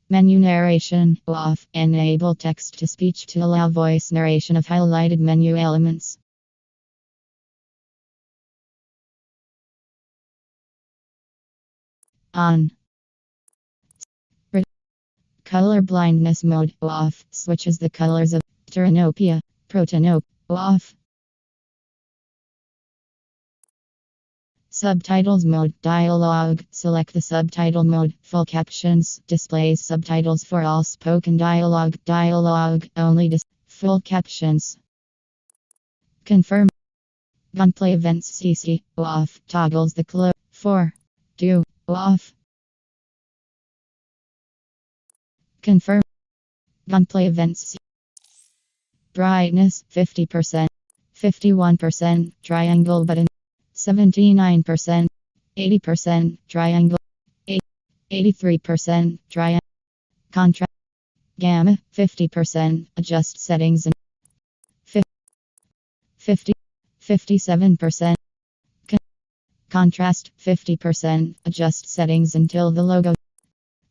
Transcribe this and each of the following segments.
Menu narration off. Enable text to speech to allow voice narration of highlighted menu elements. On. Color blindness mode off. Switches the colors of Pteranopia, Protanope off. Subtitles mode dialogue. Select the subtitle mode. Full captions displays subtitles for all spoken dialogue. Dialogue only full captions. Confirm. Gunplay events CC off. Toggles the close 4 2 off. Confirm. Gunplay events. Brightness 50%, 51%, triangle button 79%, 80%, triangle 83%, triangle contrast gamma 50%, adjust settings and 50 57%, contrast 50%, adjust settings until the logo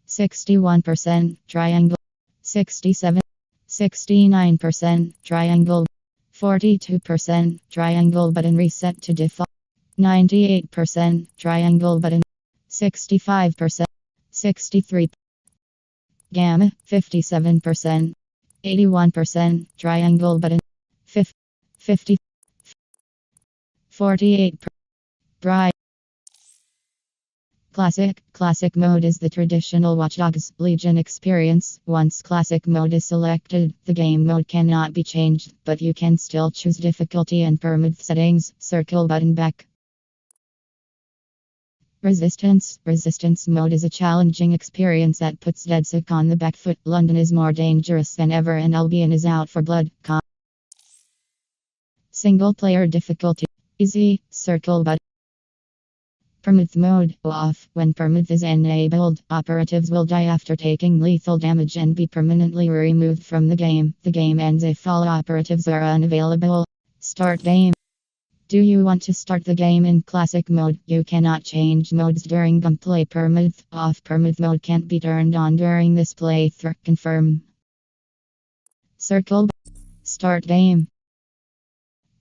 61%, triangle 67 69%, triangle 42%, triangle button reset to default 98%, triangle button 65%, 63 gamma 57%, 81%, triangle button 50 48 bright. Classic mode is the traditional Watch Dogs Legion experience. Once classic mode is selected, the game mode cannot be changed, but you can still choose difficulty and permit settings. Circle button back. Resistance mode is a challenging experience that puts DedSec on the back foot. London is more dangerous than ever and Albion is out for blood. Single player difficulty easy. Circle button. Permadeath mode off. When permadeath is enabled, operatives will die after taking lethal damage and be permanently removed from the game. The game ends if all operatives are unavailable. Start game. Do you want to start the game in classic mode? You cannot change modes during gunplay. Permadeath off. Permadeath mode can't be turned on during this playthrough. Confirm. Circle. Start game.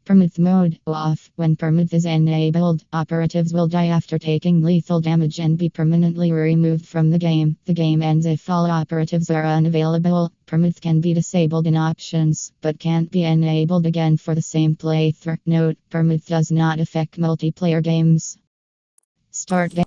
Permadeath mode off. When permadeath is enabled, operatives will die after taking lethal damage and be permanently removed from the game. The game ends if all operatives are unavailable. Permadeath can be disabled in options, but can't be enabled again for the same playthrough. Note: permadeath does not affect multiplayer games. Start game.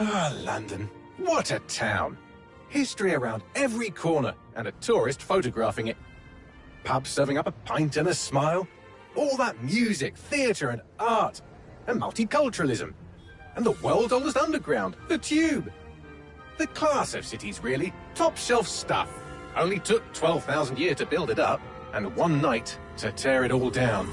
Ah, London. What a town. History around every corner and a tourist photographing it. Pubs serving up a pint and a smile. All that music, theatre and art. And multiculturalism. And the world's oldest underground, the Tube. The class of cities, really. Top shelf stuff. Only took 12,000 years to build it up and one night to tear it all down.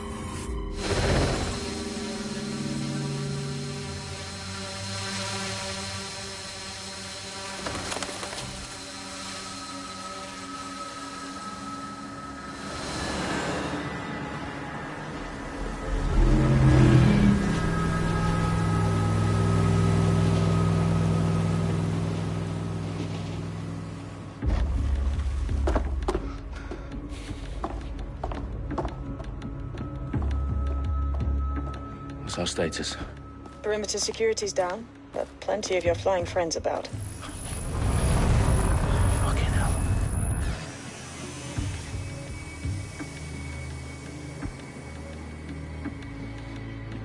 What's our status? Perimeter security's down, but plenty of your flying friends about. Fucking hell.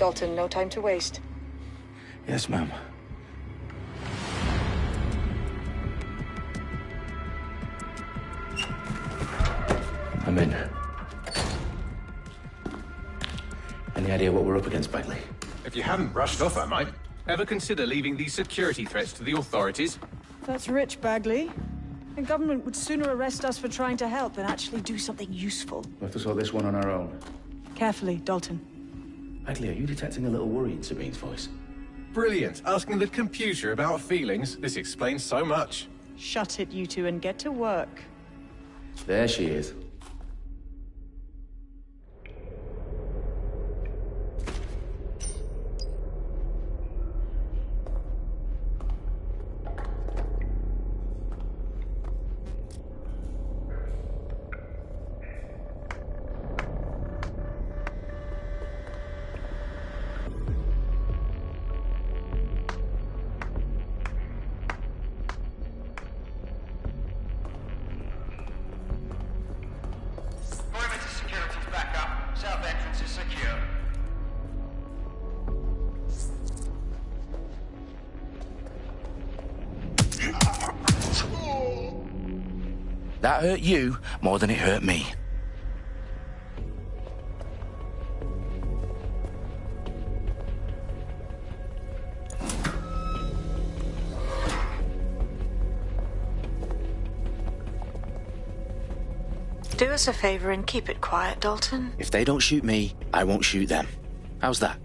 Dalton, no time to waste. Yes, ma'am. I'm in. Any idea what we're up against, Bagley? If you haven't brushed off, I might. Ever consider leaving these security threats to the authorities? That's rich, Bagley. The government would sooner arrest us for trying to help than actually do something useful. We'll have to sort this one on our own. Carefully, Dalton. Bagley, are you detecting a little worry in Sabine's voice? Brilliant. Asking the computer about feelings. This explains so much. Shut it, you two, and get to work. There she is. That hurt you more than it hurt me. Do us a favor and keep it quiet, Dalton. If they don't shoot me, I won't shoot them. How's that?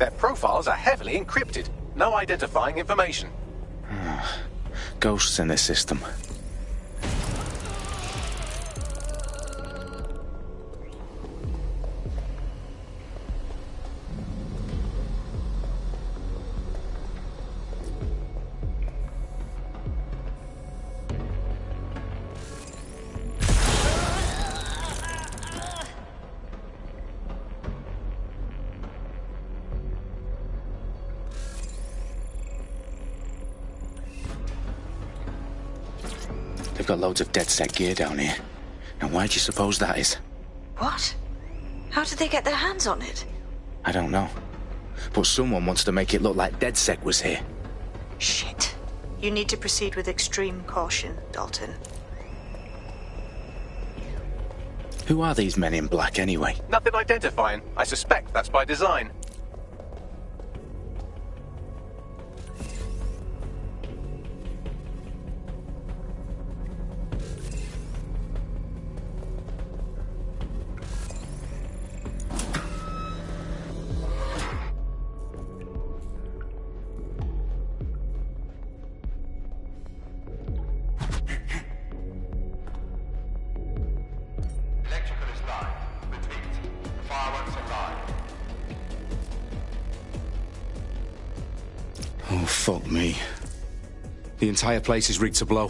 Their profiles are heavily encrypted. No identifying information. Ghosts in this system. They've got loads of DedSec gear down here. Now, why do you suppose that is? What? How did they get their hands on it? I don't know. But someone wants to make it look like DedSec was here. Shit. You need to proceed with extreme caution, Dalton. Who are these men in black, anyway? Nothing identifying. I suspect that's by design. Oh, fuck me. The entire place is rigged to blow.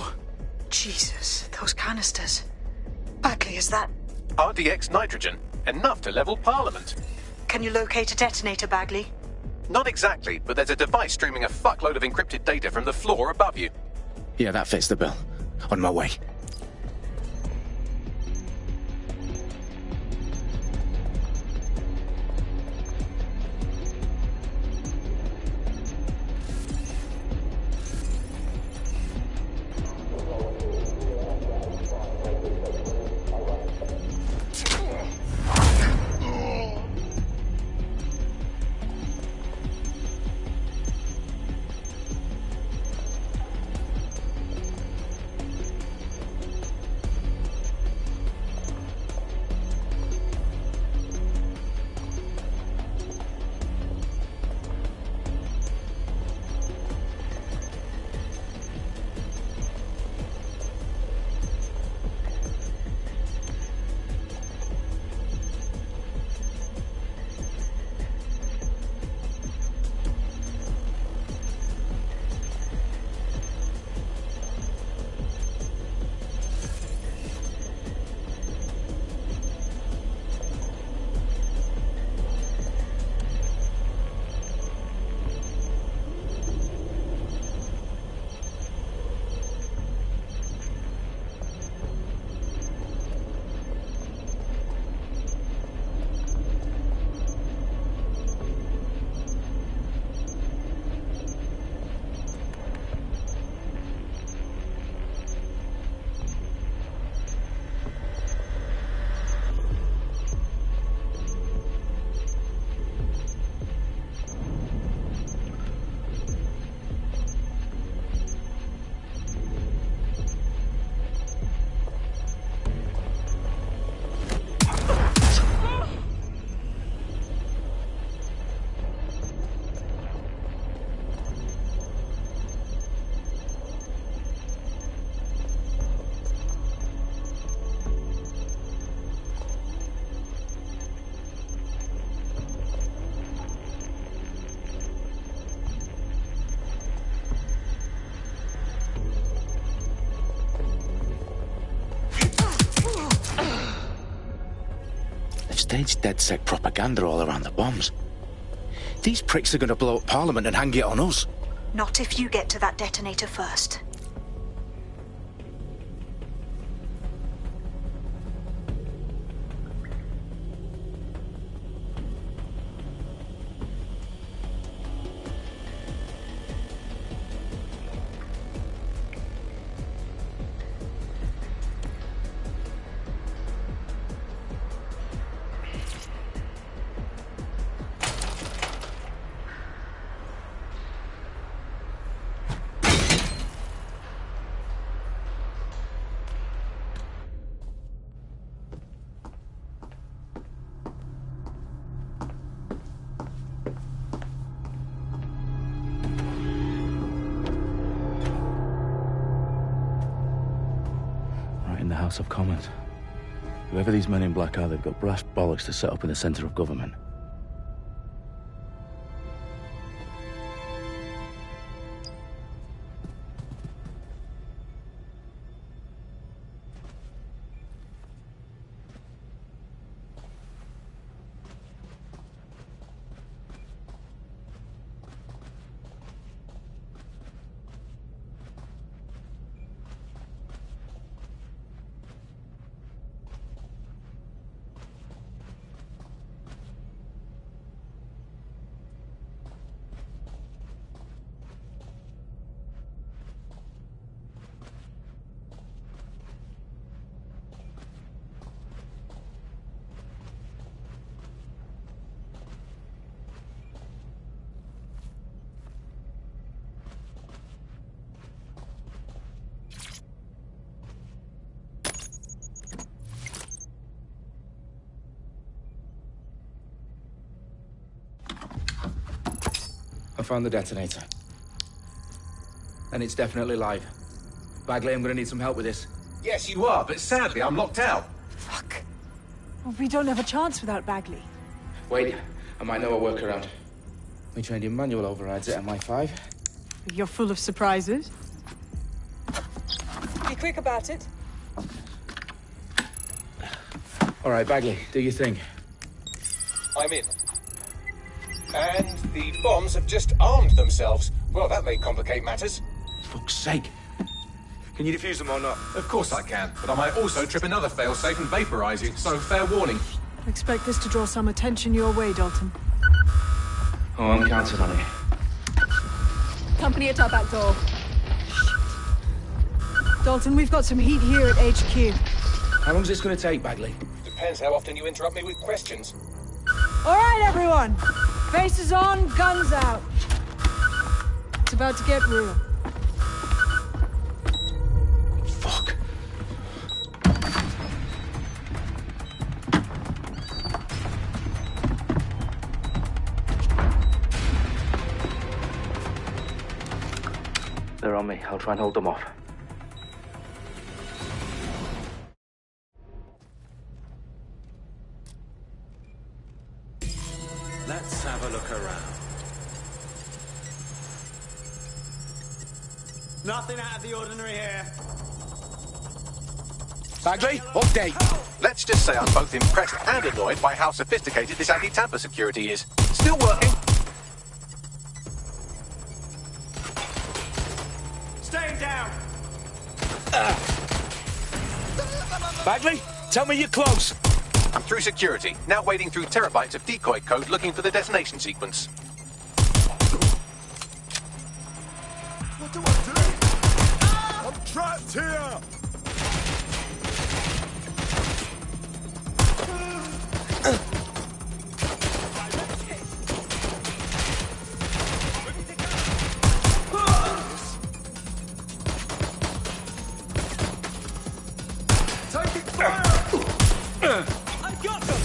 Jesus, those canisters. Bagley, is that... RDX nitrogen. Enough to level Parliament. Can you locate a detonator, Bagley? Not exactly, but there's a device streaming a fuckload of encrypted data from the floor above you. Yeah, that fits the bill. On my way. Staged DedSec propaganda all around the bombs. These pricks are going to blow up Parliament and hang it on us. Not if you get to that detonator first. In the House of Commons. Whoever these men in black are, they've got brass bollocks to set up in the centre of government. I found the detonator. And it's definitely live. Bagley, I'm gonna need some help with this. Yes, you are, but sadly, I'm locked out. Fuck. Well, we don't have a chance without Bagley. Wait, I might know a workaround. We trained in manual overrides at MI5. You're full of surprises. Be quick about it. All right, Bagley, do your thing. I'm in. And the bombs have just armed themselves. Well, that may complicate matters. Fuck's sake. Can you defuse them or not? Of course I can, but I might also trip another failsafe and vaporize you, so fair warning. Expect this to draw some attention your way, Dalton. Oh, I'm counting on it. Company at our back door. Dalton, we've got some heat here at HQ. How long's this gonna take, Bagley? Depends how often you interrupt me with questions. All right, everyone. Faces on, guns out. It's about to get real. Fuck. They're on me. I'll try and hold them off. Let's have a look around. Nothing out of the ordinary here. Bagley, update. Let's just say I'm both impressed and annoyed by how sophisticated this anti-tamper security is. Still working. Staying down. Bagley, tell me you're close. I'm through security, now wading through terabytes of decoy code looking for the detonation sequence. What do I do? I'm trapped here. Taking fire. I got them.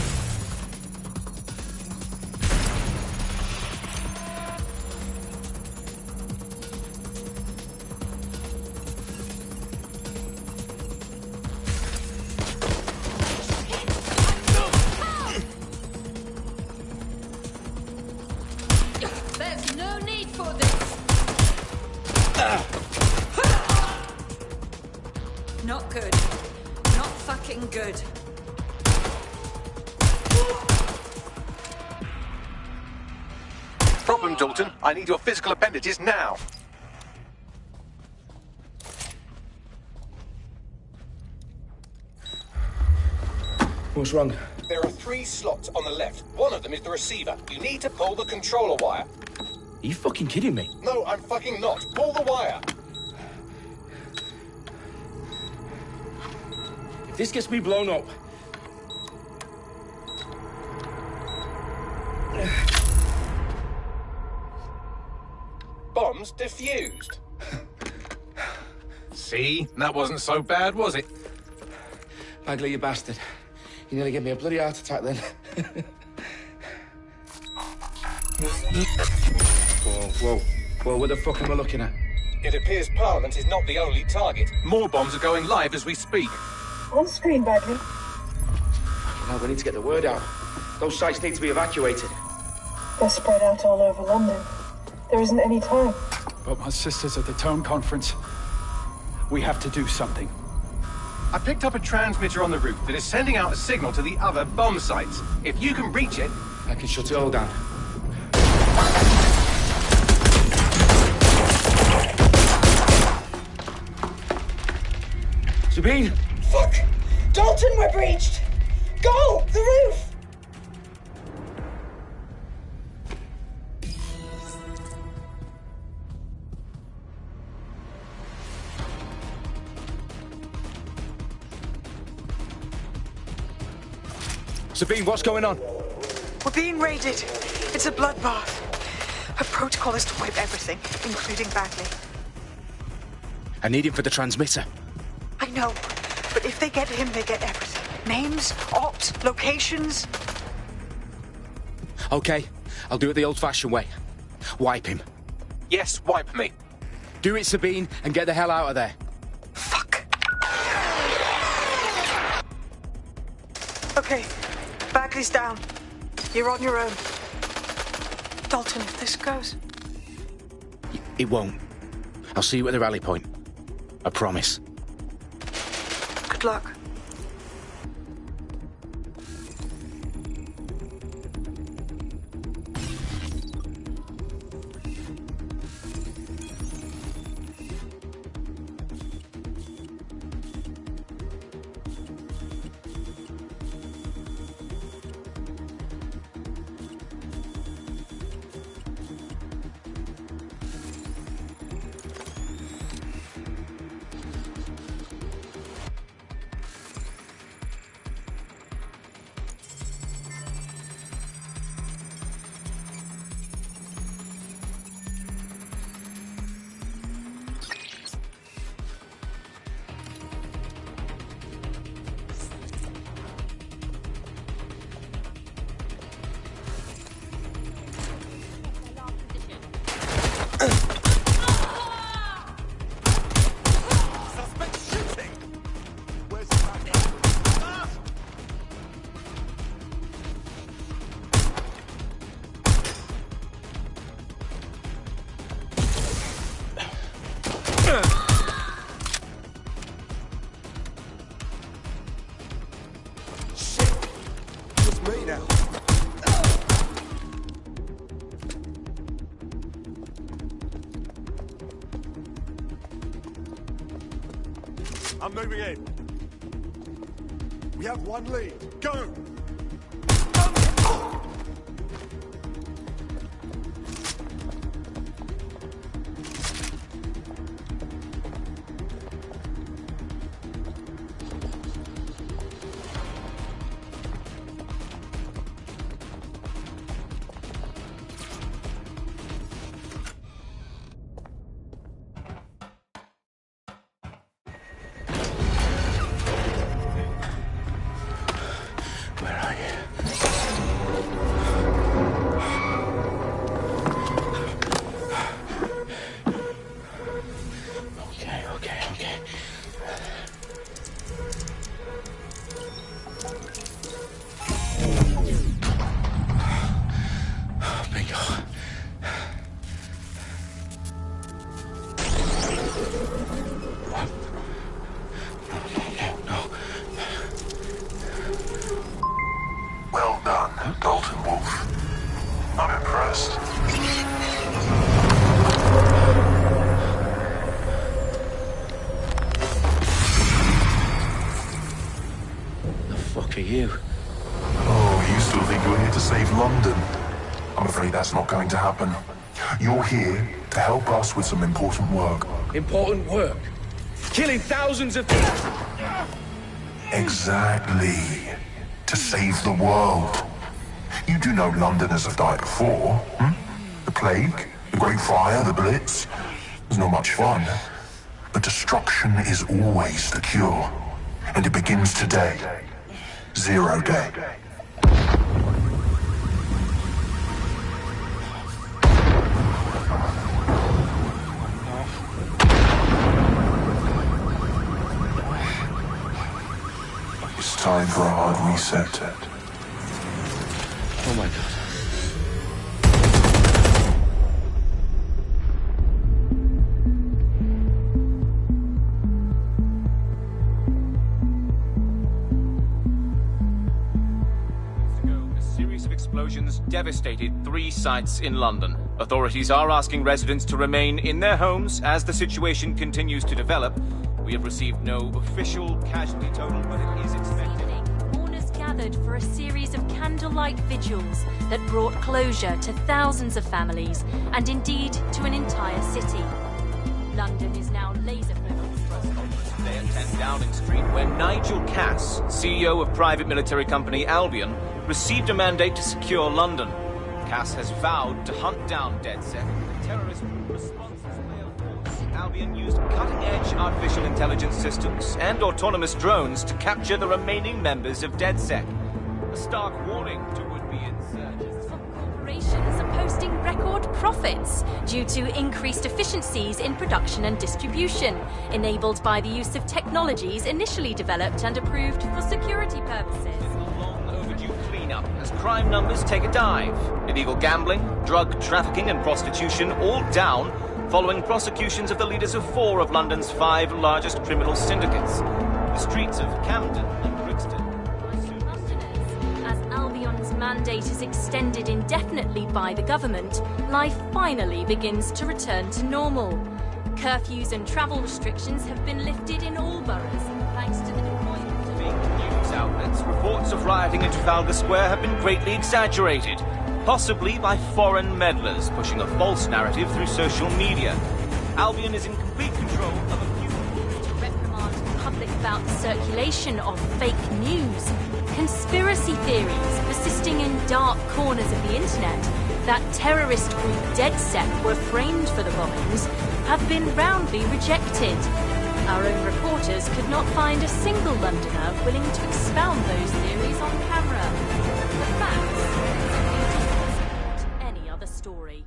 There's no need for this. Not good. Not fucking good. Problem, Dalton. I need your physical appendages now. What's wrong? There are 3 slots on the left. One of them is the receiver. You need to pull the controller wire. Are you fucking kidding me? No, I'm fucking not. Pull the wire. If this gets me blown up... Bombs defused. See? That wasn't so bad, was it? Bagley, you bastard. You nearly gave me a bloody heart attack then. Whoa, what the fuck am I looking at? It appears Parliament is not the only target. More bombs are going live as we speak. On screen, Bagley. Now we need to get the word out. Those sites need to be evacuated. They're spread out all over London. There isn't any time. But my sister's at the Tone Conference. We have to do something. I picked up a transmitter on the roof that is sending out a signal to the other bomb sites. If you can reach it... I can shut it all down. Sabine! Fuck! Dalton, we're breached! Go! The roof! Sabine, what's going on? We're being raided. It's a bloodbath. Her protocol is to wipe everything, including Bagley. I need him for the transmitter. I know, but if they get him, they get everything. Names, ops, locations. Okay, I'll do it the old-fashioned way. Wipe him. Yes, wipe me. Do it, Sabine, and get the hell out of there. Fuck. Okay, Bagley's down. You're on your own. Dalton, if this goes... It won't. I'll see you at the rally point. I promise. Good luck. I'm moving in. We have one lead. Go! Well done, Dalton Wolf. I'm impressed. The fuck are you? Oh, you still think you're here to save London? I'm afraid that's not going to happen. You're here to help us with some important work. Important work? Killing thousands of people? Exactly. To save the world. You do know Londoners have died before, hmm? The Plague, the Great Fire, the Blitz. It's not much fun. But destruction is always the cure. And it begins today. Zero Day. It's time for a hard reset. Oh my God. A series of explosions devastated 3 sites in London. Authorities are asking residents to remain in their homes as the situation continues to develop. We have received no official casualty total, but it is expected. Mourners gathered for a series of candlelight vigils that brought closure to thousands of families and indeed to an entire city. London is now laser-focused. Today at 10 Downing Street, where Nigel Cass, CEO of private military company Albion, received a mandate to secure London. Cass has vowed to hunt down DedSec, the terrorist response force. Albion used cutting-edge artificial intelligence systems and autonomous drones to capture the remaining members of DedSec. A stark warning to would-be insurgents. Corporations are posting record profits due to increased efficiencies in production and distribution, enabled by the use of technologies initially developed and approved for security purposes. Overdue cleanup as crime numbers take a dive. Illegal gambling, drug trafficking and prostitution all down following prosecutions of the leaders of 4 of London's 5 largest criminal syndicates. The streets of Camden and Brixton. As Albion's mandate is extended indefinitely by the government, life finally begins to return to normal. Curfews and travel restrictions have been lifted in all boroughs, thanks to the deployment of news outlets. Reports of rioting in Trafalgar Square have been greatly exaggerated, possibly by foreign meddlers pushing a false narrative through social media. Albion is in complete control of a few... To reprimand the public about the circulation of fake news, conspiracy theories persisting in dark corners of the internet that terrorist group DedSec were framed for the bombings have been roundly rejected. Our own reporters could not find a single Londoner willing to expound those theories on camera. The facts support any other story.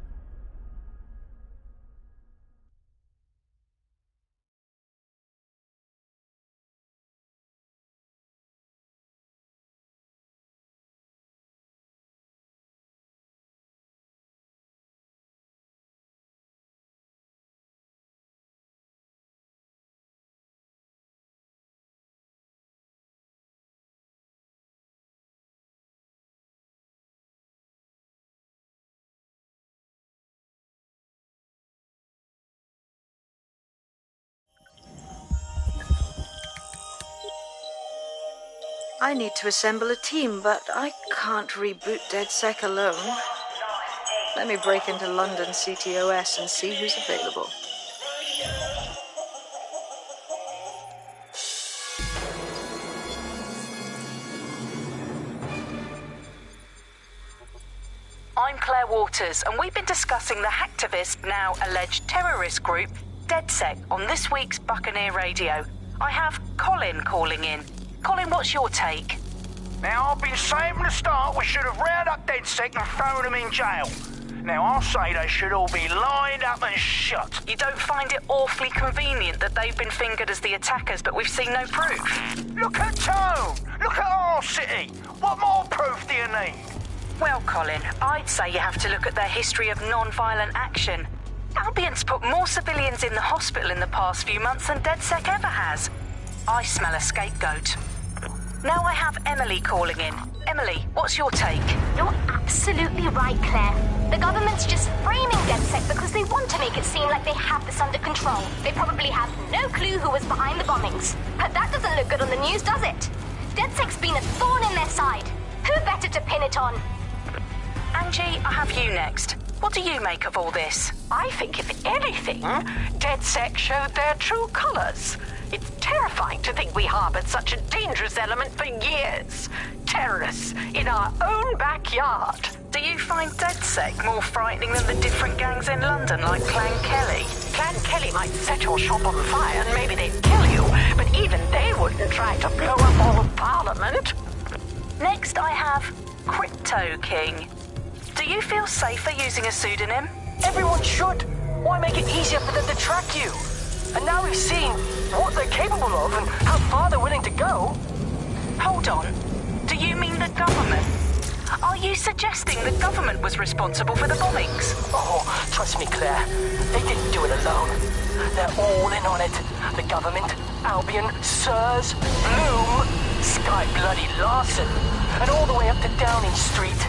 I need to assemble a team, but I can't reboot DedSec alone. Let me break into London CTOS and see who's available. I'm Claire Waters, and we've been discussing the hacktivist, now alleged terrorist group, DedSec, on this week's Buccaneer Radio. I have Colin calling in. Colin, what's your take? Now, I've been saying from the start we should have rounded up DedSec and thrown them in jail. Now, I'll say they should all be lined up and shot. You don't find it awfully convenient that they've been fingered as the attackers, but we've seen no proof? Look at Tone! Look at our city! What more proof do you need? Well, Colin, I'd say you have to look at their history of non-violent action. Albion's put more civilians in the hospital in the past few months than DedSec ever has. I smell a scapegoat. Now I have Emily calling in. Emily, what's your take? You're absolutely right, Claire. The government's just framing DedSec because they want to make it seem like they have this under control. They probably have no clue who was behind the bombings. But that doesn't look good on the news, does it? DedSec's been a thorn in their side. Who better to pin it on? Angie, I have you next. What do you make of all this? I think, if anything, DedSec showed their true colours. It's terrifying to think we harboured such a dangerous element for years. Terrorists in our own backyard. Do you find DedSec more frightening than the different gangs in London, like Clan Kelly? Clan Kelly might set your shop on fire and maybe they'd kill you, but even they wouldn't try to blow up all of Parliament. Next I have Crypto King. Do you feel safer using a pseudonym? Everyone should. Why make it easier for them to track you? And now we've seen what they're capable of and how far they're willing to go. Hold on. Do you mean the government? Are you suggesting the government was responsible for the bombings? Oh, trust me, Claire. They didn't do it alone. They're all in on it. The government, Albion, Sirs, Bloom, Sky Bloody Larson, and all the way up to Downing Street.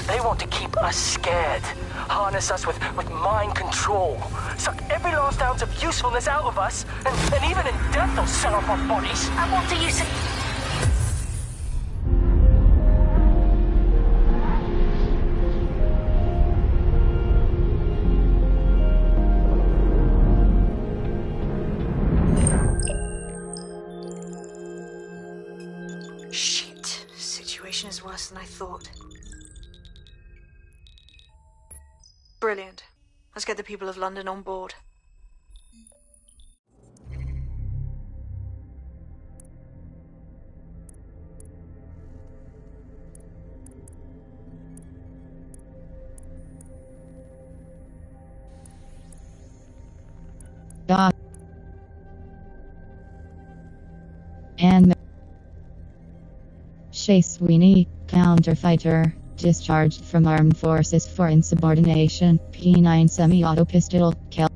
They want to keep us scared, harness us with mind control, suck every last ounce of usefulness out of us, and even in death they'll sell off our bodies. And what do you say? Shit. Situation is worse than I thought. Brilliant. Let's get the people of London on board. Chase Sweeney, counterfighter, discharged from armed forces for insubordination, P9 semi-auto pistol, Kel.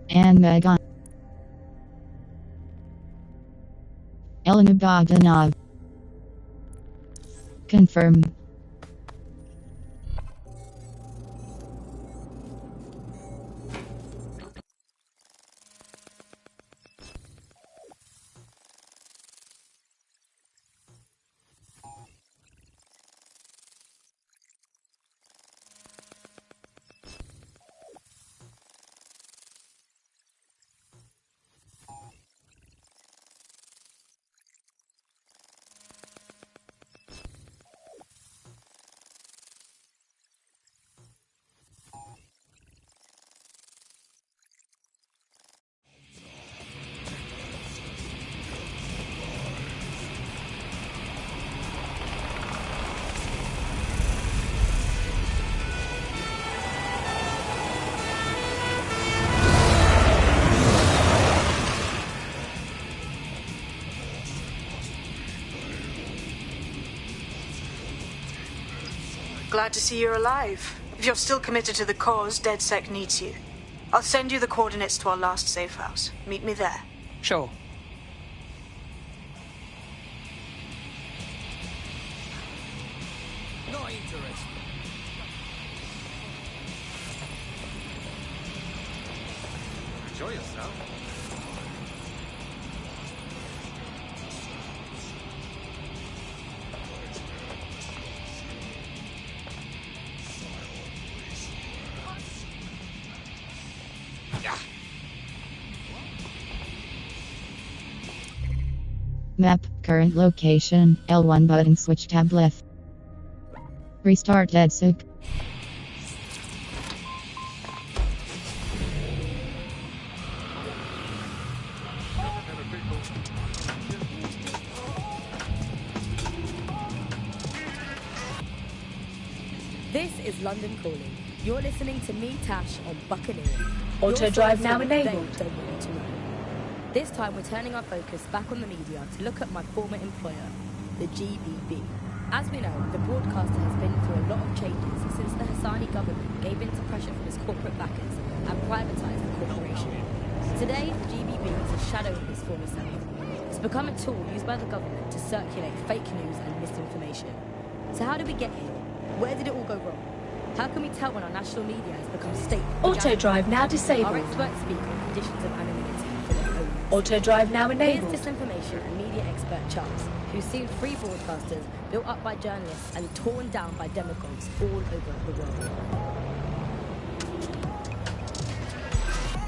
And Megan. Elena Bogdanov. Confirm. Glad to see you're alive. If you're still committed to the cause, DedSec needs you. I'll send you the coordinates to our last safe house. Meet me there. Sure. Not interested. Enjoy yourself. Map, current location, L1 button switch tab left. Restart DedSec. This is London Calling. You're listening to me, Tash, on Buccaneer. Auto drive now enabled. This time we're turning our focus back on the media to look at my former employer, the GBB. As we know, the broadcaster has been through a lot of changes since the Hassani government gave in to pressure from its corporate backers and privatised the corporation. Today, the GBB is a shadow of this former self. It's become a tool used by the government to circulate fake news and misinformation. So how did we get here? Where did it all go wrong? How can we tell when our national media has become state? Auto drive now disabled. Our experts speak on conditions of anonymity for their own. Auto drive now enabled. Here's disinformation and media expert Charles, who's seen free broadcasters built up by journalists and torn down by demagogues all over the world.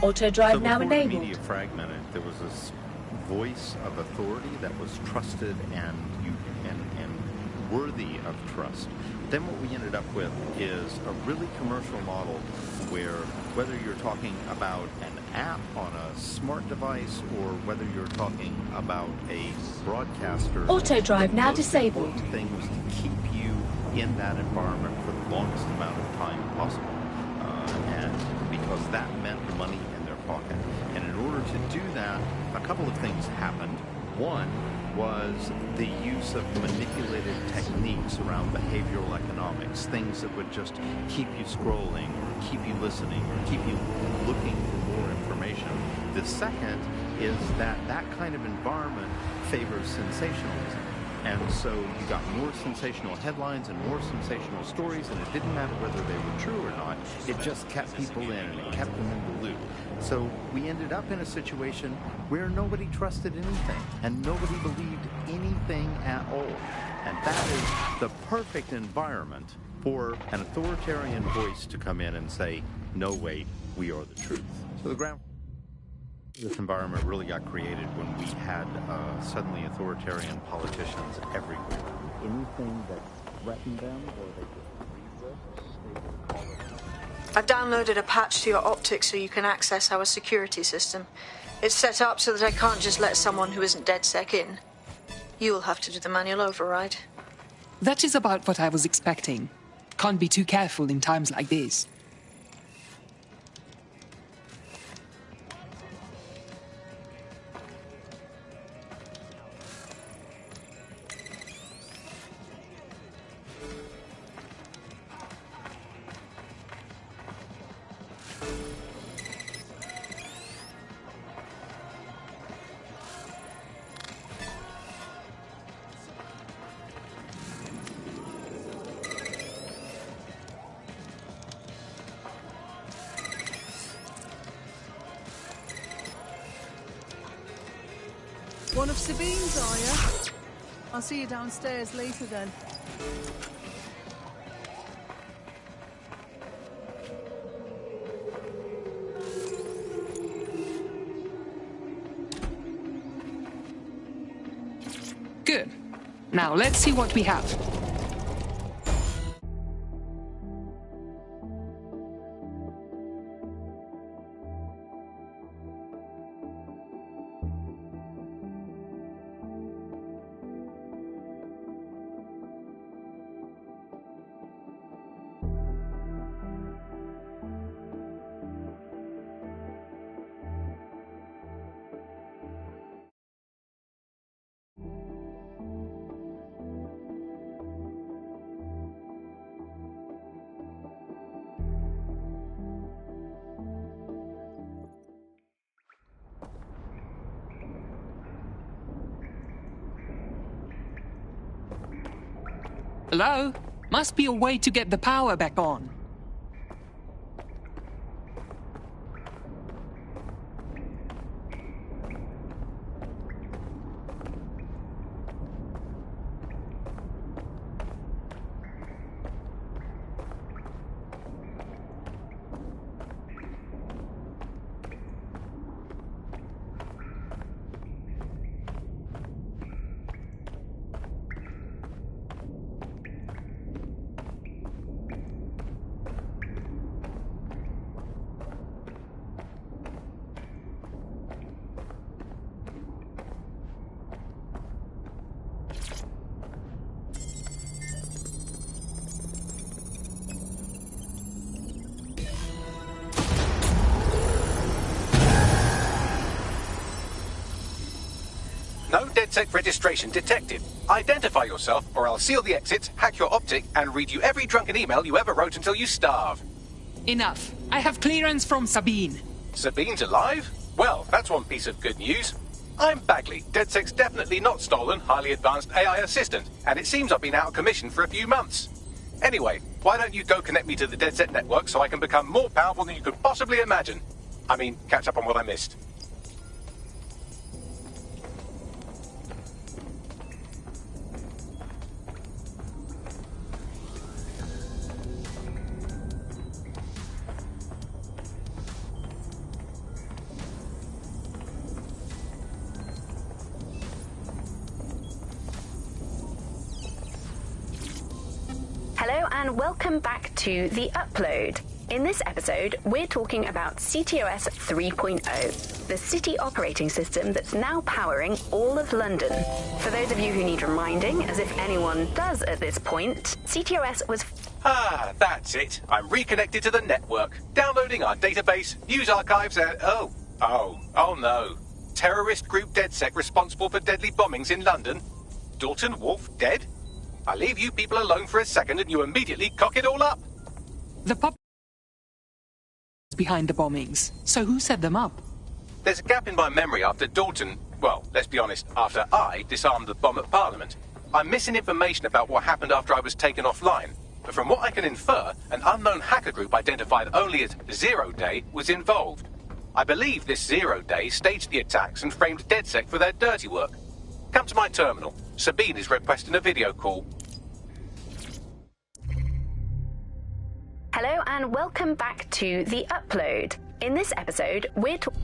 Auto drive now before enabled. The media fragmented, there was this voice of authority that was trusted and worthy of trust. Then what we ended up with is a really commercial model where whether you're talking about an app on a smart device or whether you're talking about a broadcaster, Auto drive now disabled. The thing was to keep you in that environment for the longest amount of time possible, and because that meant money in their pocket. And in order to do that, a couple of things happened. One was the use of manipulated techniques around behavioral economics, things that would just keep you scrolling, or keep you listening, or keep you looking for more information. The second is that that kind of environment favors sensationalism. And so you got more sensational headlines and more sensational stories, and it didn't matter whether they were true or not. It just kept people in, and it kept them in the loop. So we ended up in a situation where nobody trusted anything, and nobody believed anything at all. And that is the perfect environment for an authoritarian voice to come in and say, no, wait, we are the truth. So the ground... This environment really got created when we had suddenly authoritarian politicians everywhere. Anything that threatened them or they disagreed with, they would call it. I've downloaded a patch to your optics so you can access our security system. It's set up so that I can't just let someone who isn't DedSec in. You'll have to do the manual override. That is about what I was expecting. Can't be too careful in times like this. One of Sabine's, are you? I'll see you downstairs later then. Good. Now let's see what we have. Hello? Must be a way to get the power back on. No DedSec registration detected. Identify yourself, or I'll seal the exits, hack your optic, and read you every drunken email you ever wrote until you starve. Enough. I have clearance from Sabine. Sabine's alive? Well, that's one piece of good news. I'm Bagley, DedSec's definitely not stolen, highly advanced AI assistant, and it seems I've been out of commission for a few months. Anyway, why don't you go connect me to the DedSec network so I can become more powerful than you could possibly imagine? I mean, catch up on what I missed. Hello and welcome back to The Upload. In this episode, we're talking about CTOS 3.0, the city operating system that's now powering all of London. For those of you who need reminding, as if anyone does at this point, CTOS was... Ah, that's it. I'm reconnected to the network, downloading our database, news archives, and... Oh no. Terrorist group DedSec responsible for deadly bombings in London? Dalton Wolf dead? I leave you people alone for a second and you immediately cock it all up. The pop behind the bombings. So who set them up? There's a gap in my memory after Dalton, well, let's be honest, after I disarmed the bomb at Parliament. I'm missing information about what happened after I was taken offline. But from what I can infer, an unknown hacker group identified only as Zero Day was involved. I believe this Zero Day staged the attacks and framed DedSec for their dirty work. Come to my terminal. Sabine is requesting a video call. Hello and welcome back to The Upload. In this episode, we're talking...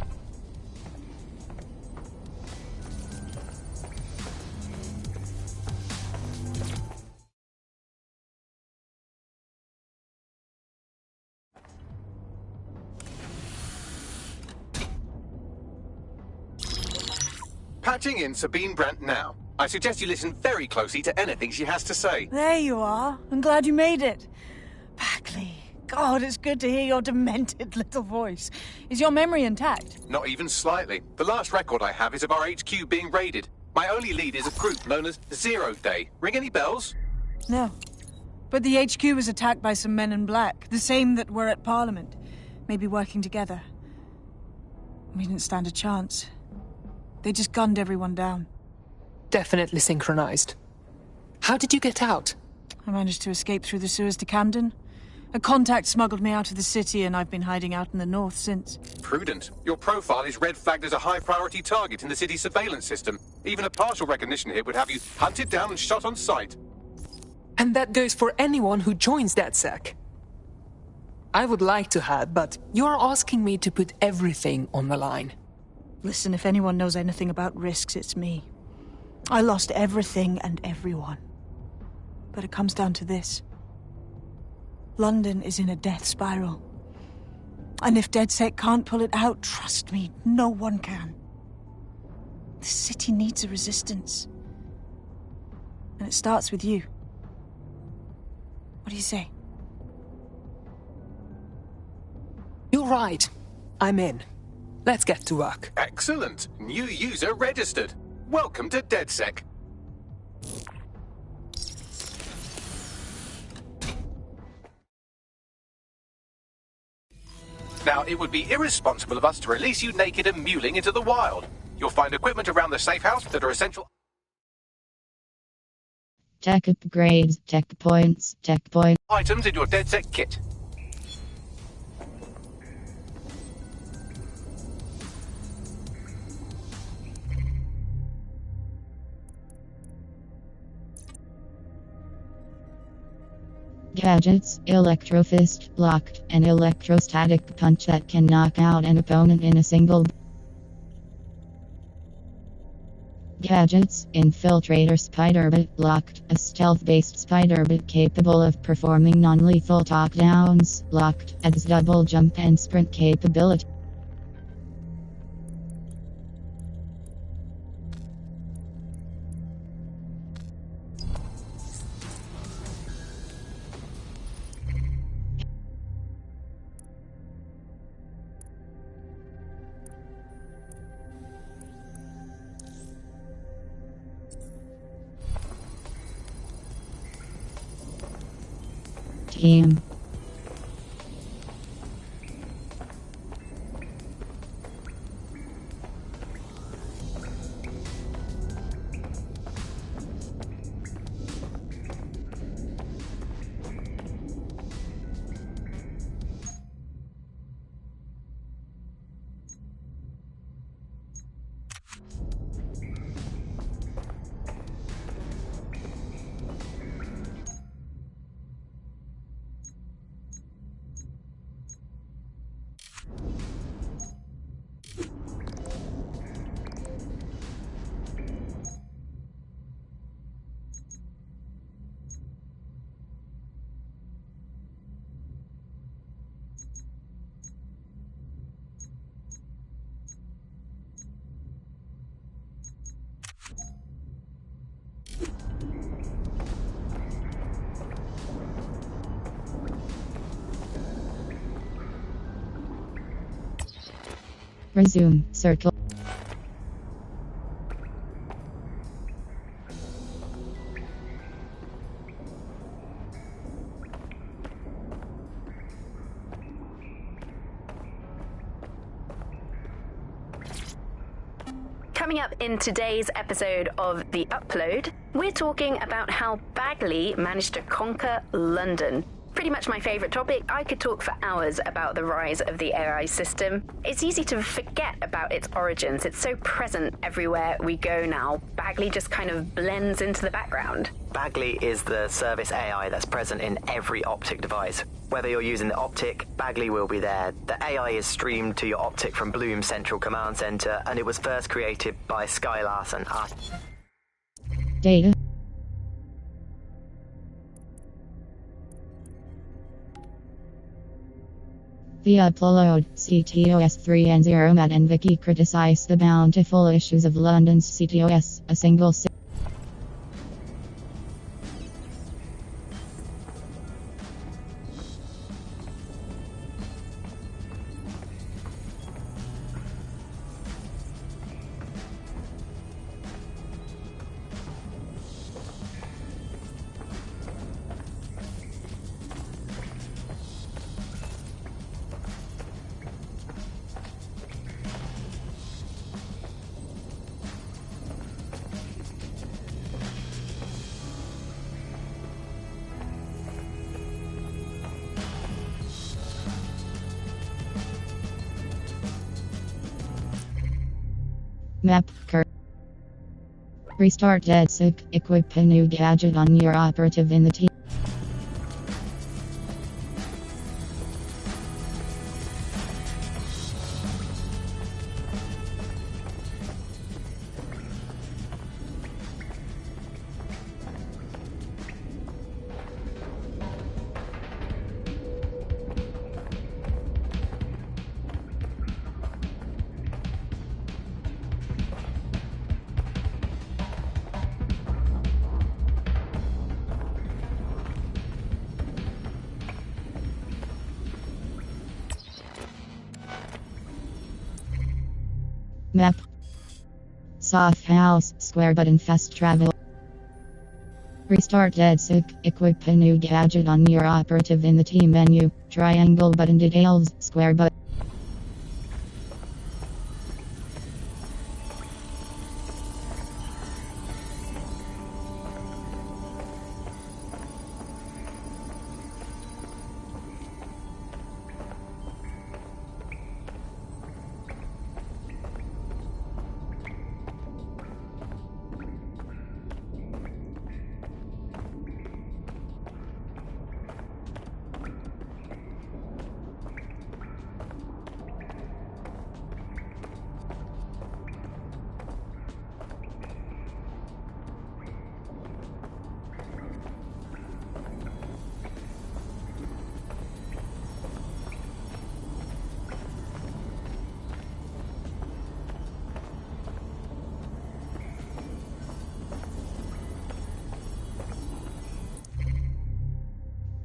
Patching in Sabine Brandt now. I suggest you listen very closely to anything she has to say. There you are. I'm glad you made it. Bagley. God, it's good to hear your demented little voice. Is your memory intact? Not even slightly. The last record I have is of our HQ being raided. My only lead is a group known as Zero Day. Ring any bells? No. But the HQ was attacked by some men in black, the same that were at Parliament. Maybe working together. We didn't stand a chance. They just gunned everyone down. Definitely synchronized. How did you get out? I managed to escape through the sewers to Camden. A contact smuggled me out of the city, and I've been hiding out in the north since. Prudent. Your profile is red flagged as a high-priority target in the city's surveillance system. Even a partial recognition hit would have you hunted down and shot on sight. And that goes for anyone who joins DedSec. I would like to have, but you're asking me to put everything on the line. Listen, if anyone knows anything about risks, it's me. I lost everything and everyone. But it comes down to this. London is in a death spiral. And if DedSec can't pull it out, trust me, no one can. The city needs a resistance. And it starts with you. What do you say? You're right. I'm in. Let's get to work. Excellent. New user registered. Welcome to DedSec. Now, it would be irresponsible of us to release you naked and mewling into the wild. You'll find equipment around the safe house that are essential. Tech upgrades, tech points, items in your DedSec kit. Gadgets, Electrofist, locked, and electrostatic punch that can knock out an opponent in a single. Gadgets, Infiltrator Spiderbit, locked, a stealth-based Spiderbit capable of performing non-lethal talkdowns, locked, adds double jump and sprint capability. Team. Resume, circle. Coming up in today's episode of The Upload, we're talking about how Bagley managed to conquer London. Pretty much my favourite topic. I could talk for hours about the rise of the AI system. It's easy to forget about its origins. It's so present everywhere we go now. Bagley just kind of blends into the background. Bagley is the service AI that's present in every Optic device. Whether you're using the Optic, Bagley will be there. The AI is streamed to your Optic from Bloom's central command center, and it was first created by Sky Larson. Data. The Upload, CTOS 3 and 0 Matt and Vicky criticize the bountiful issues of London's CTOS, a single Map. Restart DedSec. Equip a new gadget on your operative in the team. Map. Soft house, square button, fast travel. Restart DedSec. Equip a new gadget on your operative in the team menu. Triangle button, details, square button.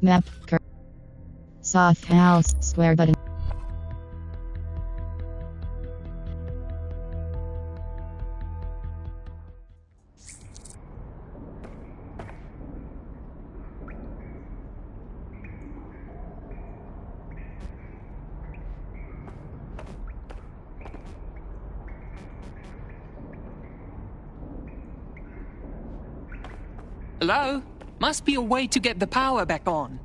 Map. Soft house, square button. Hello? Must be a way to get the power back on.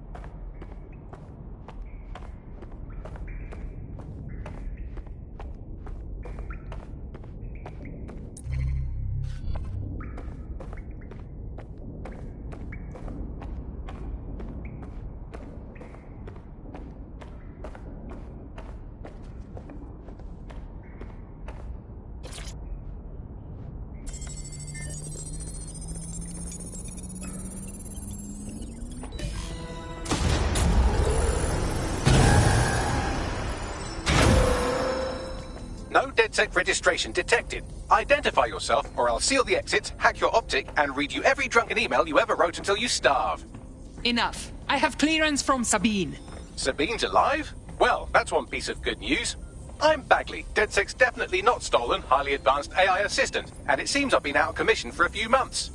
No DedSec registration detected. Identify yourself, or I'll seal the exits, hack your optic, and read you every drunken email you ever wrote until you starve. Enough. I have clearance from Sabine. Sabine's alive? Well, that's one piece of good news. I'm Bagley, DedSec's definitely not stolen, highly advanced AI assistant, and it seems I've been out of commission for a few months.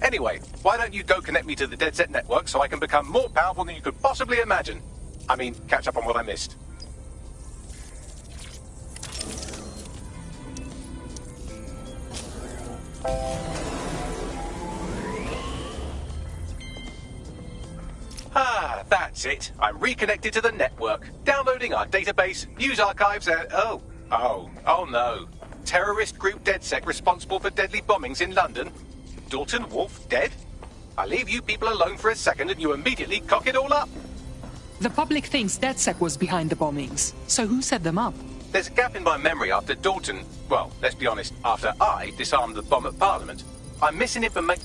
Anyway, why don't you go connect me to the DedSec network so I can become more powerful than you could possibly imagine? I mean, catch up on what I missed. Ah, that's it. I'm reconnected to the network, downloading our database, news archives, and oh no. Terrorist group DedSec responsible for deadly bombings in London? Dalton Wolf dead? I leave you people alone for a second and you immediately cock it all up. The public thinks DedSec was behind the bombings, so who set them up? There's a gap in my memory after Dalton, well, let's be honest, after I disarmed the bomb at Parliament. I'm missing information.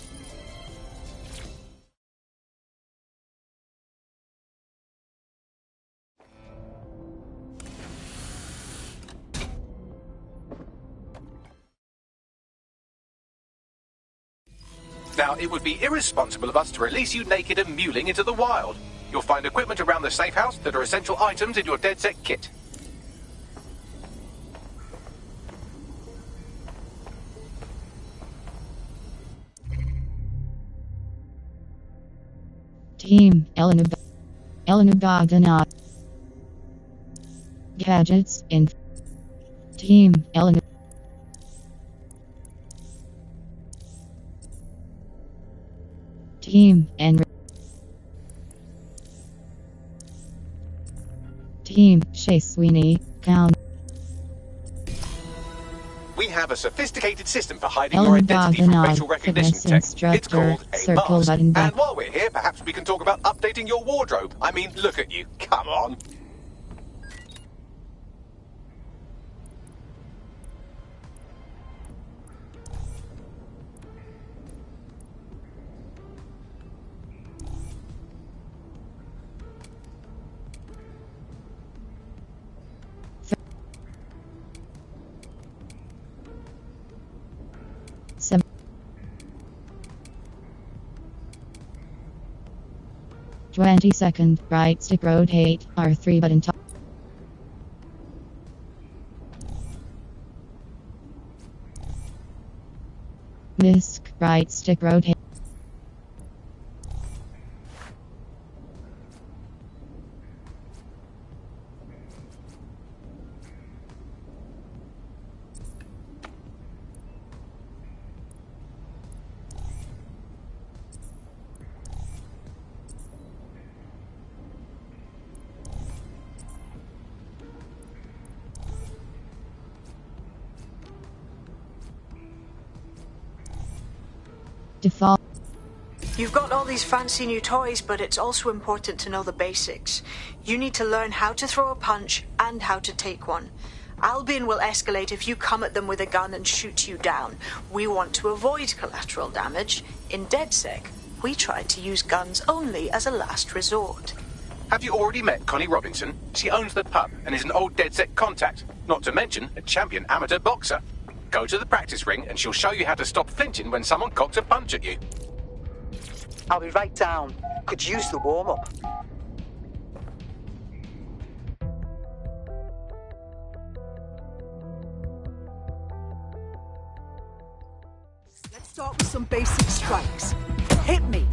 Now, it would be irresponsible of us to release you naked and mewling into the wild. You'll find equipment around the safe house that are essential items in your DedSec kit. Team Elena Bogdanov. Gadgets in Team Elena. Team and Team Shea Sweeney. Count. we have a sophisticated system for hiding your identity from facial recognition tech. It's called a mask. And while we're here, perhaps we can talk about updating your wardrobe. I mean, look at you. Come on. Seven. 20-second, right stick rotate, R3 button top. Misc, right stick rotate. Default. You've got all these fancy new toys, but it's also important to know the basics. You need to learn how to throw a punch and how to take one. Albion will escalate if you come at them with a gun and shoot you down. We want to avoid collateral damage. In DedSec, we try to use guns only as a last resort. Have you already met Connie Robinson? She owns the pub and is an old DedSec contact, not to mention a champion amateur boxer. Go to the practice ring and she'll show you how to stop flinching when someone cocks a punch at you. I'll be right down. Could use the warm-up. Let's start with some basic strikes. Hit me.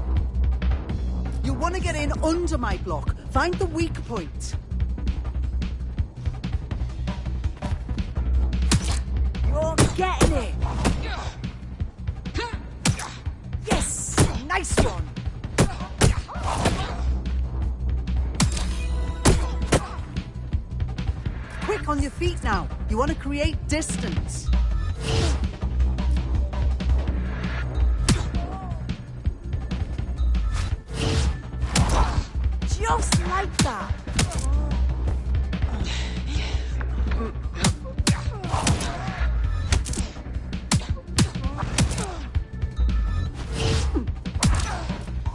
You want to get in under my block. Find the weak point. You're getting it! Yes! Nice one! Quick on your feet now. You want to create distance. Just like that.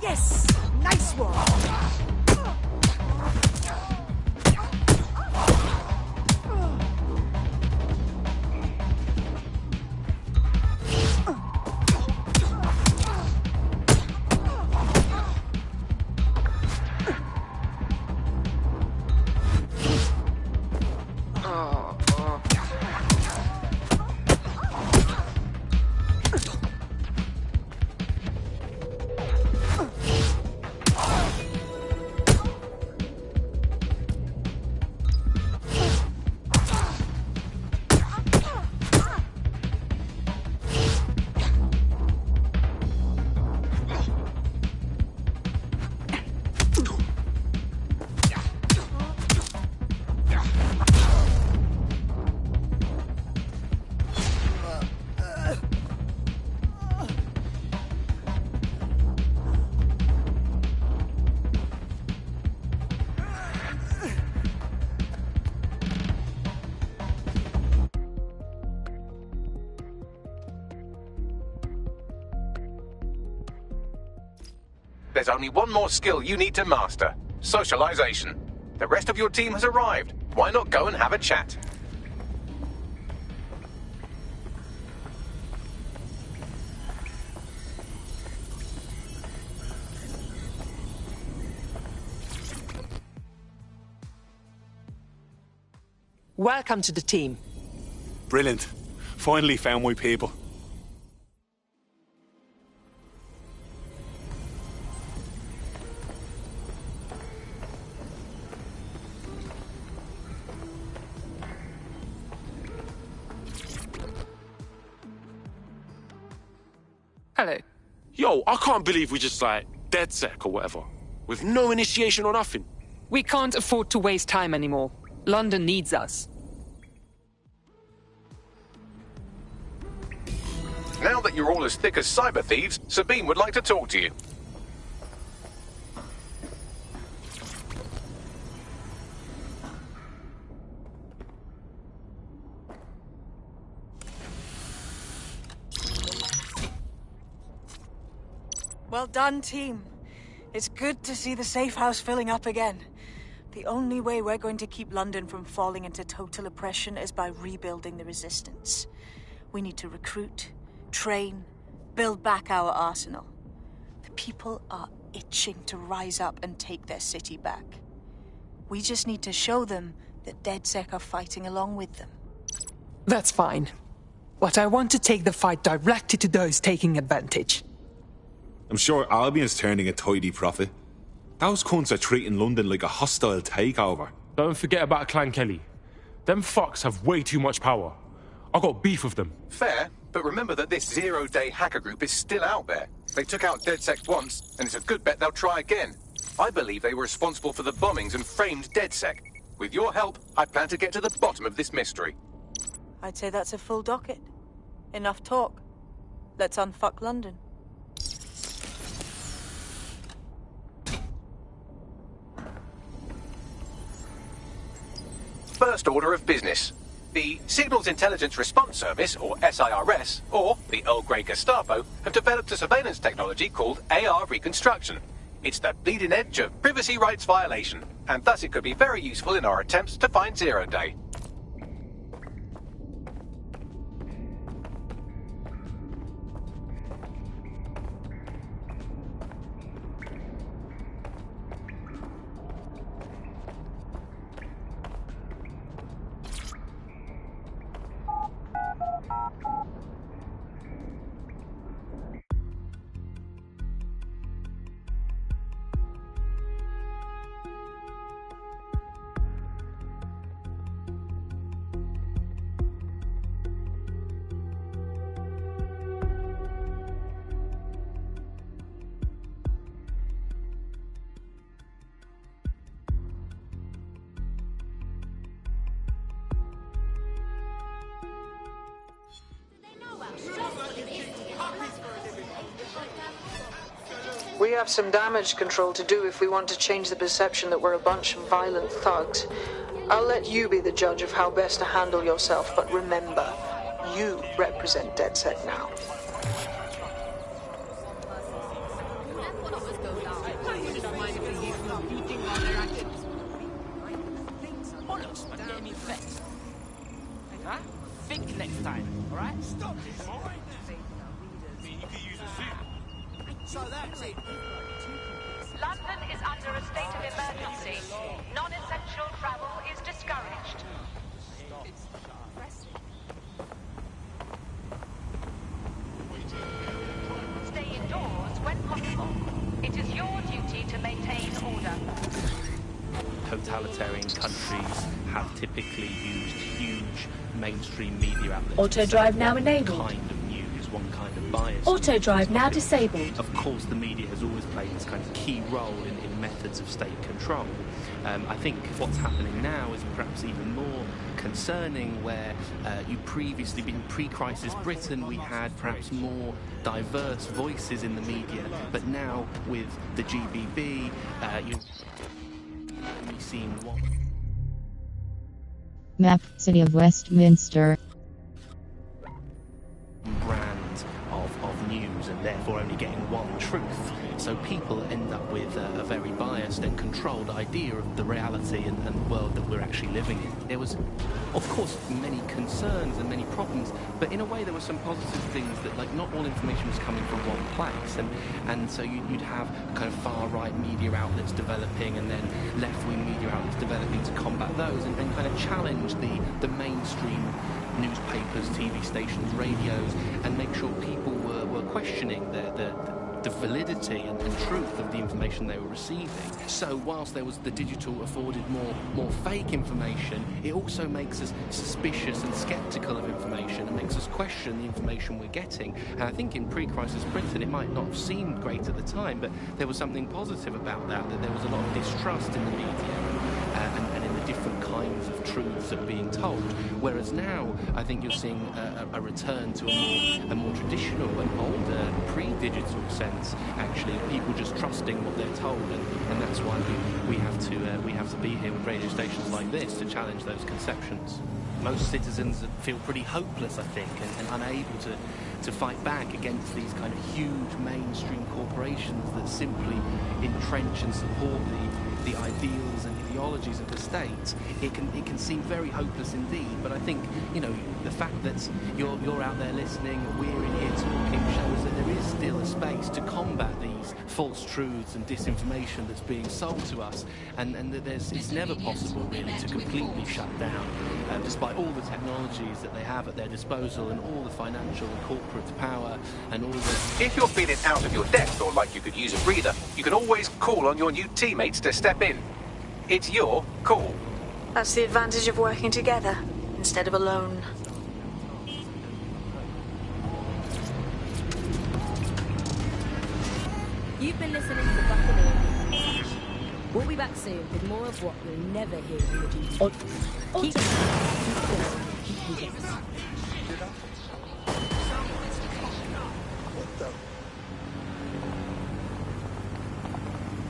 Yes! Nice one! There's only one more skill you need to master: socialization. The rest of your team has arrived. Why not go and have a chat? Welcome to the team. Brilliant. Finally found my people. Hello. Yo, I can't believe we just, DedSec or whatever. With no initiation or nothing. We can't afford to waste time anymore. London needs us. Now that you're all as thick as cyber thieves, Sabine would like to talk to you. Well done, team. It's good to see the safe house filling up again. The only way we're going to keep London from falling into total oppression is by rebuilding the resistance. We need to recruit, train, build back our arsenal. The people are itching to rise up and take their city back. We just need to show them that DedSec are fighting along with them. That's fine. But I want to take the fight directly to those taking advantage. I'm sure Albion's turning a tidy profit. Those cunts are treating London like a hostile takeover. Don't forget about Clan Kelly. Them fucks have way too much power. I got beef with them. Fair, but remember that this zero-day hacker group is still out there. They took out DedSec once, and it's a good bet they'll try again. I believe they were responsible for the bombings and framed DedSec. With your help, I plan to get to the bottom of this mystery. I'd say that's a full docket. Enough talk. Let's unfuck London. First order of business. The Signals Intelligence Response Service, or SIRS, or the Earl Grey Gestapo, have developed a surveillance technology called AR Reconstruction. It's the bleeding edge of privacy rights violation, and thus it could be very useful in our attempts to find Zero Day. We have some damage control to do if we want to change the perception that we're a bunch of violent thugs. I'll let you be the judge of how best to handle yourself, but remember, you represent DedSec now. Think next time, alright? Stop this! So that's it. London is under a state of emergency. Non-essential travel is discouraged. Stay indoors when possible. It is your duty to maintain order. Totalitarian countries have typically used huge mainstream media outlets. Auto drive now enabled. Kind of news, one kind of bias. Auto drive now disabled. Of course, the media has always played this kind of key role in methods of state control. I think what's happening now is perhaps even more concerning, where you previously, in pre-crisis Britain, we had perhaps more diverse voices in the media, but now with the GBB, you've only seen one. Map, City of Westminster. Brand of news, and therefore only getting one truth. So people end up with a very biased and controlled idea of the reality and the world that we're actually living in. There was, of course, many concerns and many problems, but in a way there were some positive things, that like not all information was coming from one place, and so you'd have kind of far-right media outlets developing and then left-wing media outlets developing to combat those and kind of challenge the mainstream newspapers, TV stations, radios, and make sure people were questioning the validity and truth of the information they were receiving. So whilst there was the digital afforded more fake information, it also makes us suspicious and skeptical of information and makes us question the information we're getting. And I think in pre-crisis Britain it might not have seemed great at the time, but there was something positive about that there was a lot of distrust in the media and in the different kinds of truths that are being told. Whereas now, I think you're seeing a return to a more traditional and older, pre-digital sense, actually, of people just trusting what they're told, and that's why we have to be here with radio stations like this to challenge those conceptions. Most citizens feel pretty hopeless, I think, and unable to fight back against these kind of huge mainstream corporations that simply entrench and support the ideals and ideologies of the state. It can seem very hopeless indeed, but I think, you know, the fact that you're out there listening, we're in here talking, shows that there is still a space to combat these false truths and disinformation that's being sold to us, and that it's never possible really to completely shut down, despite all the technologies that they have at their disposal and all the financial and corporate power and all the... If you're feeling out of your depth or like you could use a breather, you can always call on your new teammates to step in. It's your call. That's the advantage of working together instead of alone. You've been listening to Back on the Audio. We'll be back soon with more of what you'll never hear in the GD. Keep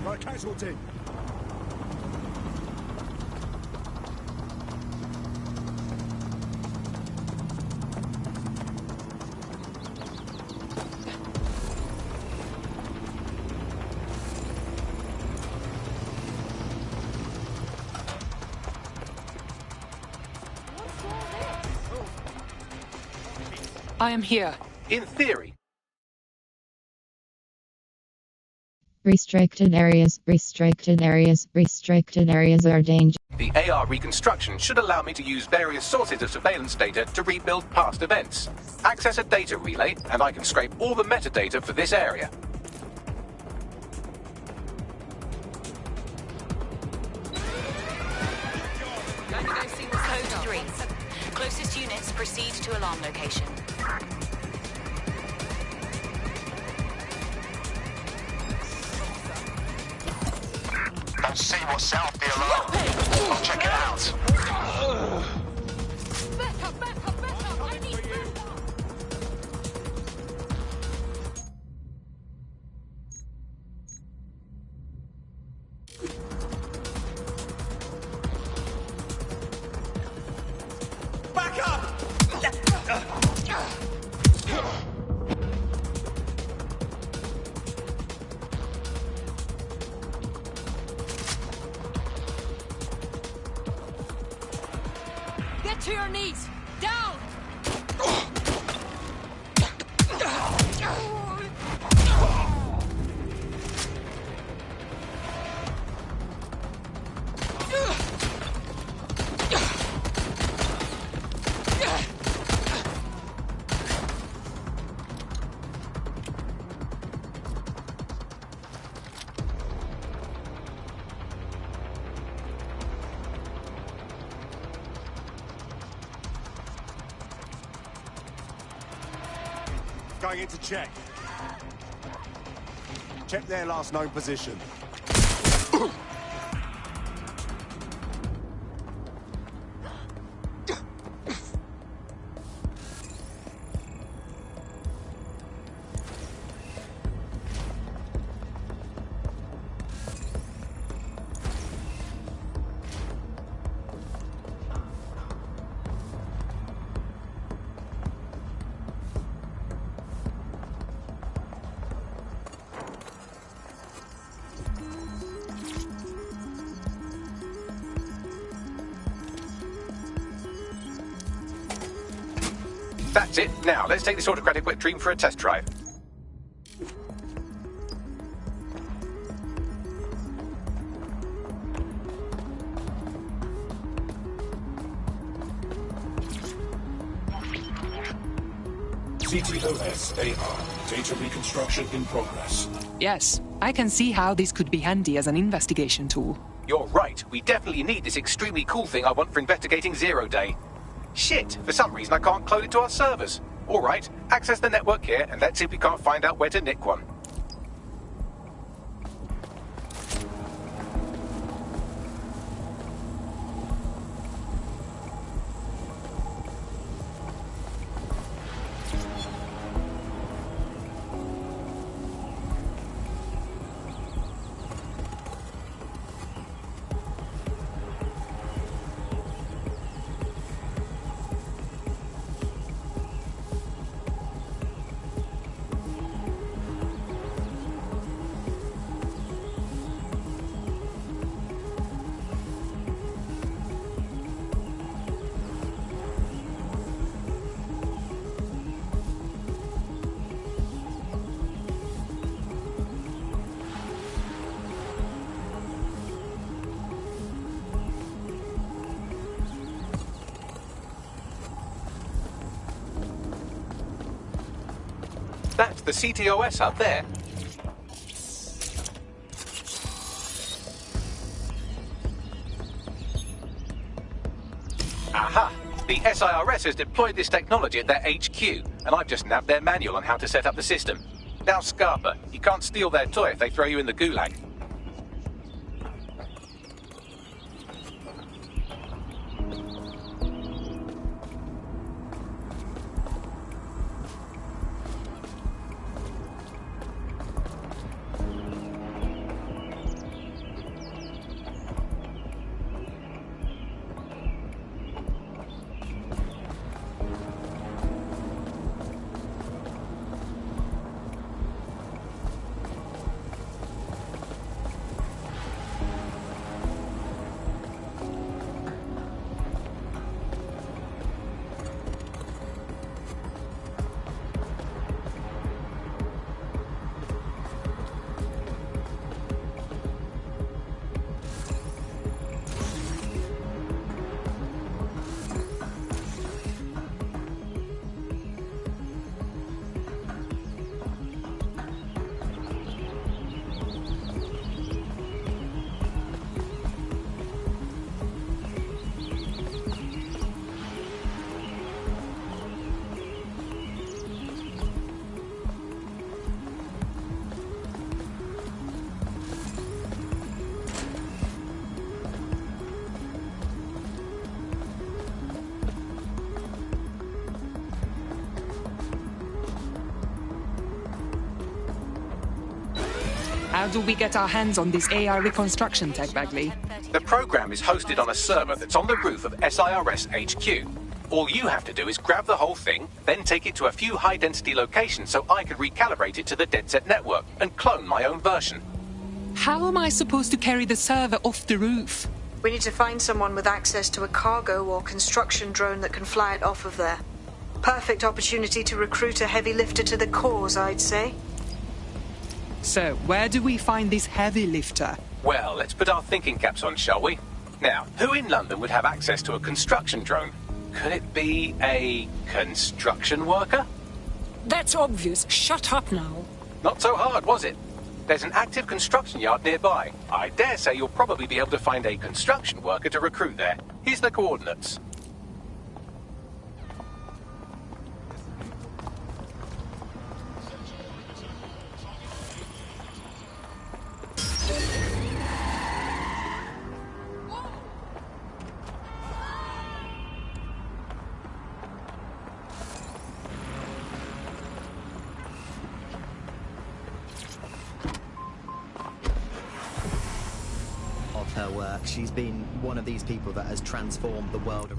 Right, casualty. I am here. In theory. Restricted areas are dangerous. The AR reconstruction should allow me to use various sources of surveillance data to rebuild past events. Access a data relay, and I can scrape all the metadata for this area. Going to go see what's code 3. Closest units proceed to alarm location. Don't see what's south the alarm. I'll check it out. Back up! I need backup! Back up! Get to your knees! Down! Going in to check. Check their last known position. That's it. Now, let's take this autocratic wet dream for a test drive. CTOS-AR. Data reconstruction in progress. Yes, I can see how this could be handy as an investigation tool. You're right. We definitely need this extremely cool thing I want for investigating Zero Day. Shit, for some reason I can't clone it to our servers. Alright, access the network here and let's see if we can't find out where to nick one. the CTOS hub there. Aha! The SIRS has deployed this technology at their HQ, and I've just nabbed their manual on how to set up the system. Now, Scarpa, you can't steal their toy if they throw you in the gulag. How do we get our hands on this AI reconstruction tech, Bagley? The program is hosted on a server that's on the roof of SIRS HQ. All you have to do is grab the whole thing, then take it to a few high-density locations so I can recalibrate it to the DedSec network and clone my own version. How am I supposed to carry the server off the roof? We need to find someone with access to a cargo or construction drone that can fly it off of there. Perfect opportunity to recruit a heavy lifter to the cause, I'd say. So, where do we find this heavy lifter? Well, let's put our thinking caps on, shall we? Now, who in London would have access to a construction drone? Could it be a construction worker? That's obvious. Shut up now. Not so hard, was it? There's an active construction yard nearby. I dare say you'll probably be able to find a construction worker to recruit there. Here's the coordinates. Her work. She's been one of these people that has transformed the world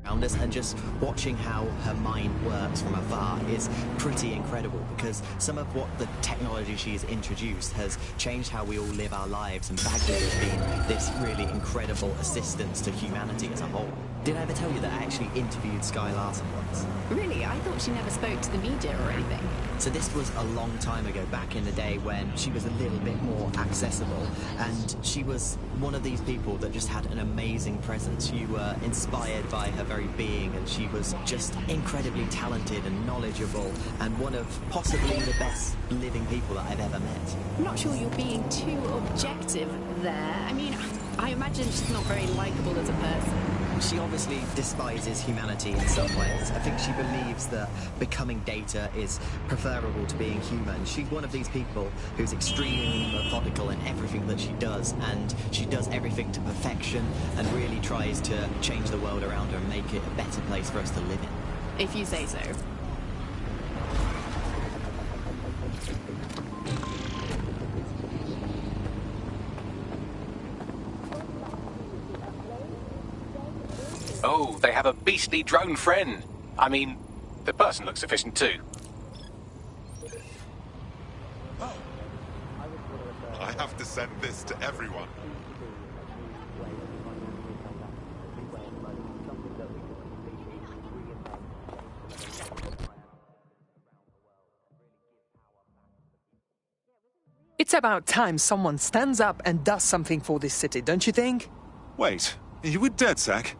around us, and just watching how her mind works from afar is pretty incredible, because some of what the technology she's introduced has changed how we all live our lives, and Bagley has been this really incredible assistance to humanity as a whole. Did I ever tell you that I actually interviewed Sky Larson once? Really? I thought she never spoke to the media or anything. So this was a long time ago, back in the day when she was a little bit more accessible, and she was one of these people that just had an amazing presence. You were inspired by her very being, and she was just incredibly talented and knowledgeable, and one of possibly the best living people that I've ever met. I'm not sure you're being too objective there. I mean, I imagine she's not very likable as a person. She obviously despises humanity in some ways. I think she believes that becoming data is preferable to being human. She's one of these people who's extremely methodical in everything that she does, and she does everything to perfection and really tries to change the world around her and make it a better place for us to live in. If you say so. Oh, they have a beastly drone friend. I mean, the person looks efficient too. I have to send this to everyone. It's about time someone stands up and does something for this city, don't you think? Wait, are you with DedSec?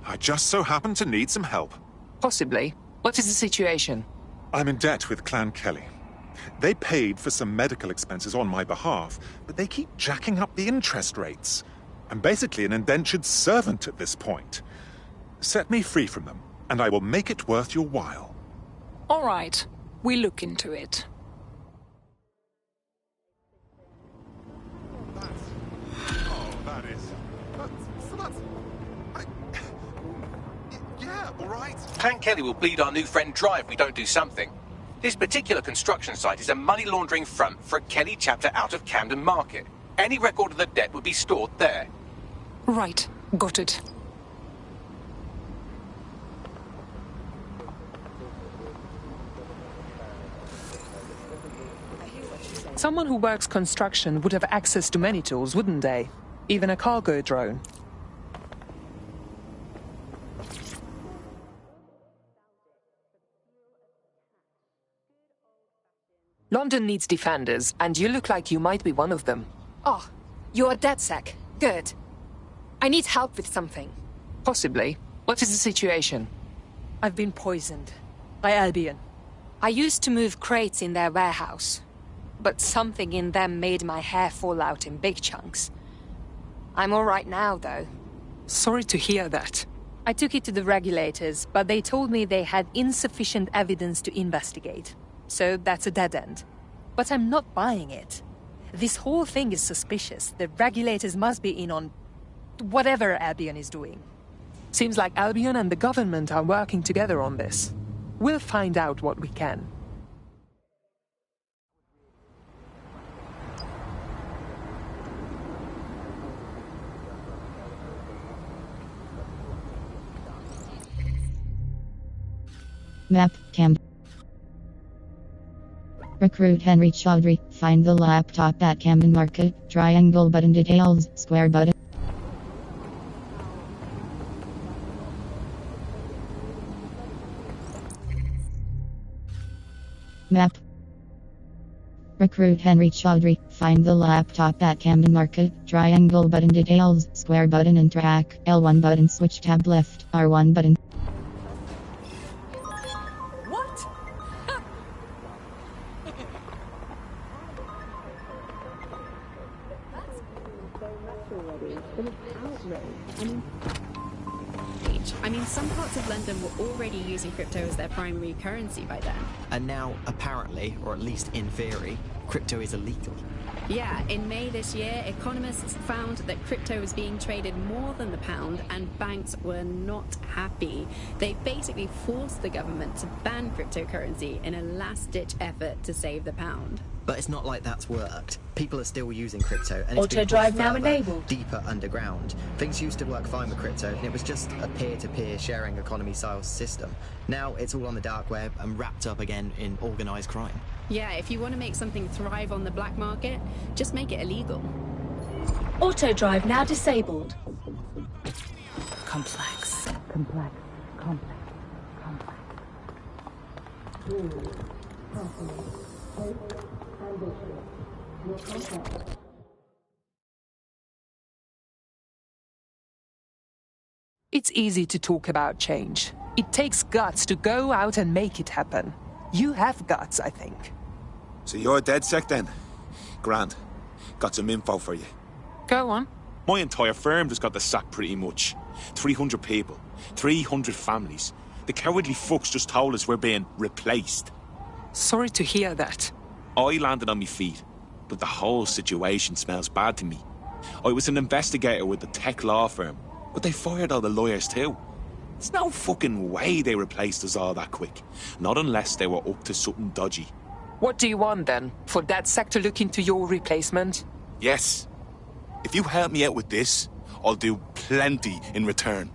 I just so happen to need some help. Possibly. What is the situation? I'm in debt with Clan Kelly. They paid for some medical expenses on my behalf, but they keep jacking up the interest rates. I'm basically an indentured servant at this point. Set me free from them, and I will make it worth your while. All right, we look into it. Yeah, all right. Clan Kelly will bleed our new friend dry if we don't do something. This particular construction site is a money laundering front for a Kelly chapter out of Camden Market. Any record of the debt would be stored there. Right, got it. Someone who works construction would have access to many tools, wouldn't they? Even a cargo drone. London needs defenders, and you look like you might be one of them. Oh, you're a DedSec. Good. I need help with something. Possibly. What is the situation? I've been poisoned. By Albion. I used to move crates in their warehouse, but something in them made my hair fall out in big chunks. I'm all right now, though. Sorry to hear that. I took it to the regulators, but they told me they had insufficient evidence to investigate. So that's a dead end. But I'm not buying it. This whole thing is suspicious. The regulators must be in on whatever Albion is doing. Seems like Albion and the government are working together on this. We'll find out what we can. Map, Cam. Recruit Henry Chaudhry. Find the laptop at Camden Market. Triangle button details. Square button. Map. Recruit Henry Chaudhry. Find the laptop at Camden Market. Triangle button details. Square button and track. L1 button switch tab left. R1 button. I mean, some parts of London were already using crypto as their primary currency by then. And now, apparently, or at least in theory, crypto is illegal. Yeah, in May this year, economists found that crypto was being traded more than the pound, and banks were not happy. They basically forced the government to ban cryptocurrency in a last-ditch effort to save the pound. But it's not like that's worked. People are still using crypto, and it's Auto drive now enabled. Deeper underground. Things used to work fine with crypto, and it was just a peer-to-peer sharing economy-style system. Now it's all on the dark web and wrapped up again in organised crime. Yeah, if you want to make something thrive on the black market, just make it illegal. Auto drive now disabled. Complex. Complex. It's easy to talk about change. It takes guts to go out and make it happen. You have guts, I think. So you're a DedSec then? Grand. Got some info for you. Go on. My entire firm just got the sack pretty much. 300 people. 300 families. The cowardly fucks just told us we're being replaced. Sorry to hear that. I landed on my feet, but the whole situation smells bad to me. I was an investigator with the tech law firm, but they fired all the lawyers too. There's no fucking way they replaced us all that quick. Not unless they were up to something dodgy. What do you want then? For DedSec to look into your replacement? Yes. If you help me out with this, I'll do plenty in return.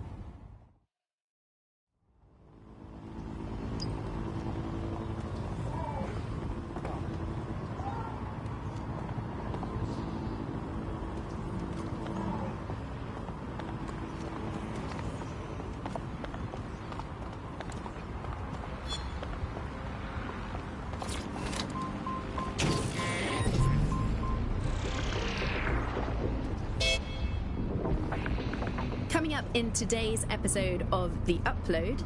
Coming up in today's episode of The Upload...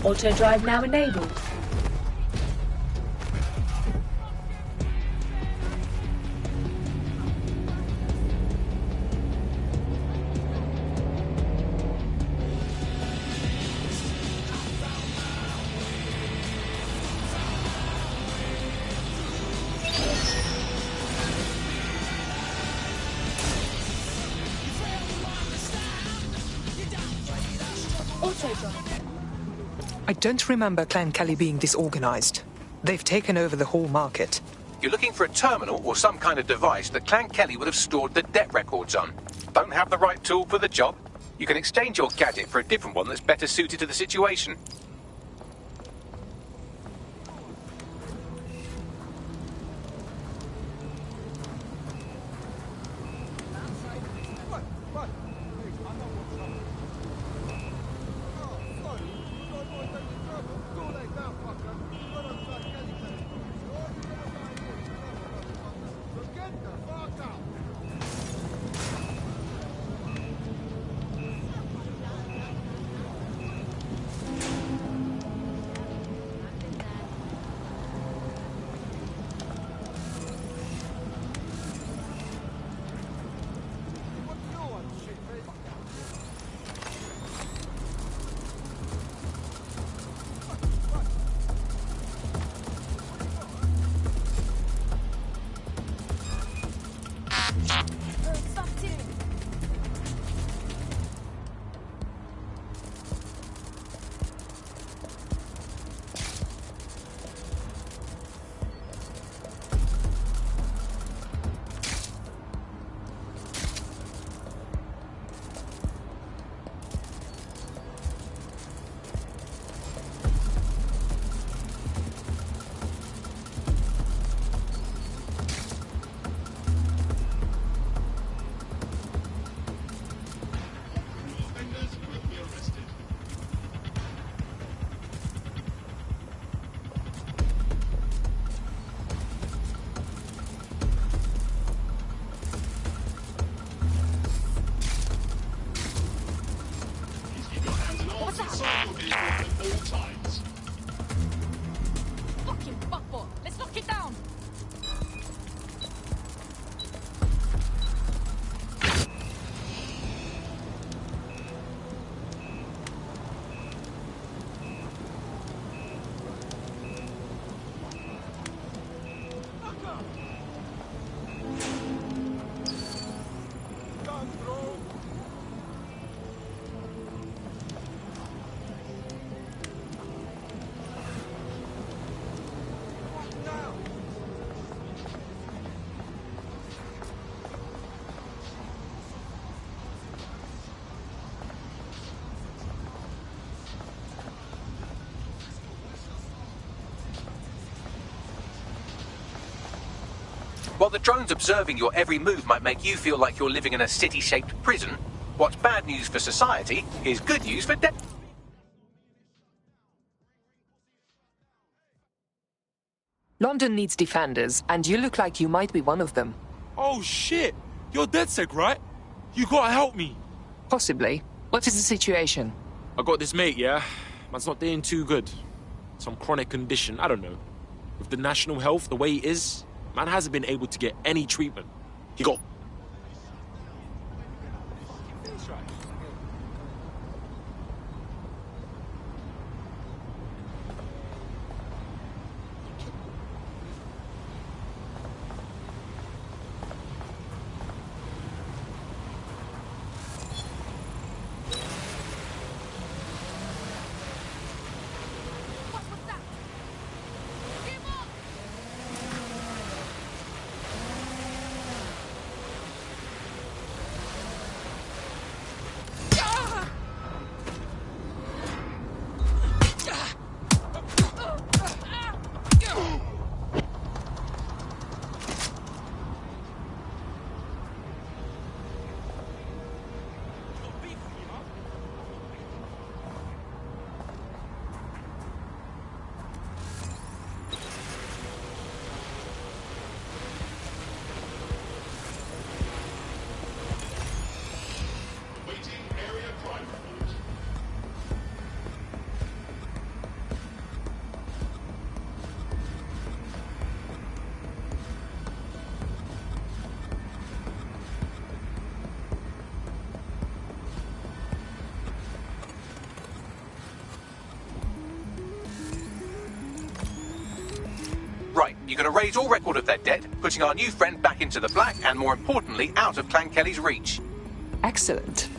Auto drive now enabled. Auto drive. I don't remember Clan Kelly being disorganized. They've taken over the whole market. You're looking for a terminal or some kind of device that Clan Kelly would have stored the debt records on. Don't have the right tool for the job? You can exchange your gadget for a different one that's better suited to the situation. Fucking fuckbot! Let's knock it down! While the drones observing your every move might make you feel like you're living in a city-shaped prison, what's bad news for society is good news for debt. London needs defenders, and you look like you might be one of them. Oh shit! You're DedSec, right? You gotta help me. Possibly. What is the situation? I got this mate, yeah? Man's not doing too good. Some chronic condition, I don't know. With the national health the way it is, man hasn't been able to get any treatment. He got... going to raise all record of their debt, putting our new friend back into the black and, more importantly, out of Clan Kelly's reach. Excellent.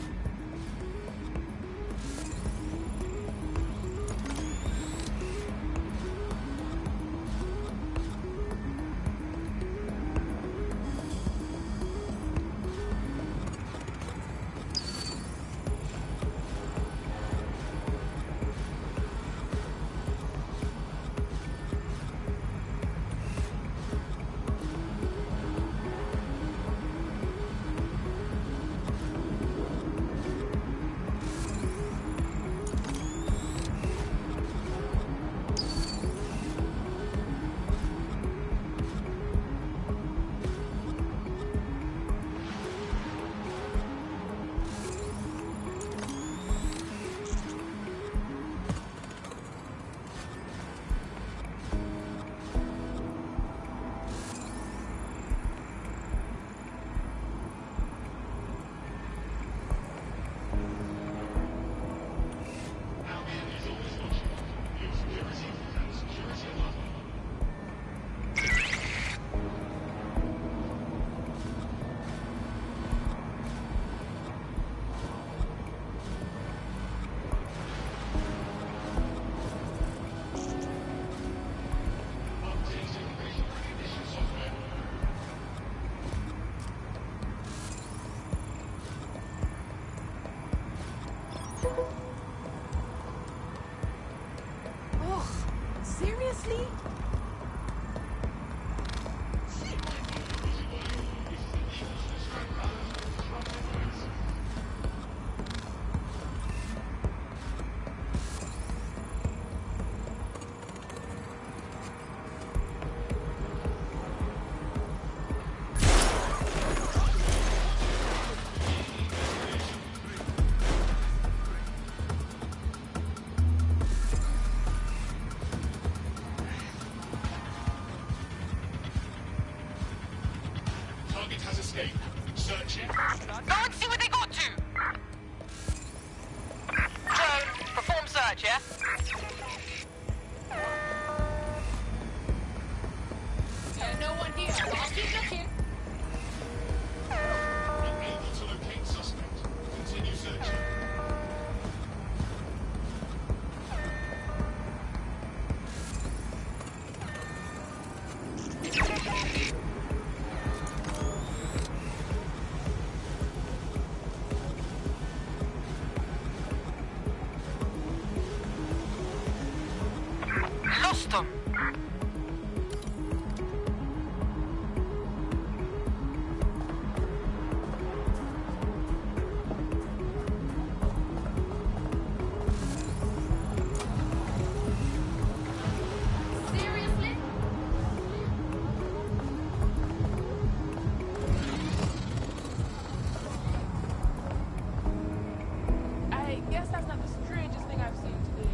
Seriously? Searching. Go and see what they got to! Drone, perform search, yeah? Yeah, no one here, so I'll keep looking. Unable to locate suspect. Continue searching. Lost them! Seriously? I guess that's not the strangest thing I've seen today.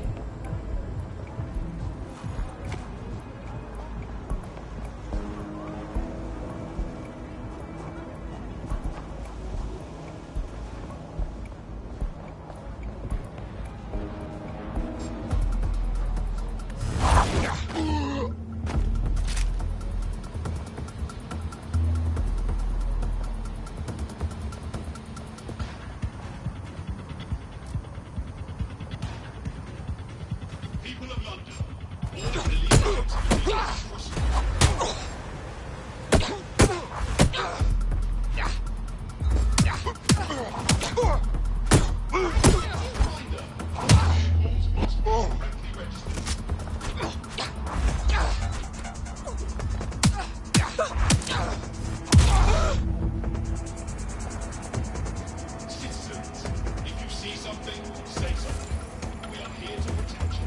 People of London, all illegal citizens, if you see something, say something. We are here to protect you.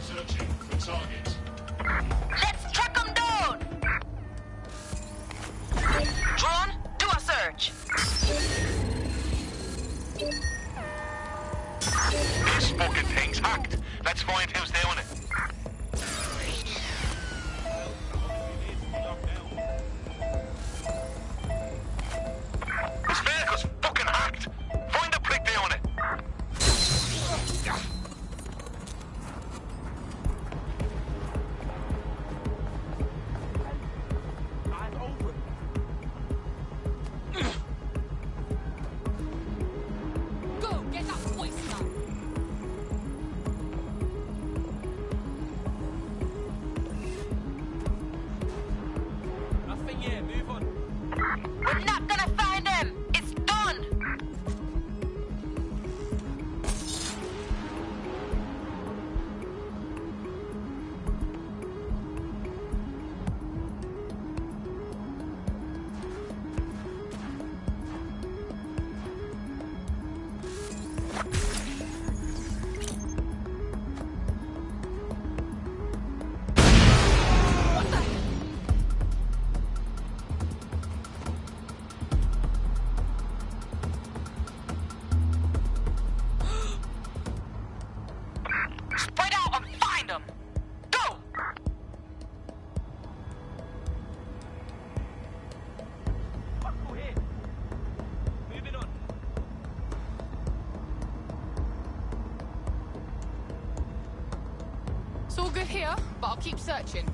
Searching for target. Let's track them down! Drone, do a search. This fucking thing's hacked. Let's find who's doing it. This vehicle's fucking hacked. Find It's all good here, but I'll keep searching.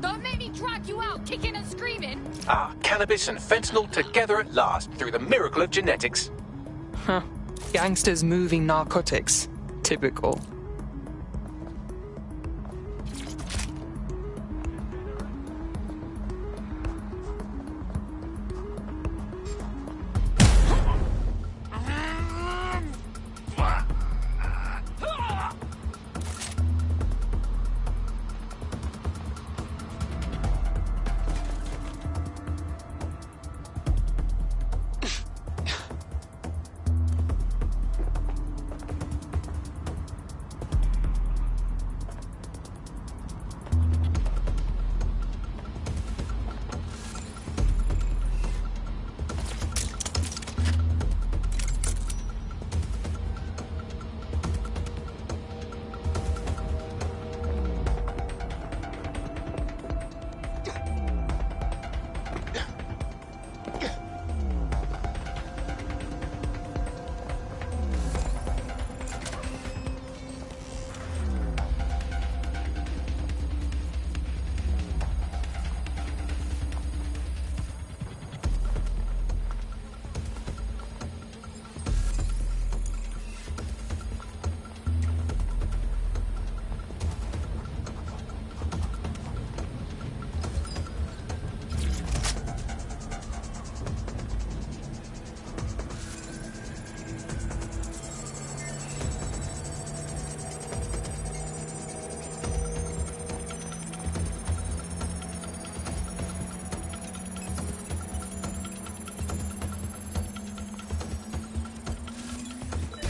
Don't make me drag you out, kicking and screaming! Ah, cannabis and fentanyl together at last, through the miracle of genetics. Huh. Gangsters moving narcotics. Typical.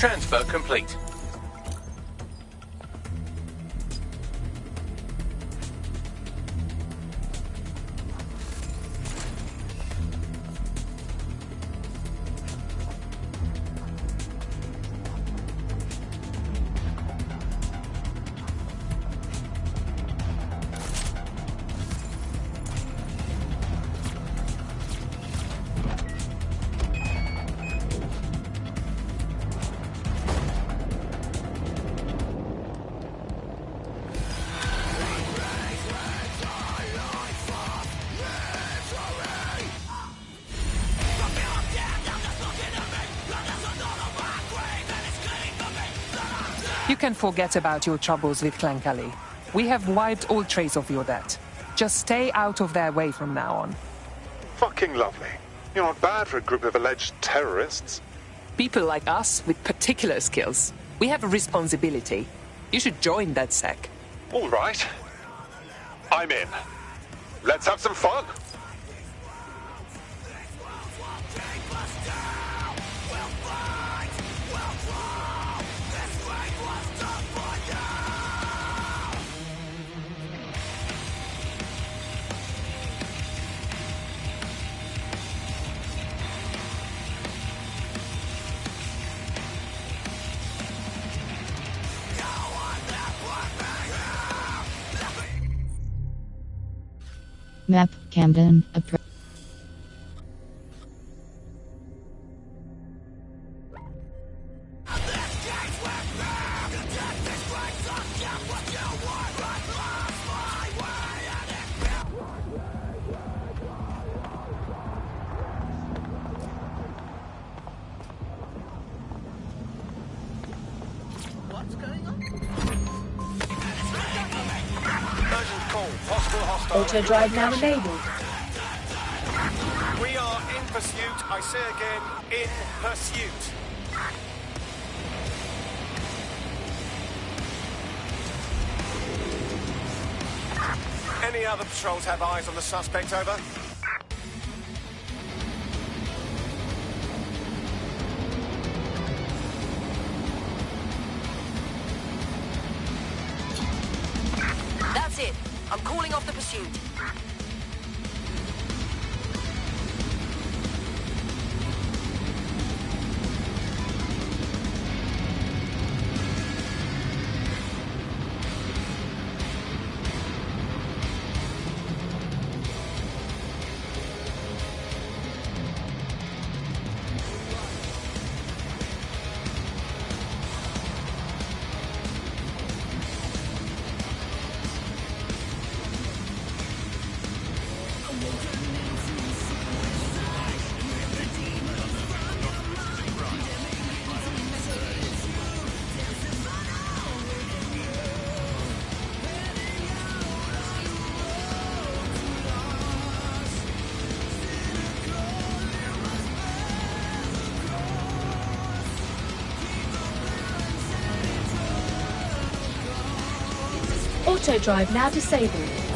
Transfer complete. You can forget about your troubles with Clan Kelly. We have wiped all trace of your debt. Just stay out of their way from now on. Fucking lovely. You're not bad for a group of alleged terrorists. People like us with particular skills. We have a responsibility. You should join that sec. All right. I'm in. Let's have some fun. Map, Camden, Auto drive now enabled. We are in pursuit. I say again, in pursuit. Any other patrols have eyes on the suspect, over? That's it. I'm calling off the pursuit. Auto drive now disabled.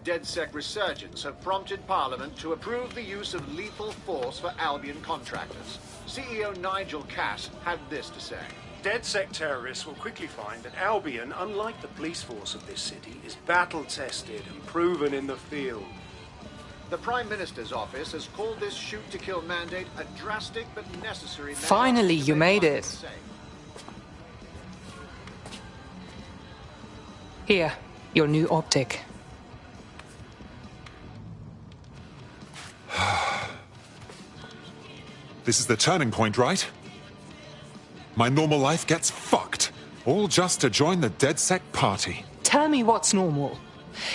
DedSec resurgence have prompted Parliament to approve the use of lethal force for Albion contractors. CEO Nigel Cass had this to say. DedSec terrorists will quickly find that Albion, unlike the police force of this city, is battle-tested and proven in the field. The Prime Minister's office has called this shoot-to-kill mandate a drastic but necessary measure. Finally, you made it. Here, your new optic. This is the turning point, right? My normal life gets fucked. All just to join the DedSec party. Tell me what's normal.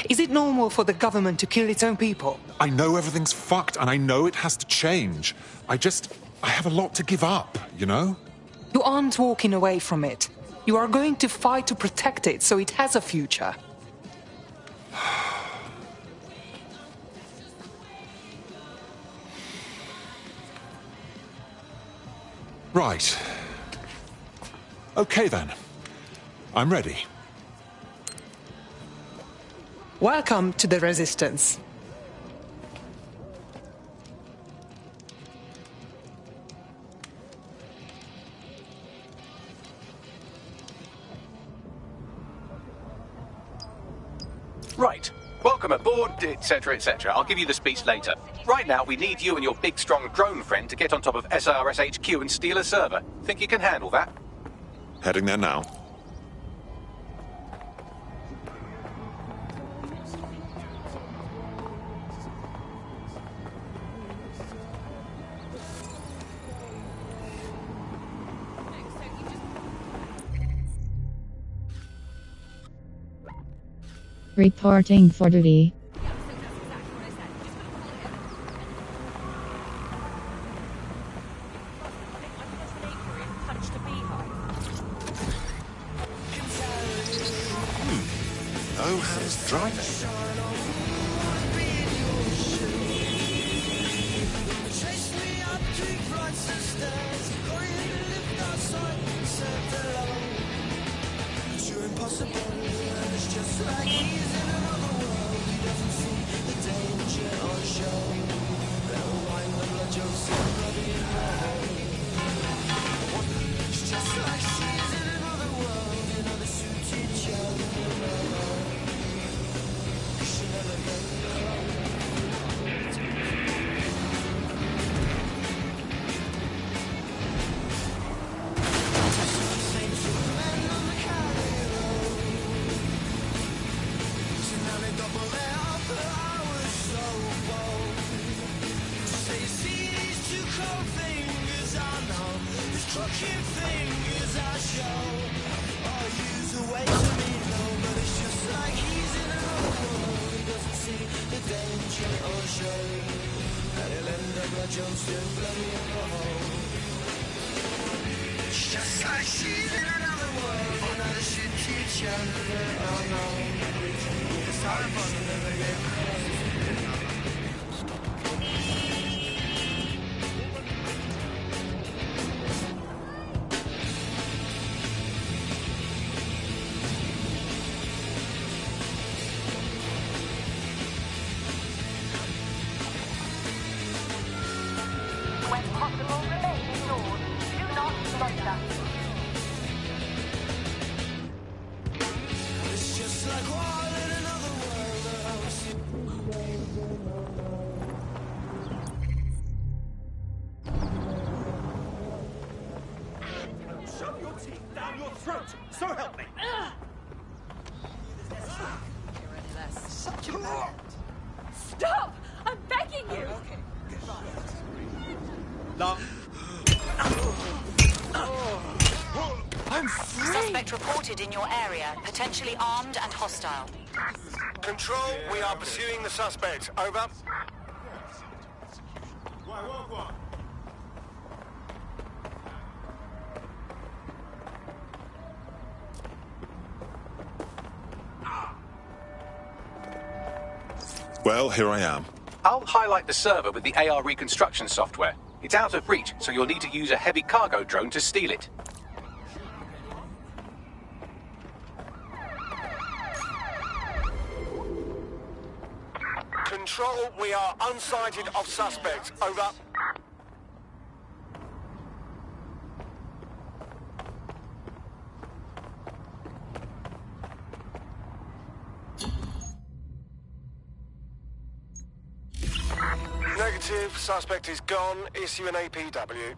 Is it normal for the government to kill its own people? I know everything's fucked, and I know it has to change. I have a lot to give up, you know? You aren't walking away from it. You are going to fight to protect it so it has a future. Right. Okay then. I'm ready. Welcome to the Resistance. Right. Welcome aboard, etc., etc. I'll give you the speech later. Right now, we need you and your big, strong drone friend to get on top of SRS HQ and steal a server. Think you can handle that? Heading there now. Reporting for duty. Oh, how's driving? When possible, remain indoors. Do not loiter. It's just like war in another world that I was Shove your teeth down your throat, so help me! Such a bad. Stop! I'm begging you! Okay, I'm free! Suspect reported in your area, potentially armed and hostile. Control, we are pursuing the suspect. Over. Well, here I am. I'll highlight the server with the AR reconstruction software. It's out of reach, so you'll need to use a heavy cargo drone to steal it. Control, we are unsighted of suspect. Over. Negative. Suspect is gone. Issue an APW.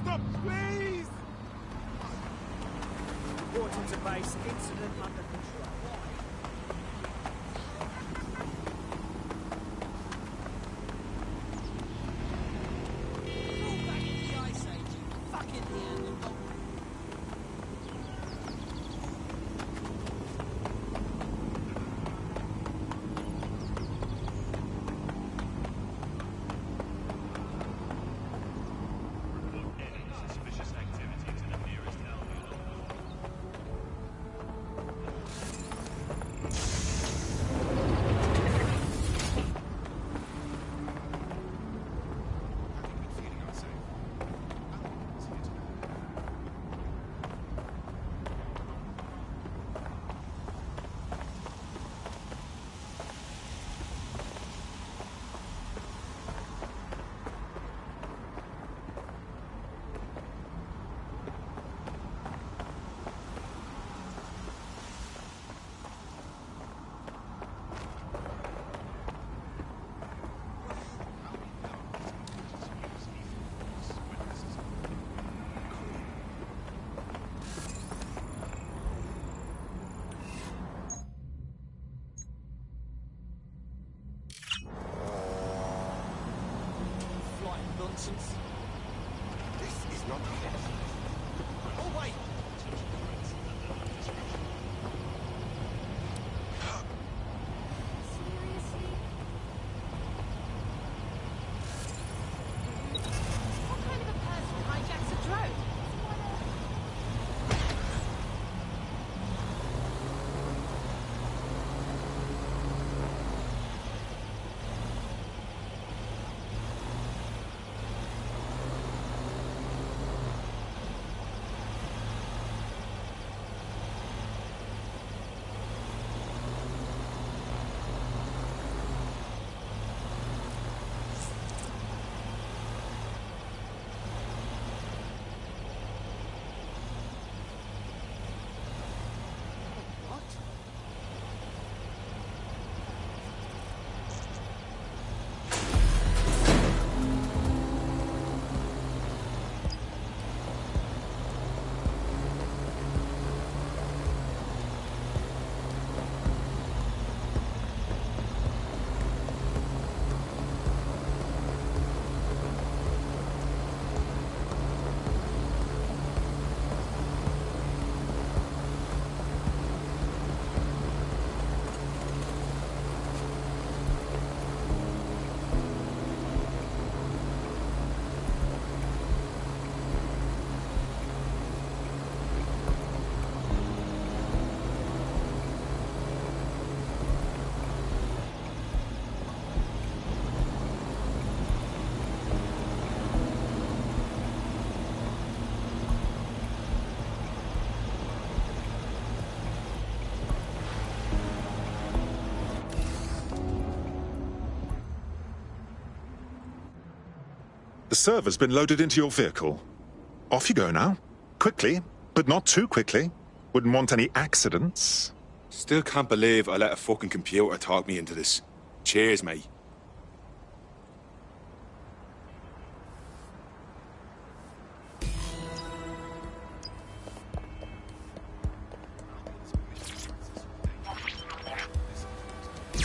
Stop, please! Reporting to base, incident under control. Fall back in the Ice Age, you fucking Neanderthal. Nonsense. This is not fair. Oh, wait! Seriously? What kind of a person hijacks a drone? The server's been loaded into your vehicle. Off you go now. Quickly, but not too quickly. Wouldn't want any accidents. Still can't believe I let a fucking computer talk me into this. Cheers, mate.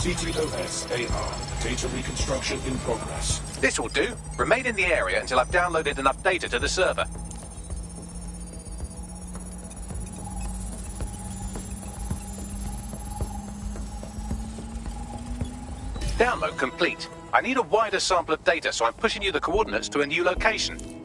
CTOS AR. Data reconstruction in progress. This will do. Remain in the area until I've downloaded enough data to the server. Download complete. I need a wider sample of data, so I'm pushing you the coordinates to a new location.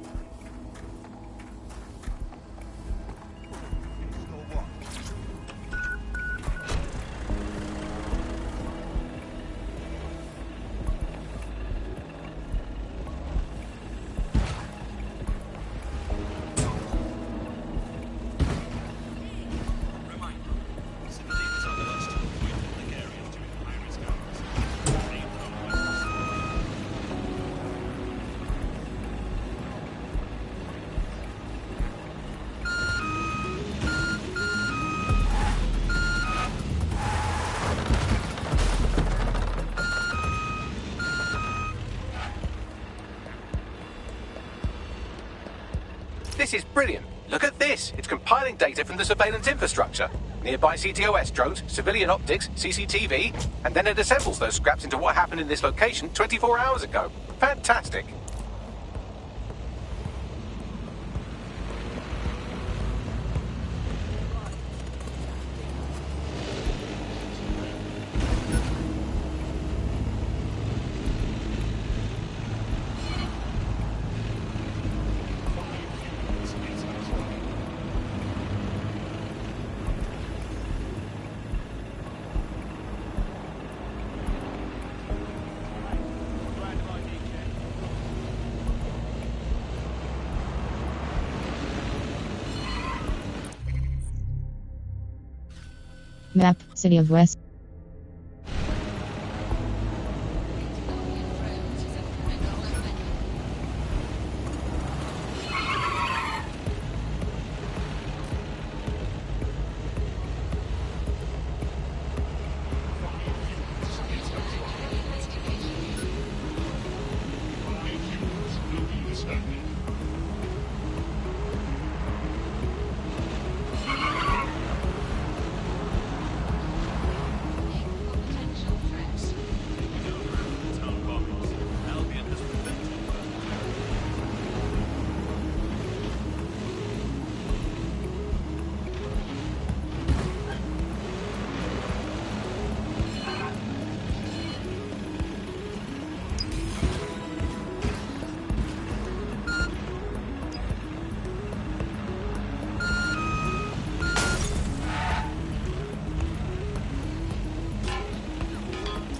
This is brilliant. Look at this. It's compiling data from the surveillance infrastructure. Nearby CTOS drones, civilian optics, CCTV, and then it assembles those scraps into what happened in this location 24 hours ago. Fantastic. Map, City of West.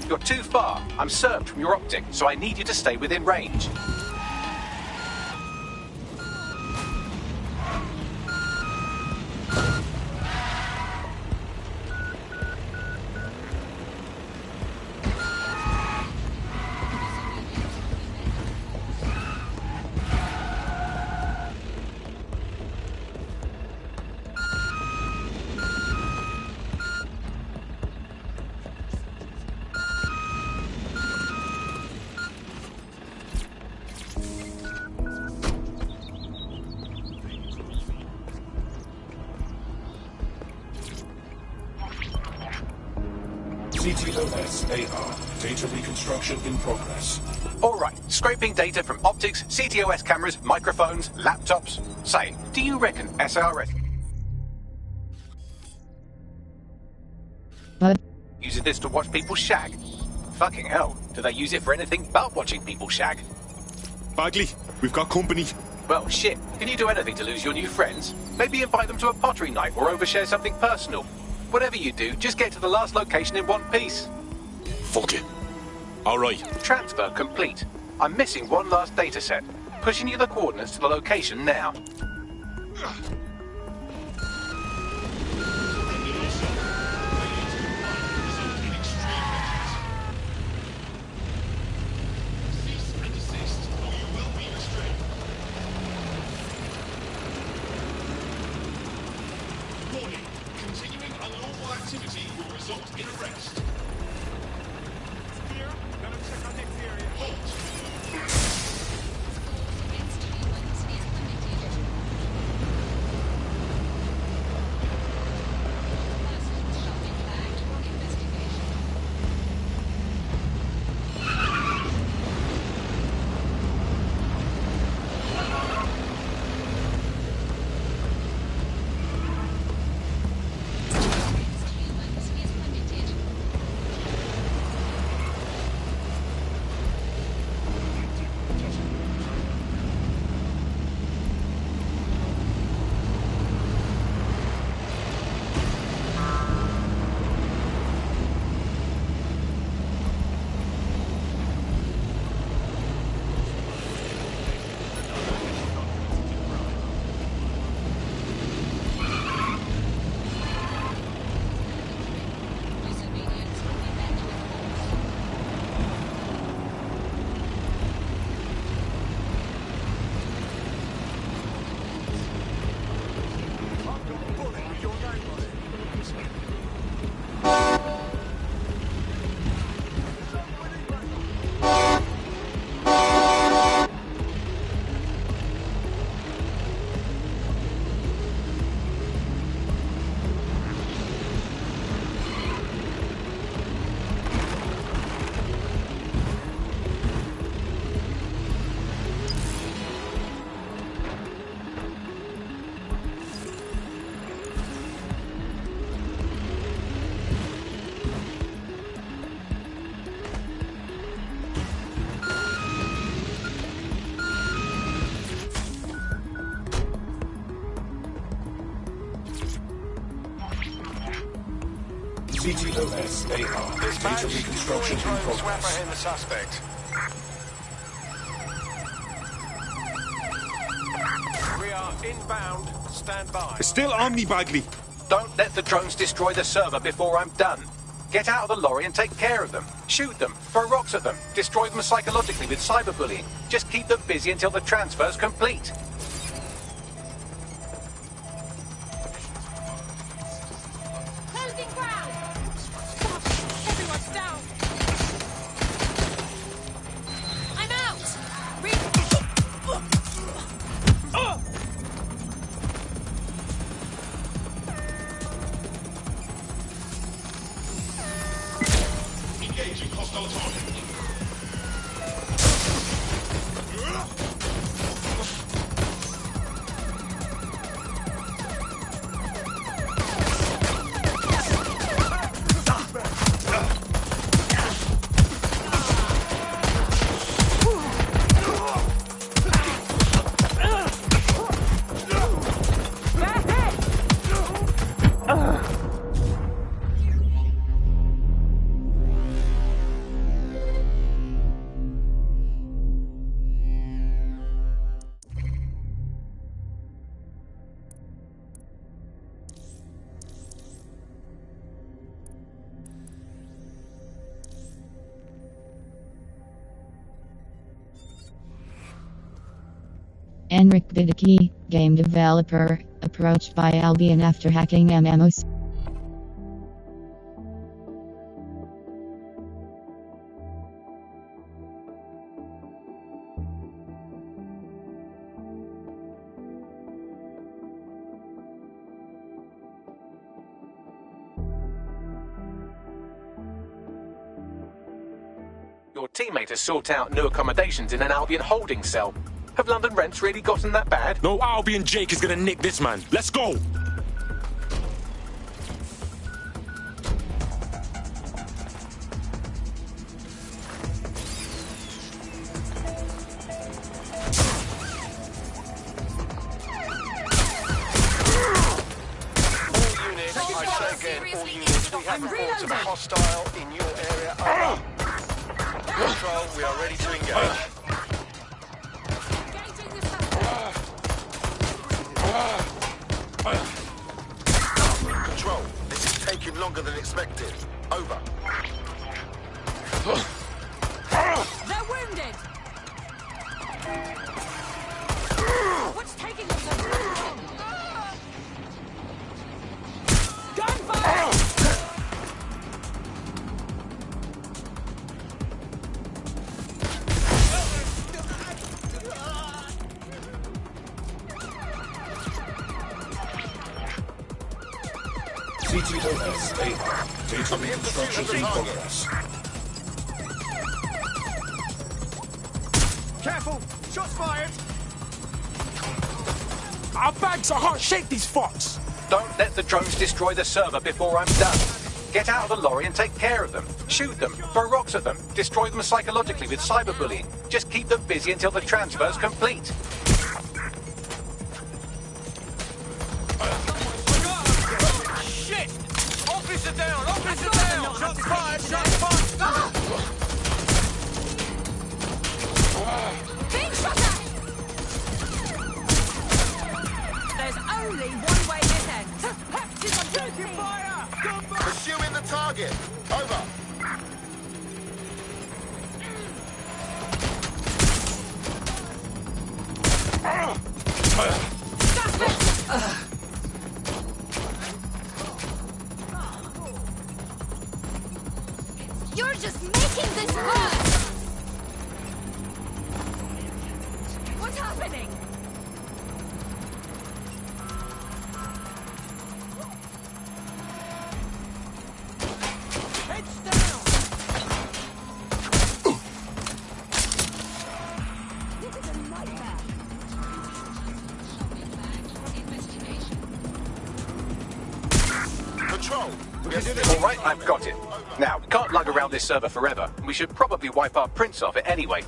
You're too far. I'm served from your optic, so I need you to stay within range. CTOS AR. Data reconstruction in progress. All right, scraping data from optics, CTOS cameras, microphones, laptops. Say, do you reckon SRS uses this to watch people shag? Fucking hell, do they use it for anything but watching people shag? Bagley, we've got company. Well, shit, can you do anything to lose your new friends? Maybe invite them to a pottery night or overshare something personal. Whatever you do, just get to the last location in one piece. Fuck it. All right. Transfer complete. I'm missing one last data set. Pushing you the coordinates to the location now. CTOS-AR. Data reconstruction in To progress. apprehend the suspect. We are inbound. Stand by. It's still on me, Bagley. Don't let the drones destroy the server before I'm done. Get out of the lorry and take care of them. Shoot them, throw rocks at them, destroy them psychologically with cyberbullying. Just keep them busy until the transfer's complete. Closing ground! Everyone's down! I'm out! Engaging hostile target. Enric Bidicki, game developer, approached by Albion after hacking MMOs. Your teammate has sought out new accommodations in an Albion holding cell. Have London rents really gotten that bad? No Albion Jake is gonna nick this man. Let's go! All units, I say again, all units, we have reports of a hostile in your area. Over. Control, we are ready to engage. Control, this is taking longer than expected. Over. They're wounded! What's taking them so long? Gunfire! CTOS-AR. Data reconstruction in progress. Careful! Shots fired! Our bags are hot. Shake these fucks! Don't let the drones destroy the server before I'm done. Get out of the lorry and take care of them. Shoot them, throw rocks at them, destroy them psychologically with cyberbullying. Just keep them busy until the transfer's complete. Shit! Officer down! Officer down! Shots fired! Shots fired! Being shot at! There's only one way this ends. Taking fire! Pursuing the target. Over. You're just making this worse! What's happening? Heads down! This is a nightmare. Control. All right, I've got it. Now, we can't lug around this server forever. We should probably wipe our prints off it anyway.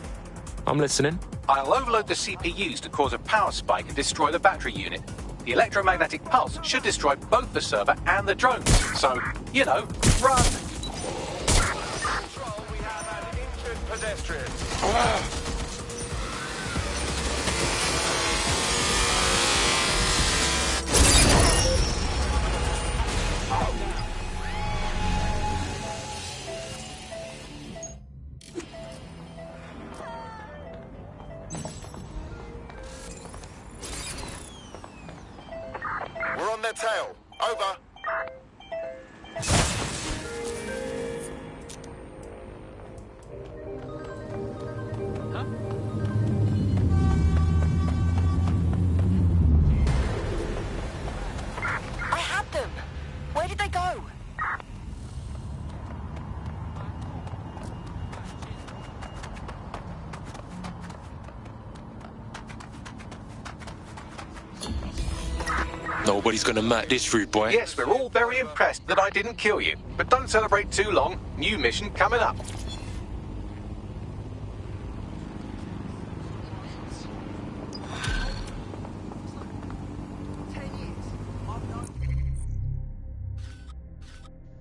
I'm listening. I'll overload the CPUs to cause a power spike and destroy the battery unit. The electromagnetic pulse should destroy both the server and the drones. So, you know, run! Control, we have an injured pedestrian. We're on their tail. Over. I had them. Where did they go? Nobody's gonna mat this rude boy. Yes, we're all very impressed that I didn't kill you. But don't celebrate too long. New mission coming up.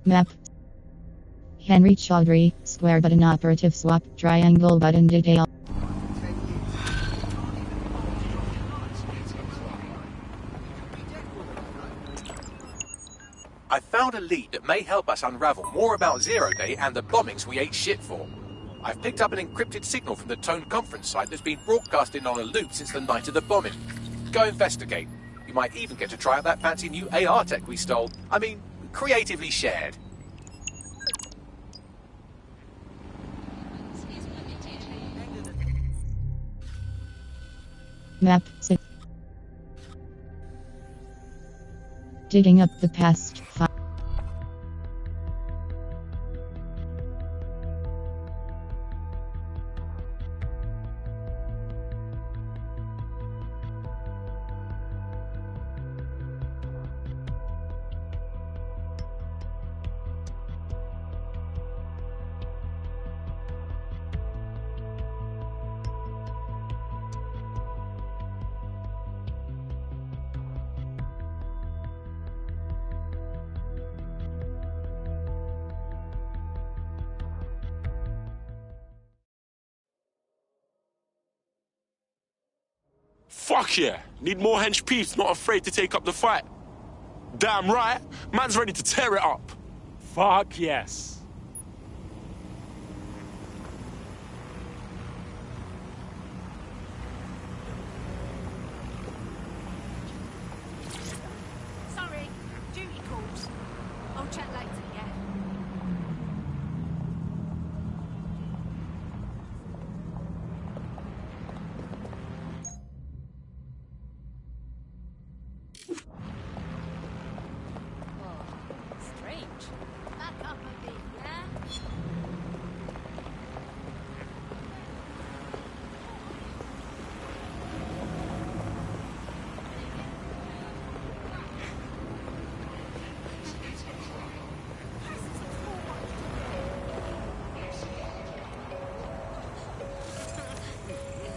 Map. Henry Chaudhry, square button operative swap, triangle button detail. I found a lead that may help us unravel more about Zero Day and the bombings we ate shit for. I've picked up an encrypted signal from the Tone conference site that's been broadcasting on a loop since the night of the bombing. Go investigate. You might even get to try out that fancy new AR tech we stole. I mean, creatively shared. Map. Digging up the past. Fuck yeah! Need more hench peeps, not afraid to take up the fight. Damn right, man's ready to tear it up. Fuck yes. Sorry, duty calls. I'll chat later, yeah? Strange. Back up a bit, yeah?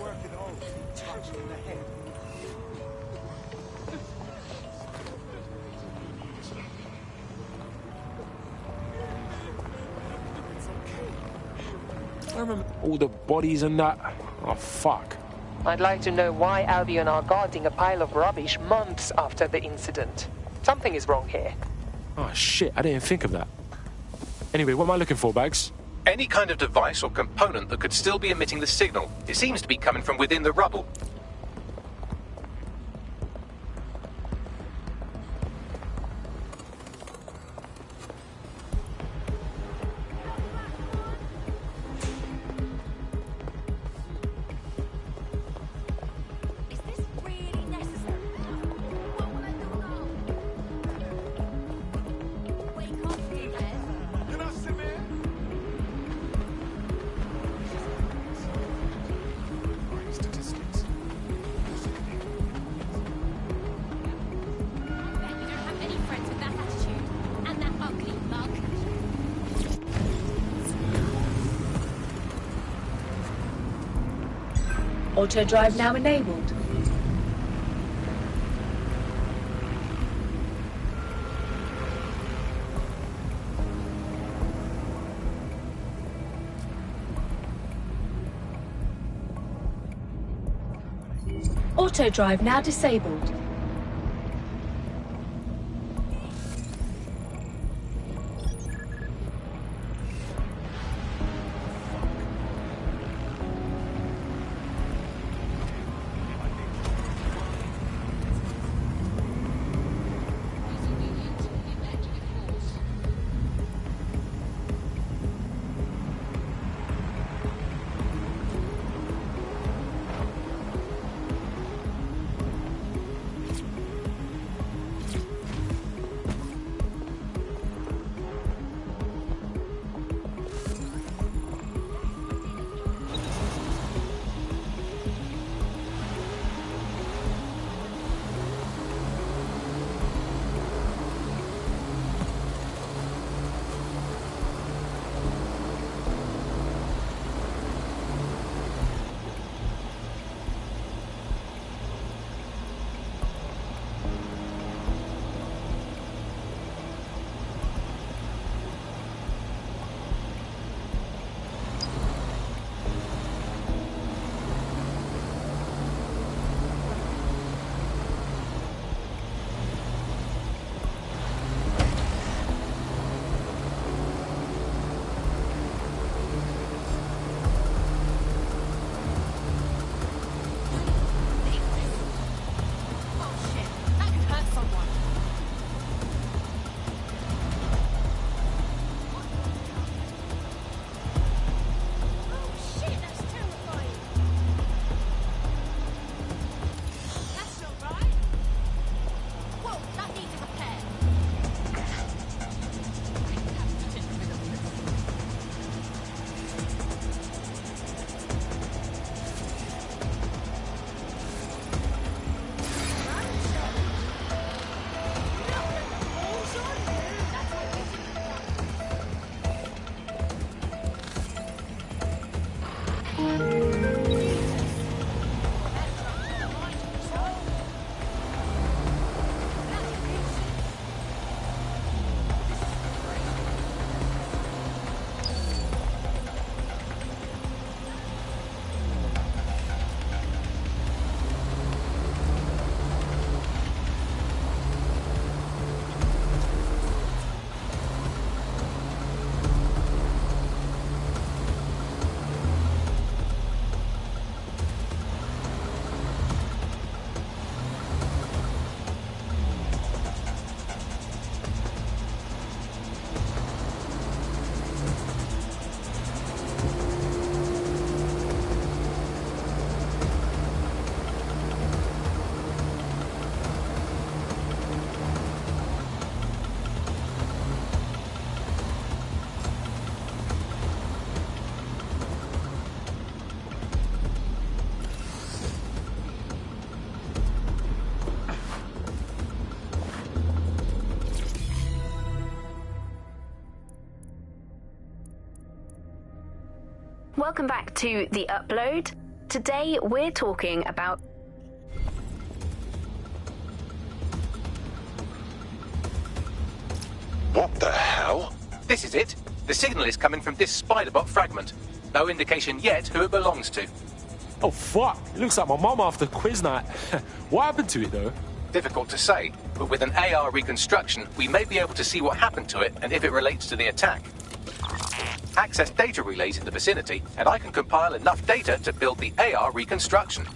Work it all. Touched in the head. I remember all the bodies and that. Oh, fuck. I'd like to know why Albion are guarding a pile of rubbish months after the incident. Something is wrong here. Oh, shit, I didn't think of that. Anyway, what am I looking for, Bags? Any kind of device or component that could still be emitting the signal. It seems to be coming from within the rubble. Is this really necessary? What will I do now? Wake up, dickhead. You know, see me? Statistics. Bet you don't have any friends with that attitude and that ugly mug. Auto drive now enabled. Auto drive now disabled. Welcome back to The Upload. Today we're talking about... What the hell? This is it. The signal is coming from this spider-bot fragment. No indication yet who it belongs to. Oh, fuck. It looks like my mum after quiz night. What happened to it, though? Difficult to say, but with an AR reconstruction, we may be able to see what happened to it and if it relates to the attack. Access data relays in the vicinity, and I can compile enough data to build the AR reconstruction.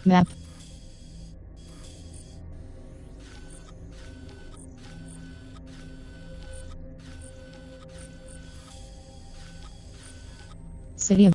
Map. City of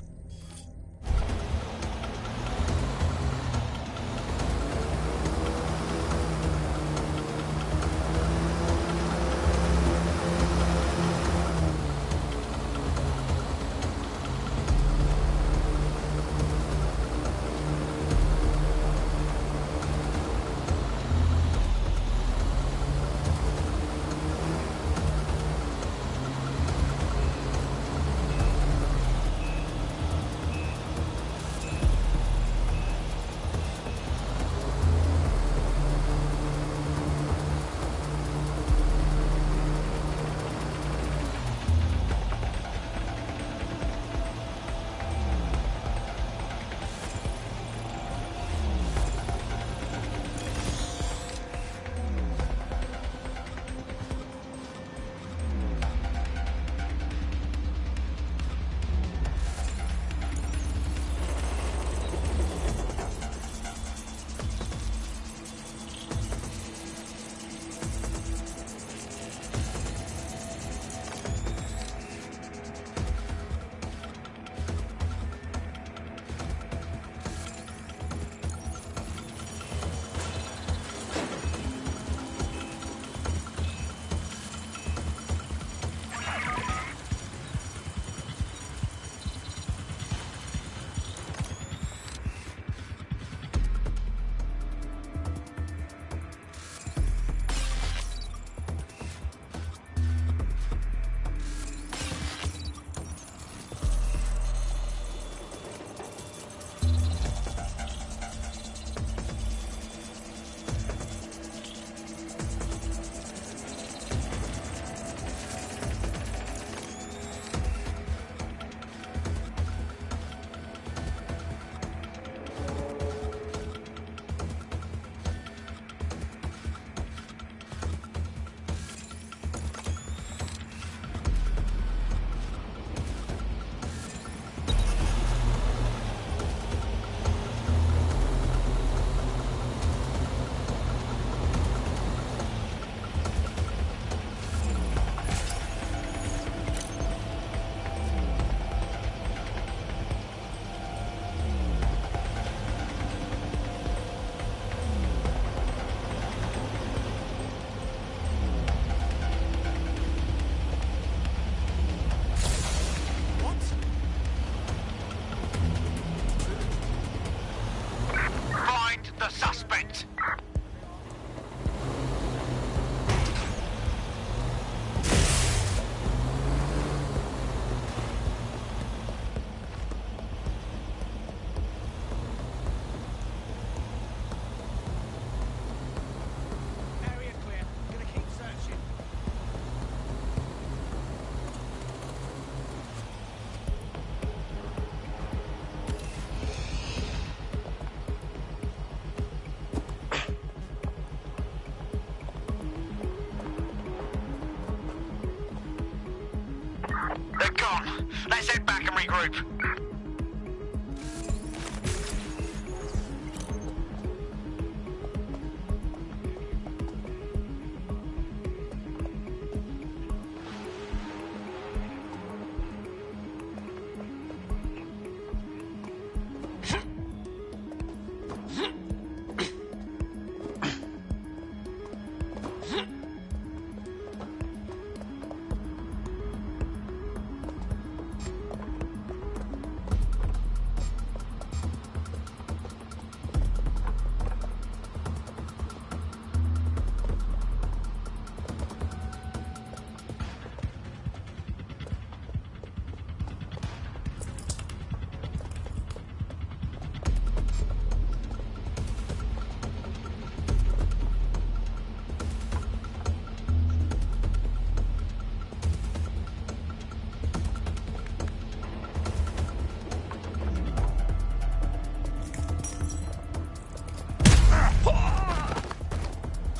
regroup.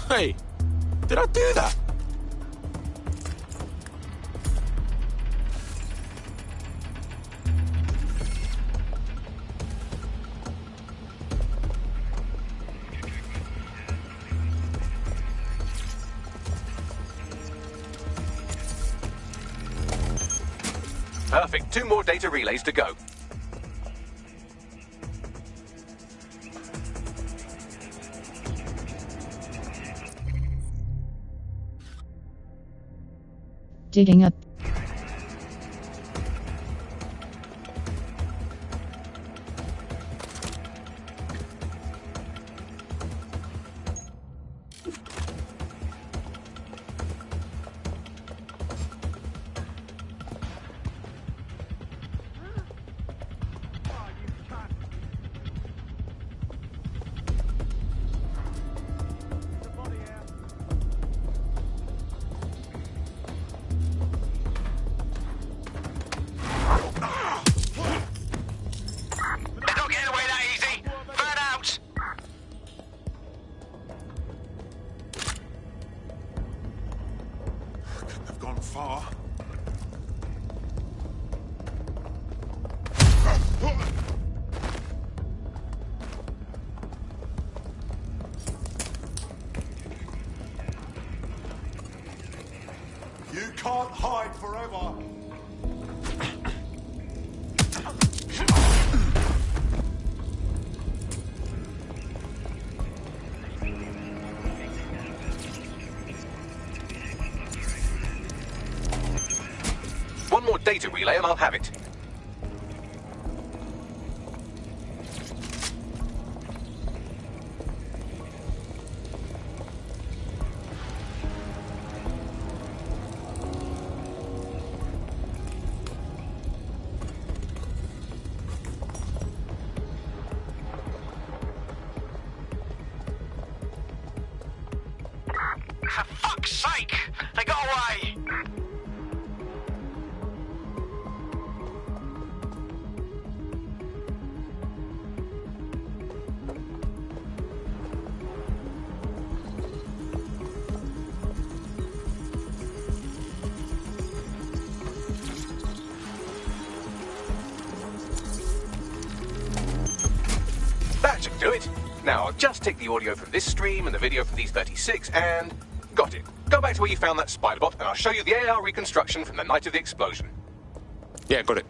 Hey, did I do that? Perfect. 2 more data relays to go. Digging up. Far. You can't hide forever. One more data relay and I'll have it. For fuck's sake! They got away! That should do it. Now, I'll just take the audio from this stream and the video from these 36 and... Got it. Go back to where you found that spider bot and I'll show you the AR reconstruction from the night of the explosion. Yeah, got it.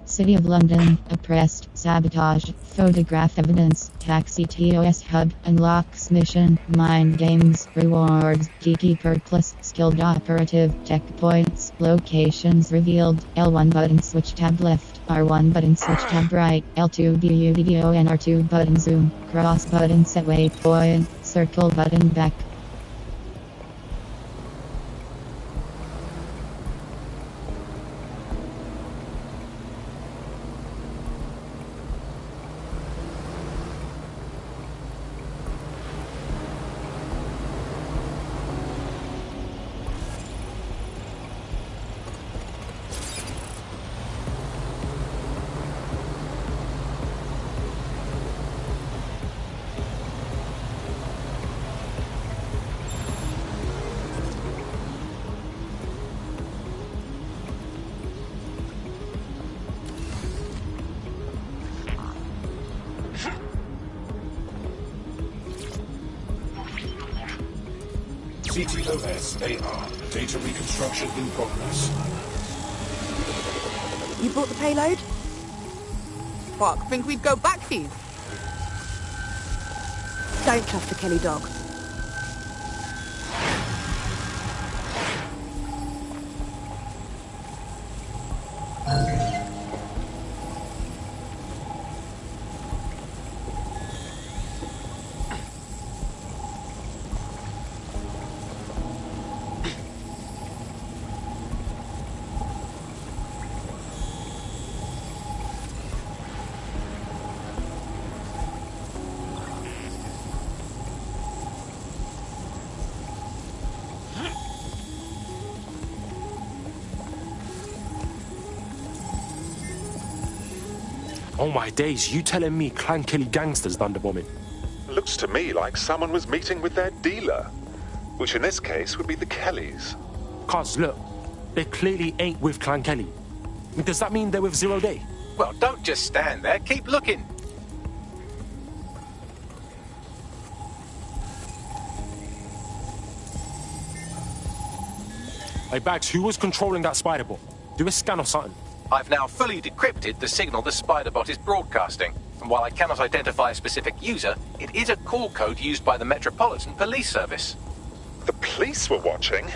City of London, oppressed, sabotage, photograph evidence, taxi TOS hub, unlocks mission, mind games, rewards, Keykeeper plus, skilled operative, checkpoints, locations revealed, L1 button switch tab left, R1 button switch tab right, L2 view video and R2 button zoom, cross button set waypoint, circle button back. CTOS-AR. Data reconstruction in progress. You brought the payload? Fuck, think we'd go back for you? Don't trust the Kelly dog. Oh my days, you telling me Clan Kelly gangsters done the bombing? Looks to me like someone was meeting with their dealer, which in this case would be the Kellys. Cuz, look, they clearly ain't with Clan Kelly. I mean, does that mean they're with Zero Day? Well, don't just stand there, keep looking. Hey, Bags, who was controlling that spider bot? Do a scan or something. I've now fully decrypted the signal the Spiderbot is broadcasting, and while I cannot identify a specific user, it is a call code used by the Metropolitan Police Service. The police were watching?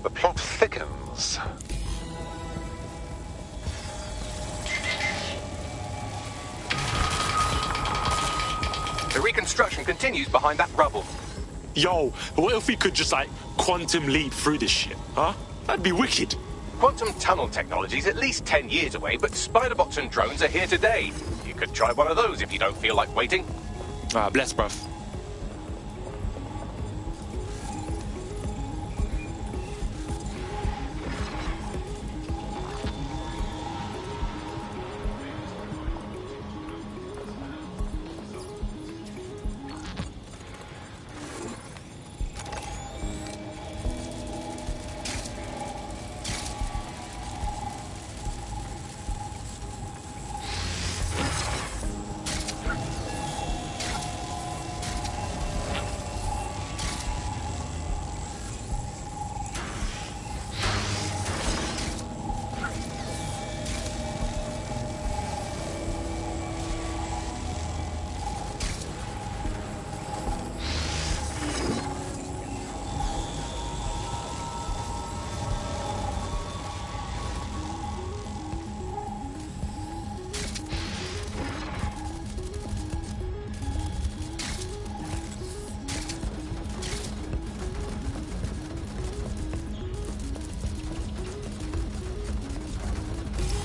The plot thickens. The reconstruction continues behind that rubble. Yo, what if we could just, like, quantum leap through this shit, huh? That'd be wicked. Quantum tunnel technology is at least 10 years away, but Spiderbots and drones are here today. You could try one of those if you don't feel like waiting. Bless, bruv.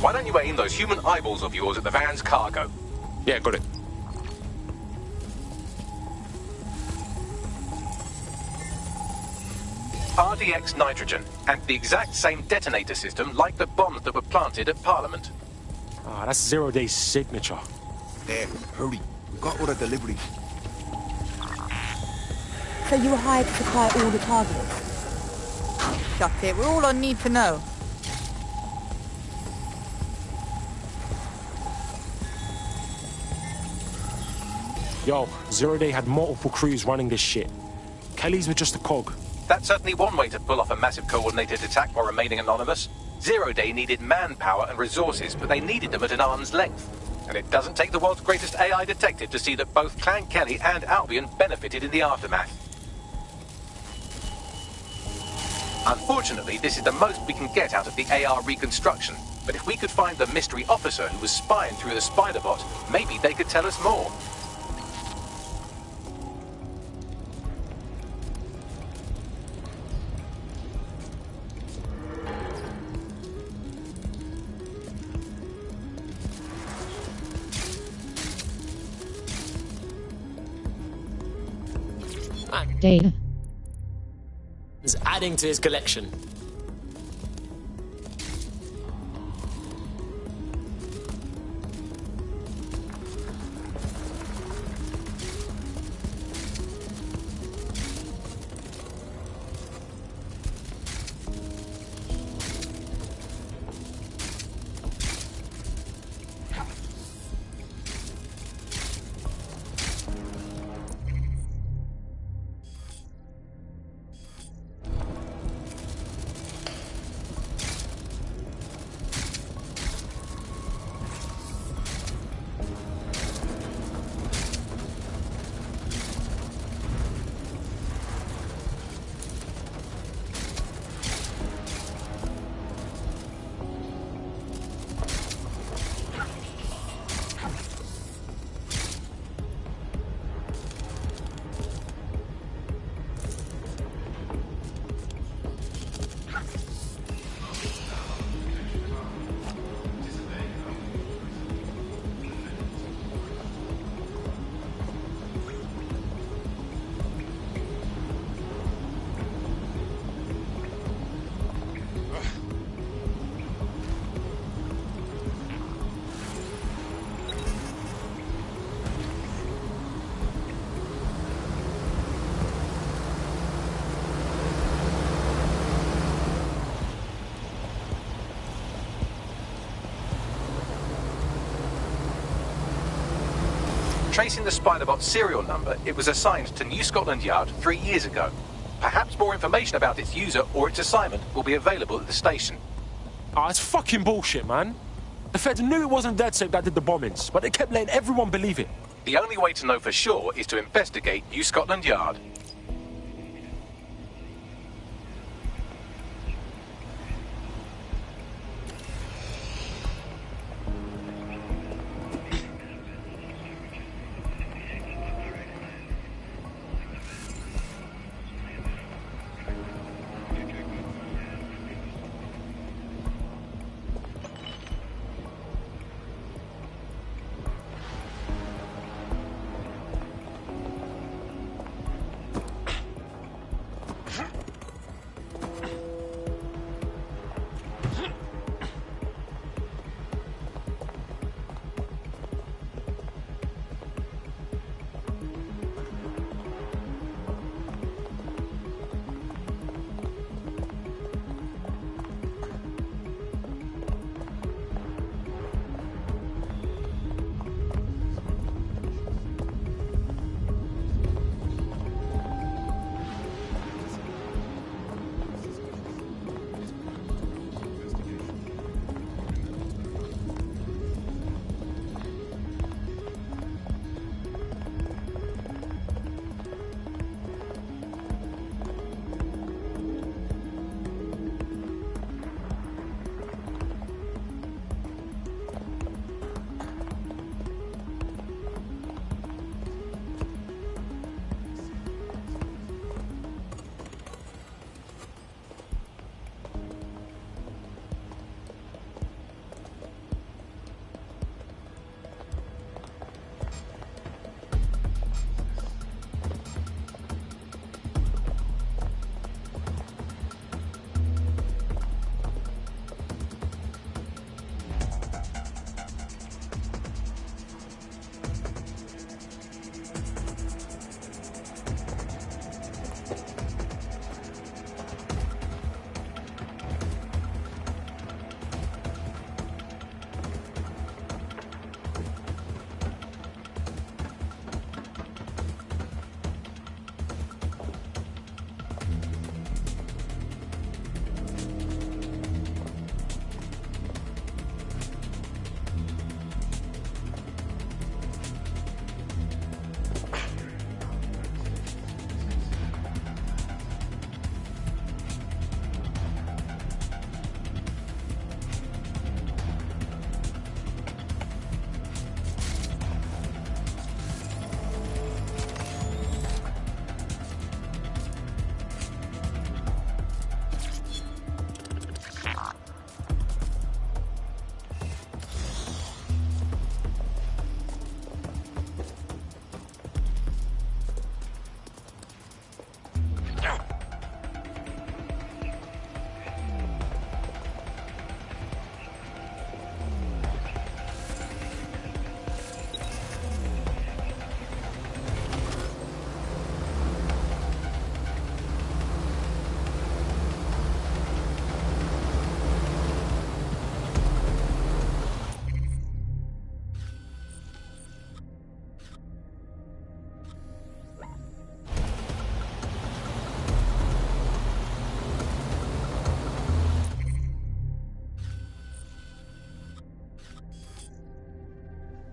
Why don't you aim those human eyeballs of yours at the van's cargo? Yeah, got it. RDX nitrogen, and the exact same detonator system like the bombs that were planted at Parliament. Ah, that's Zero Day's signature. There, hurry. We've got all the deliveries. So you were hired to supply all the targets? That's it, we're all on need to know. Yo, Zero Day had multiple crews running this shit. Kelly's were just a cog. That's certainly one way to pull off a massive coordinated attack while remaining anonymous. Zero Day needed manpower and resources, but they needed them at an arm's length. And it doesn't take the world's greatest AI detective to see that both Clan Kelly and Albion benefited in the aftermath. Unfortunately, this is the most we can get out of the AR reconstruction. But if we could find the mystery officer who was spying through the Spiderbot, maybe they could tell us more. Data. Is adding to his collection. tracing the Spiderbot serial number, it was assigned to New Scotland Yard 3 years ago. Perhaps more information about its user or its assignment will be available at the station. Ah, it's fucking bullshit, man. The feds knew it wasn't DedSec that did the bombings, but they kept letting everyone believe it. The only way to know for sure is to investigate New Scotland Yard.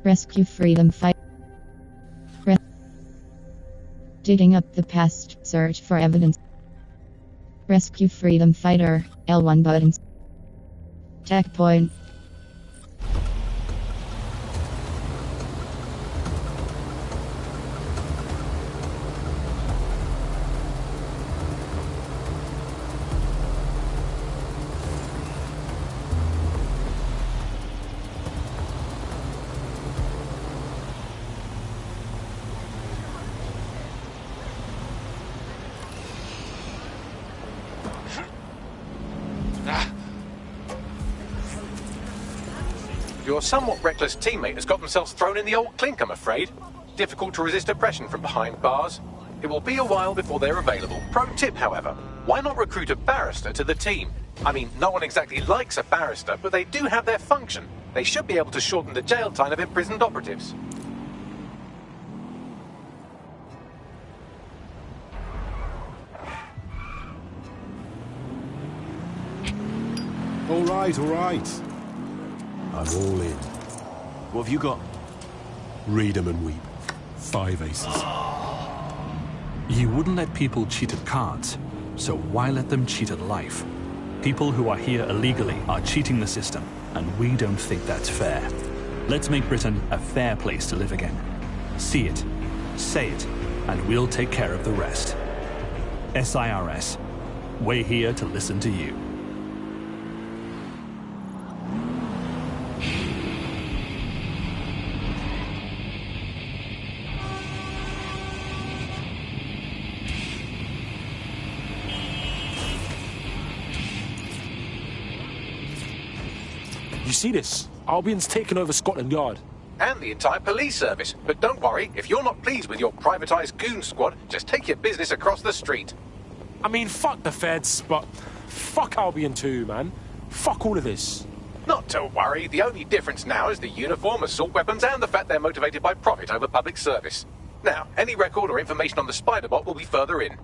Rescue freedom fight. Digging up the past, search for evidence. Rescue freedom fighter, L1 buttons. Tech point. Your somewhat reckless teammate has got themselves thrown in the old clink, I'm afraid. Difficult to resist oppression from behind bars. It will be a while before they're available. Pro tip, however, why not recruit a barrister to the team? I mean, no one exactly likes a barrister, but they do have their function. They should be able to shorten the jail time of imprisoned operatives. All right, all right. I'm all in. What have you got? Read 'em and weep. 5 aces. You wouldn't let people cheat at cards, so why let them cheat at life? People who are here illegally are cheating the system, and we don't think that's fair. Let's make Britain a fair place to live again. See it, say it, and we'll take care of the rest. SIRS. We're here to listen to you. You see this? Albion's taken over Scotland Yard. And the entire police service. But don't worry, if you're not pleased with your privatised goon squad, just take your business across the street. I mean, fuck the feds, but fuck Albion too, man. Fuck all of this. Not to worry, the only difference now is the uniform, assault weapons, and the fact they're motivated by profit over public service. Now, any record or information on the spider bot will be further in.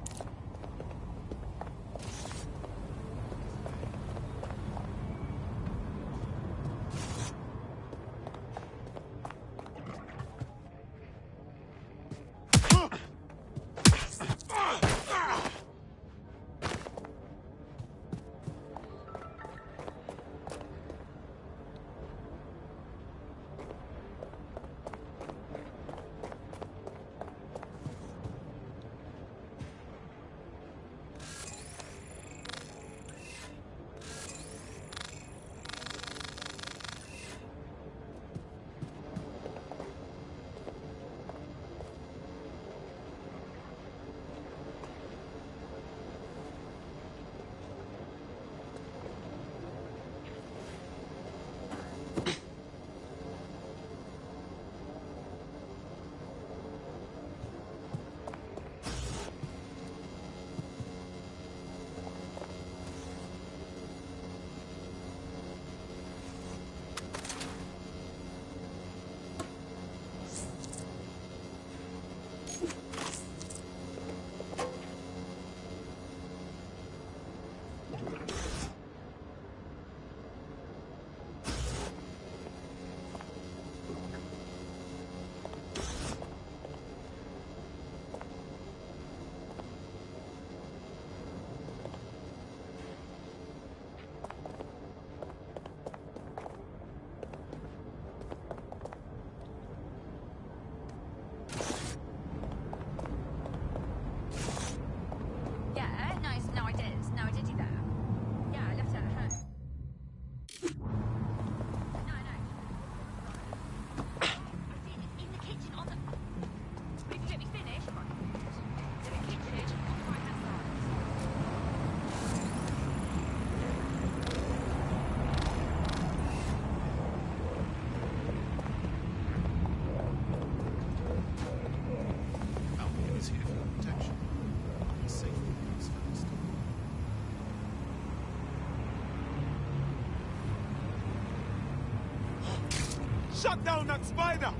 Shut down that spider!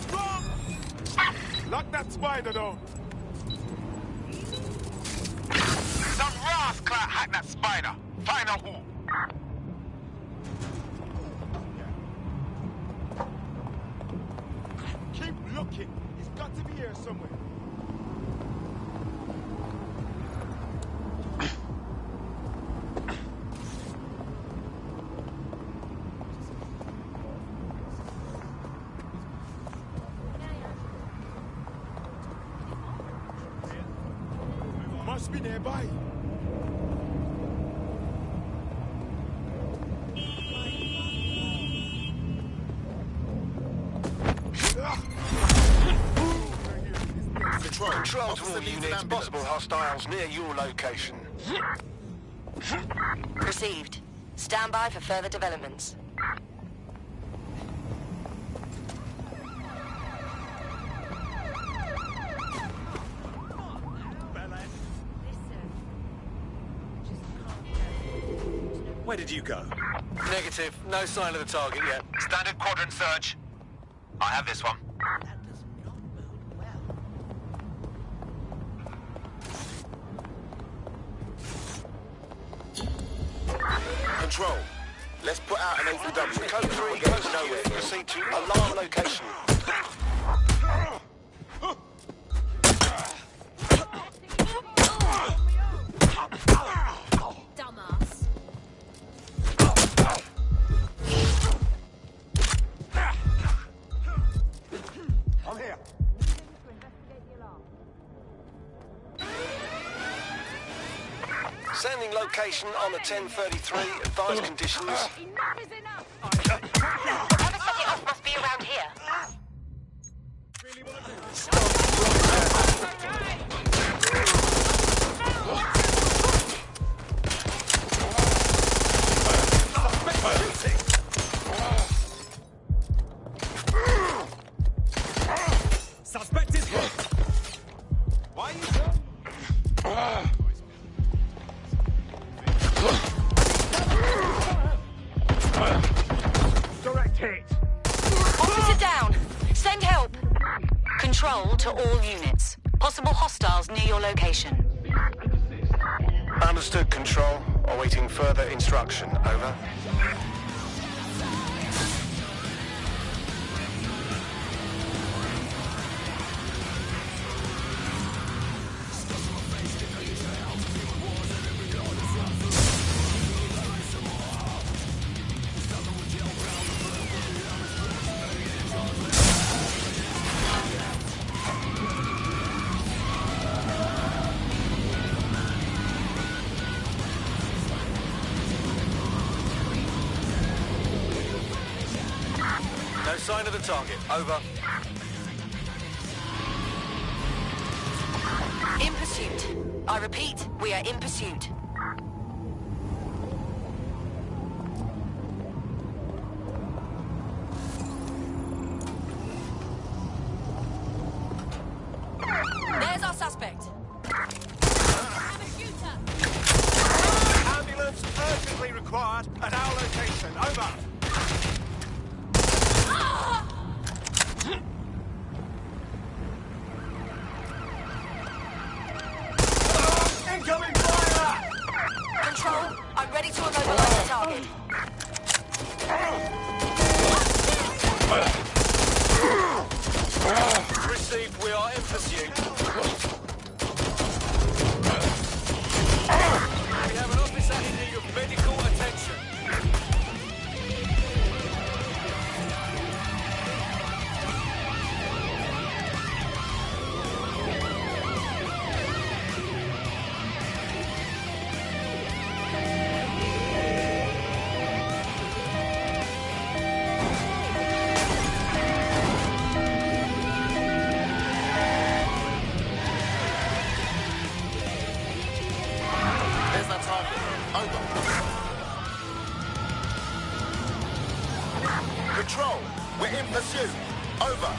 Stop! Lock that spider down! Some rascal hacked that spider. Find out who. Keep looking. He's got to be here somewhere. Must be nearby. Control to all units. Possible hostiles near your location. Received. Stand by for further developments. Where did you go? Negative. No sign of the target yet. Standard quadrant search. I have this one. Control. Let's put out an APW. Code 3, We're code getting nowhere. nowhere. Proceed to Alarm location. Dumbass. I'm here. Sending location on the 1033. Advised conditions. Enough is enough. Whoever set it off must be around here. Suspect is hit. Why are you Direct hit. Officer down. Send help. Control to all units. Possible hostiles near your location. Understood, Control. Awaiting further instruction. Over. No sign of the target. Over. In pursuit. I repeat, we are in pursuit. There's our suspect. Ambulance urgently required at our location. Over. Incoming fire! Control, I'm ready to immobilize the target. Received, we are in pursuit. We have an officer in need of medical attention. There's that target. Over. Control. We're in pursuit. Over.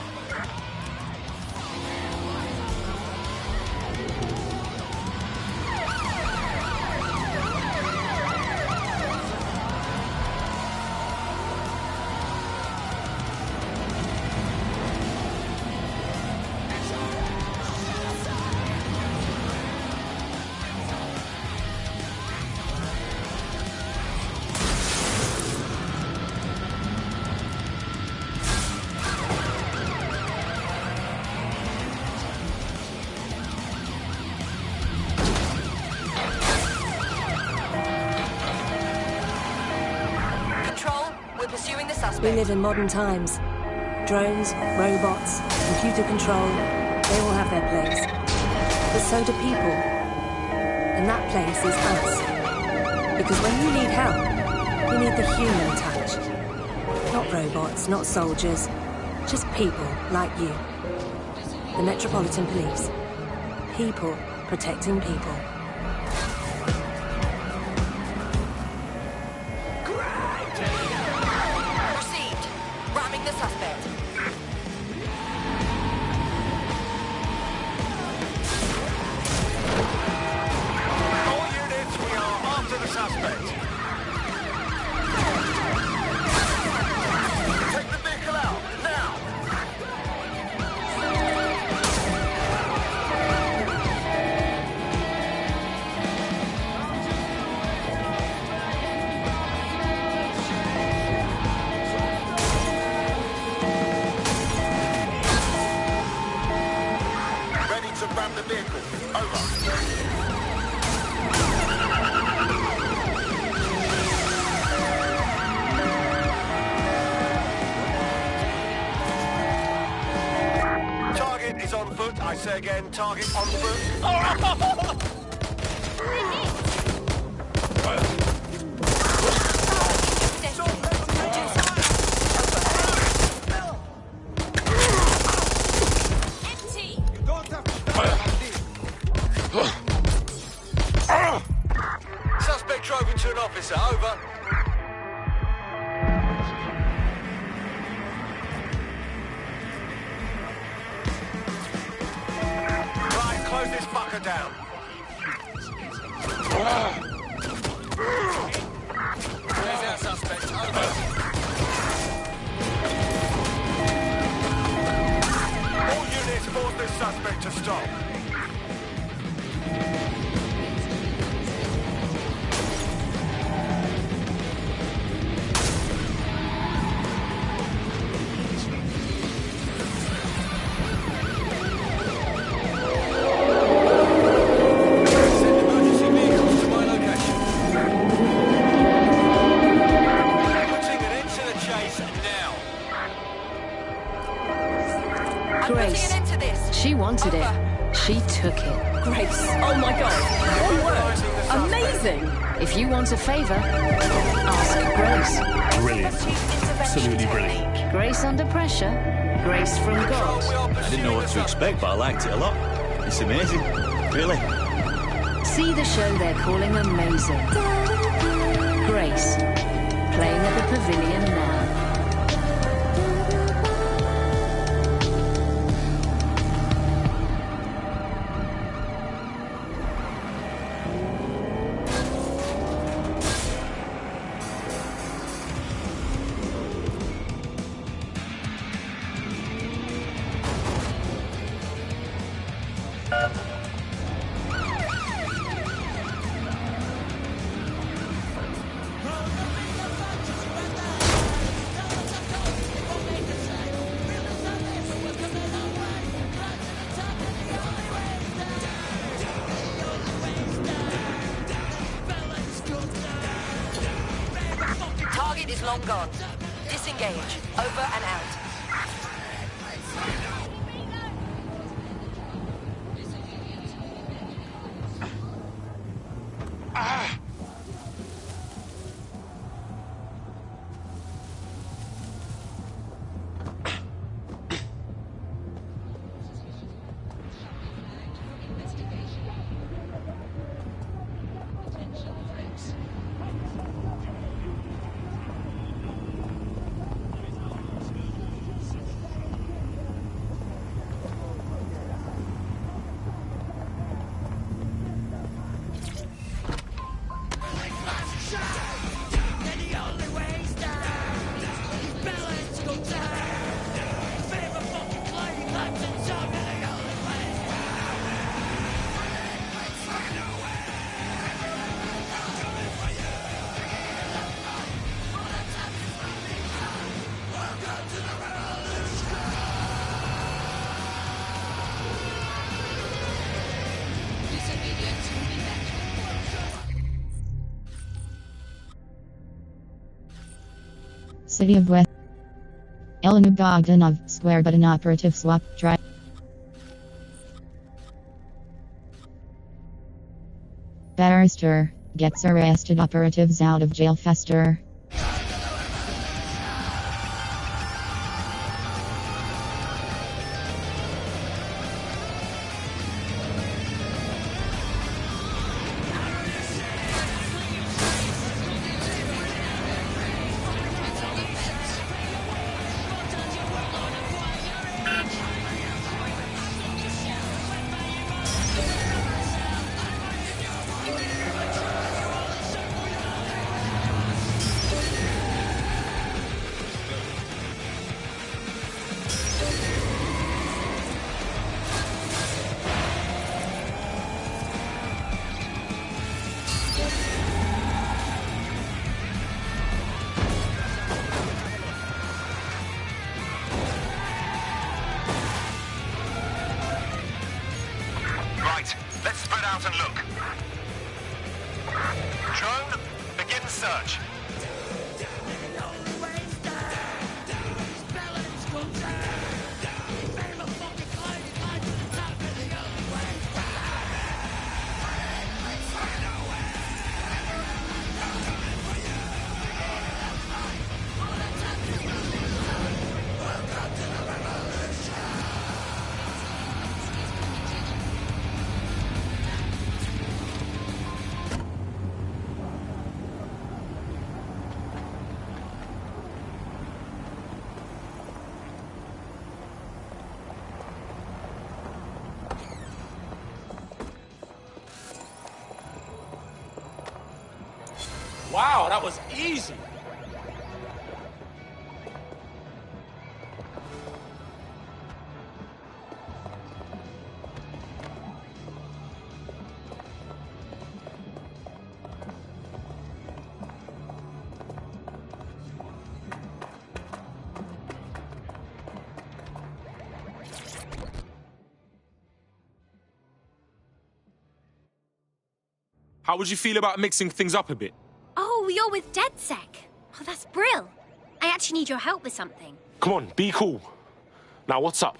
Control, we're pursuing the suspect. We live in modern times. Drones, robots, computer control, they all have their place. But so do people. And that place is us. Because when you need help, you need the human touch. Not robots, not soldiers, just people like you. The Metropolitan Police. People protecting people. Received. Ramming the suspect. All units, we are after the suspect. Take the vehicle out, now! Say again, target on foot. Suspect drove into an officer, over. Right, close this fucker down. There's our suspect, over. All units force this suspect to stop. Grace. She wanted it. She took it. Grace. Oh my god. One word. Amazing. If you want a favor, ask Grace. Brilliant. Absolutely brilliant. Grace under pressure. Grace from God. I didn't know what to expect, but I liked it a lot. It's amazing. Really. See the show they're calling Amazing. Grace. Playing at the Pavilion now. Target is long gone. Disengage. Over and out. City of West. Elena Bogdanov, square button operative swap try. Barrister gets arrested operatives out of jail faster. Right, let's spread out and look. Drone, begin search. Wow, that was easy. How would you feel about mixing things up a bit? Oh, you're with DedSec. Oh, that's brill. I actually need your help with something. Come on, be cool. Now, what's up?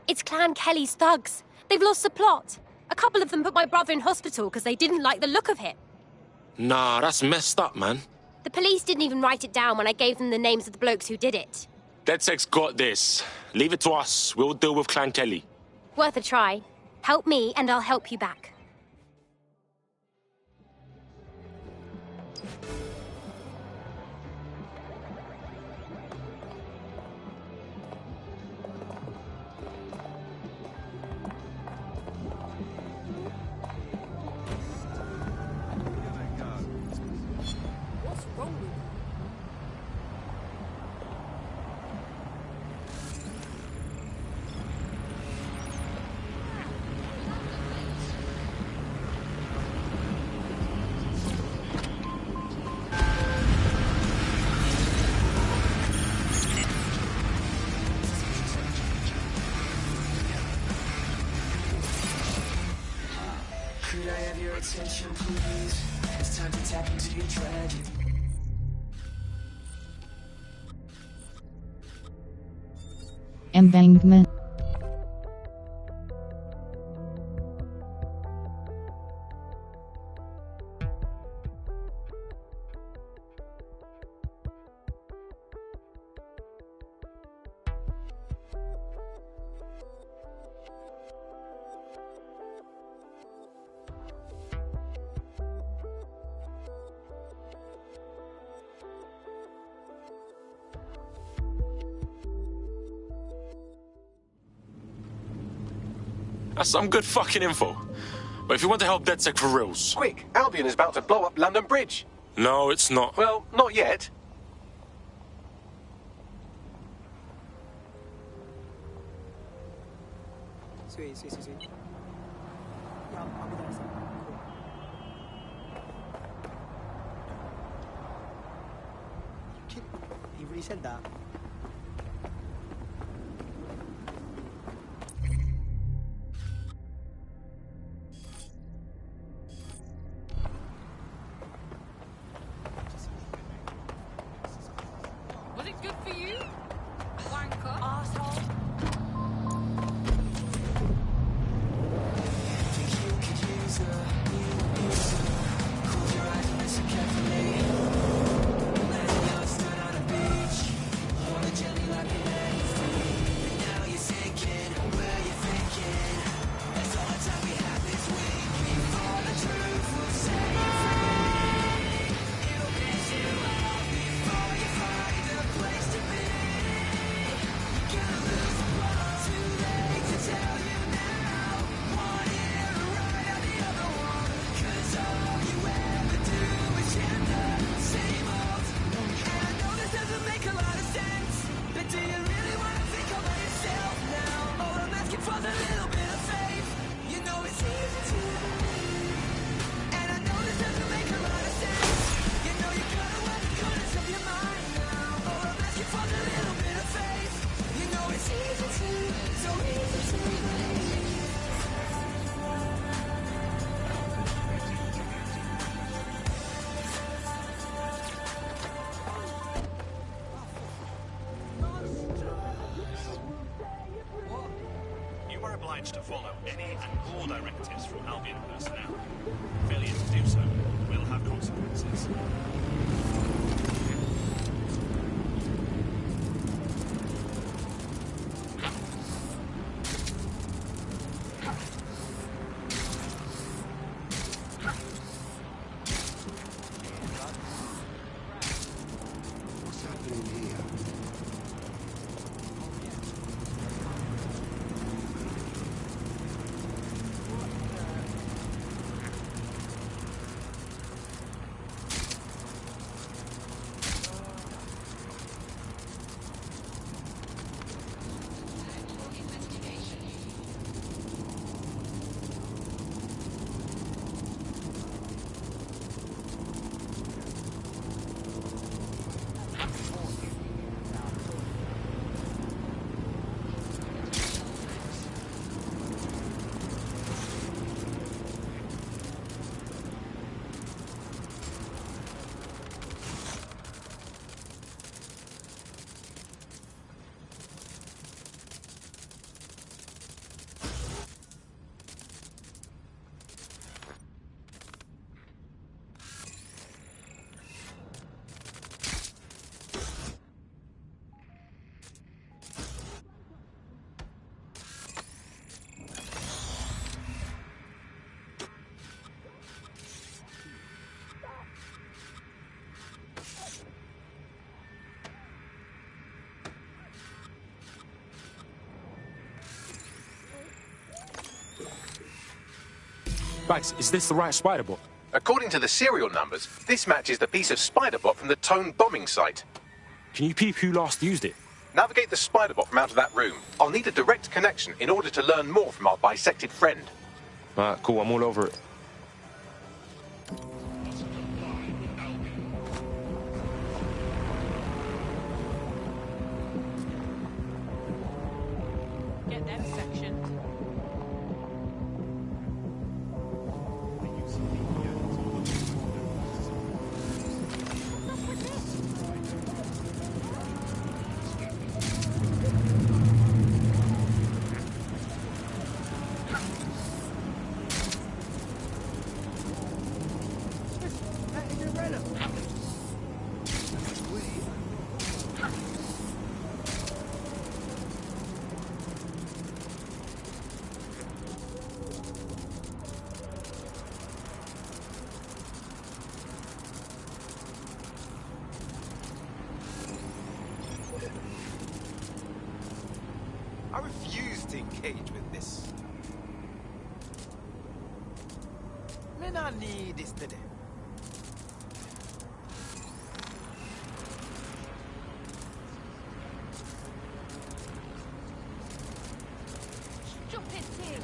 It's Clan Kelly's thugs. They've lost the plot. A couple of them put my brother in hospital because they didn't like the look of him. Nah, that's messed up, man. The police didn't even write it down when I gave them the names of the blokes who did it. DedSec's got this. Leave it to us. We'll deal with Clan Kelly. Worth a try. Help me and I'll help you back. Could I have your attention, please? It's time to tap into your dragon. Embankment. That's some good fucking info. But if you want to help DedSec for reals... Quick, Albion is about to blow up London Bridge. No, it's not. Well, not yet. Sì. He really said that. Was it good for you? Wanker. Asshole. You are obliged to follow any and all directives from Albion personnel. Failure to do so will have consequences. What's happening here? Bags, is this the right spider bot? According to the serial numbers, this matches the piece of spider bot from the Tone bombing site. Can you peep who last used it? Navigate the spider bot from out of that room. I'll need a direct connection in order to learn more from our bisected friend. Cool, I'm all over it. Get them section. I refuse to engage with this. Men I need is today. Stupid thing.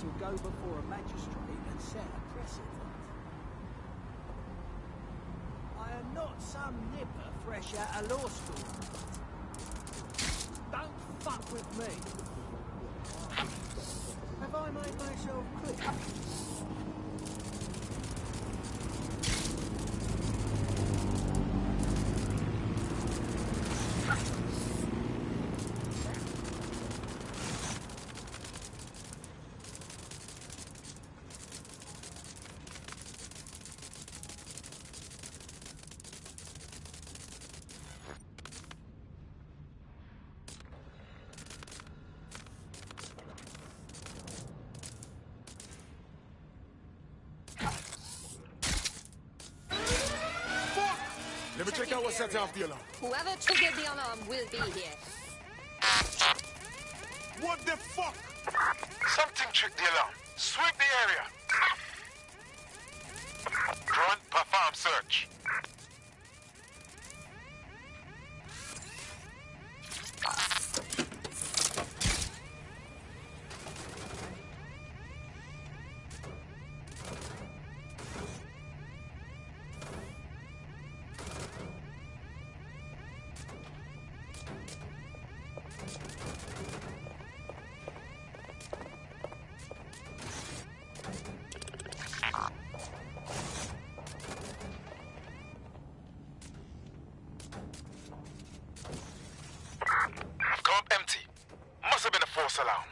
Will go before a magistrate and set a precedent. I am not some nipper fresh out of law school. Don't fuck with me. Have I made myself clear? Let me check out what sets off the alarm. Whoever triggered the alarm will be here. What the fuck? Something tripped the alarm. Sweep the area. Drone, perform search. us alone.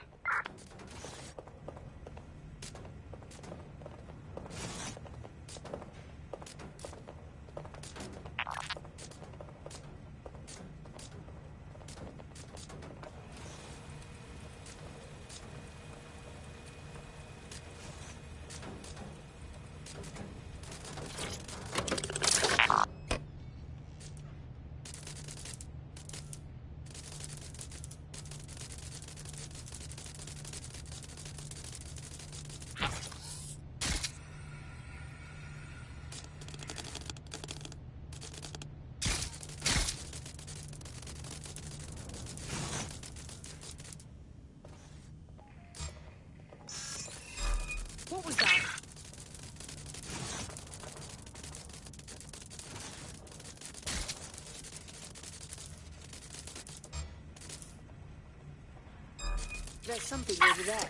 What was that? There's something over there.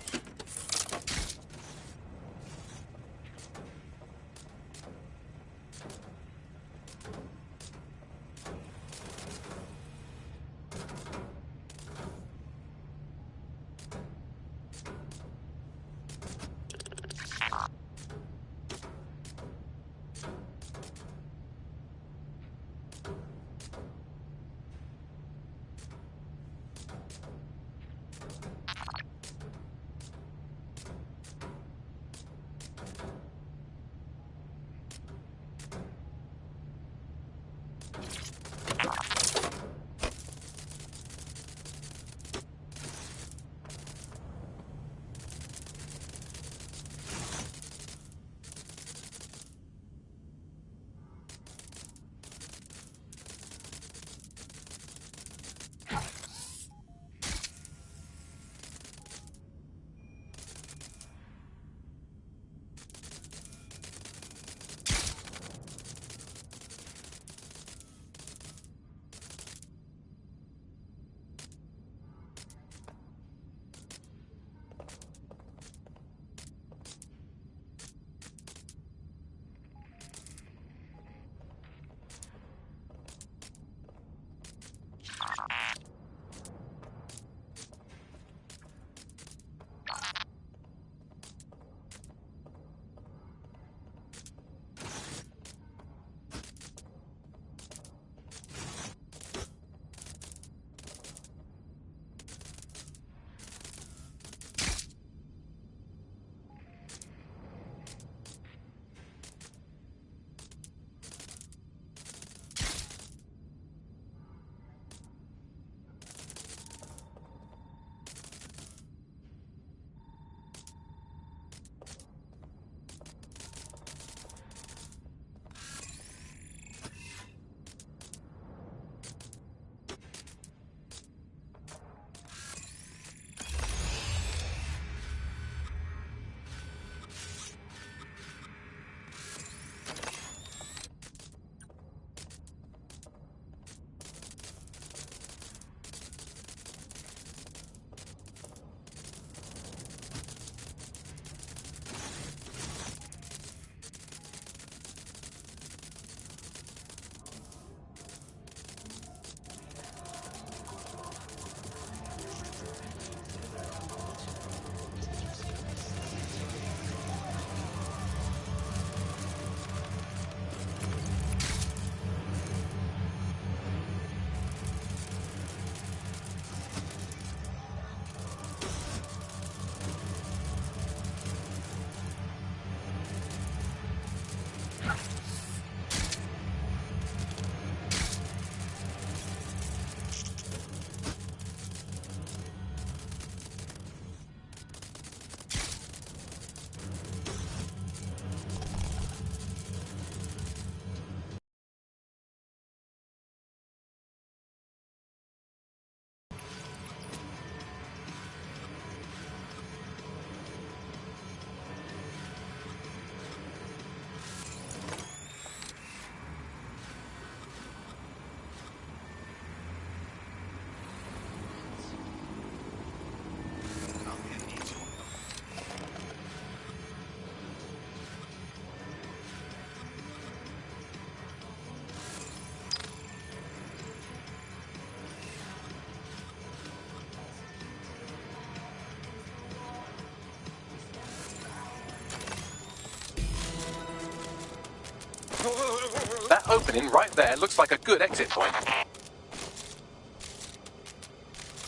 That opening right there looks like a good exit point.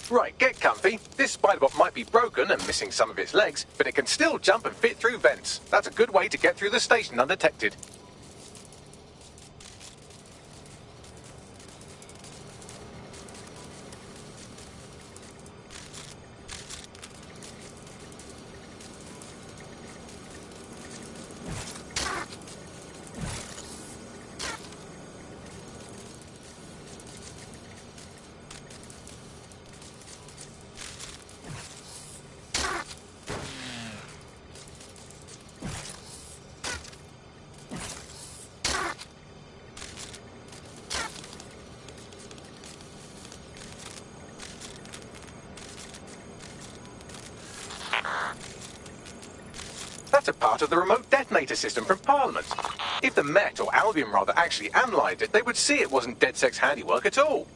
Right, get comfy. This spider-bot might be broken and missing some of its legs, but it can still jump and fit through vents. That's a good way to get through the station undetected. That's a part of the remote detonator system from Parliament. If the Met, or Albion rather, actually analysed it, they would see it wasn't DedSec's handiwork at all.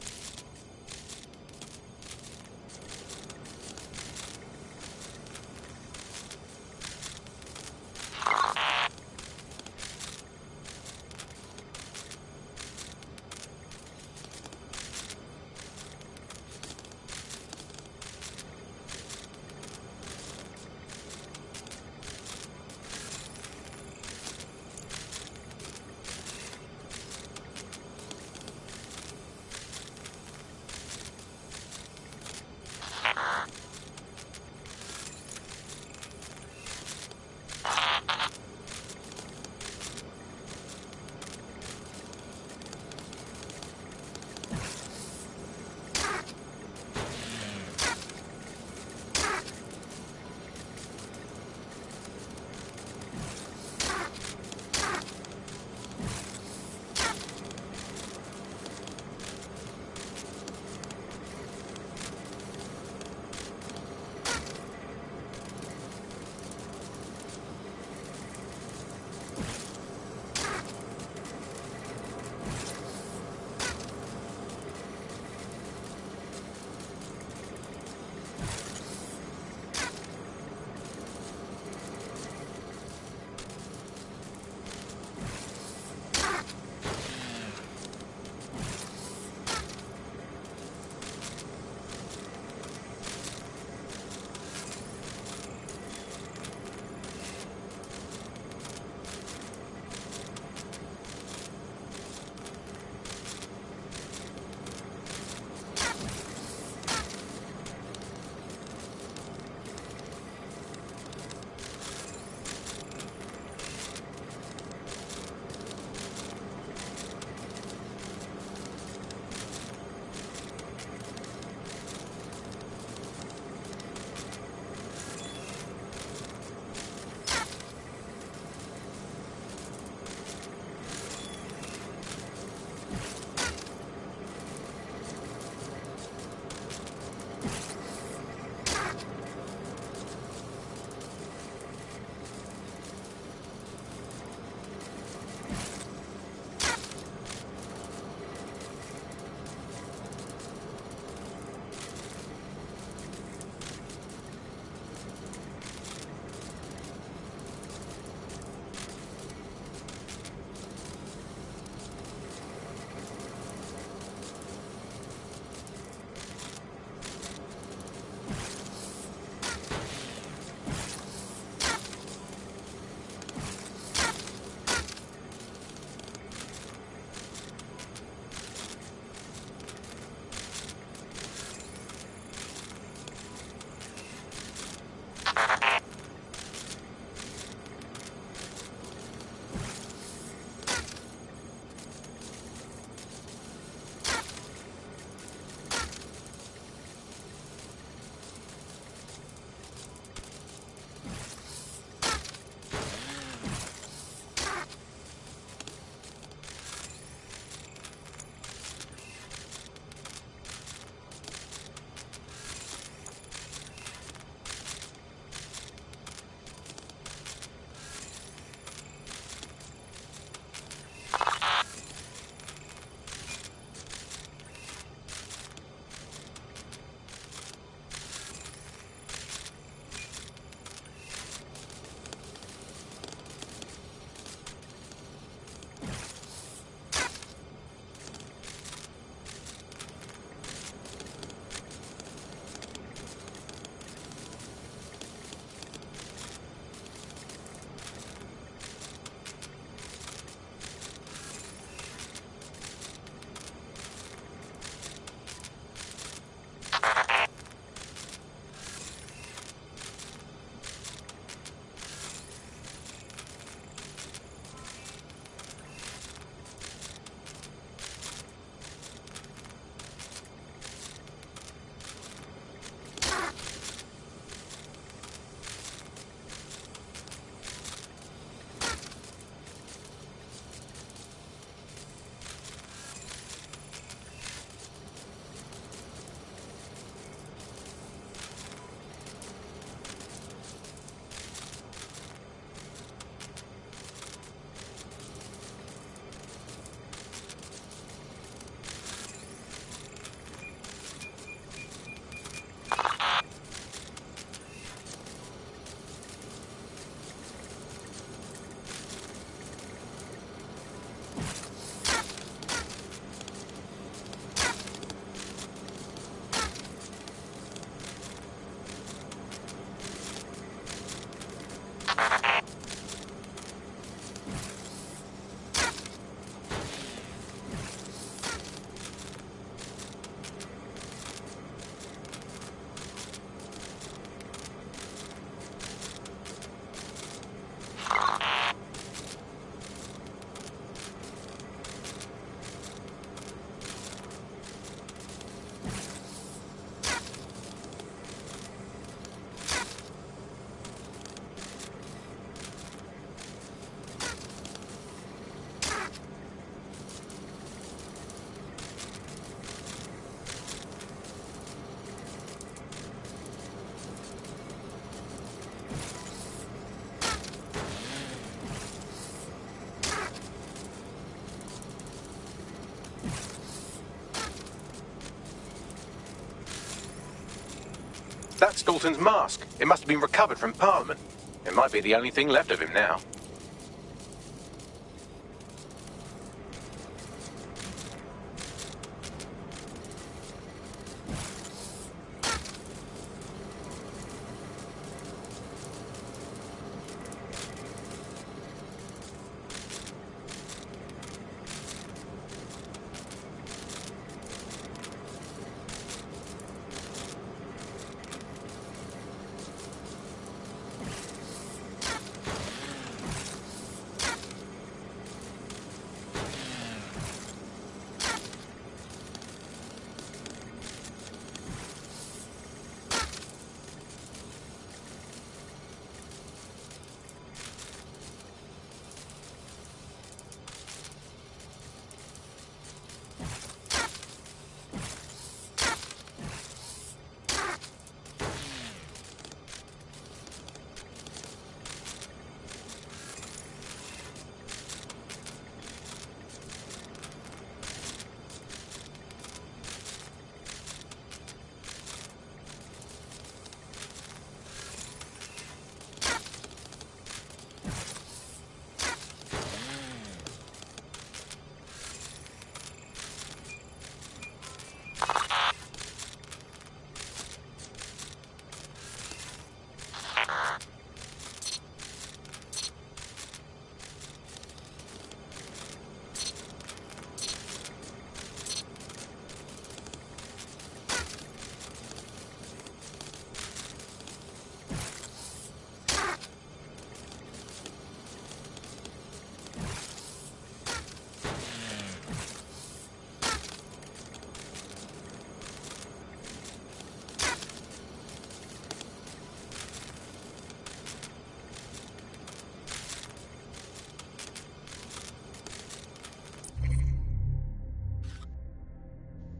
That's Dalton's mask. It must have been recovered from Parliament. It might be the only thing left of him now.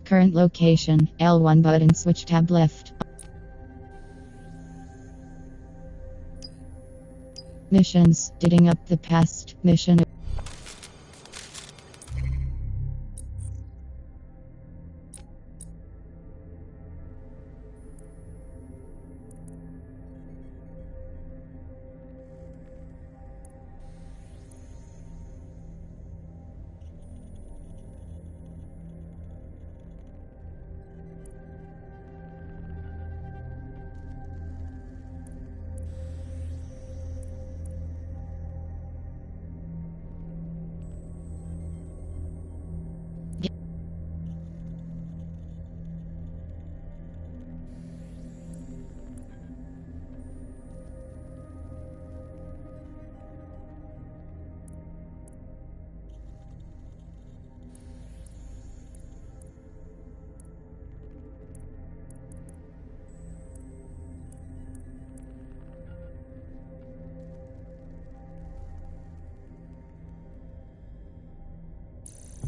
Current location, L1 button, switch tab left. Missions, digging up the past, mission.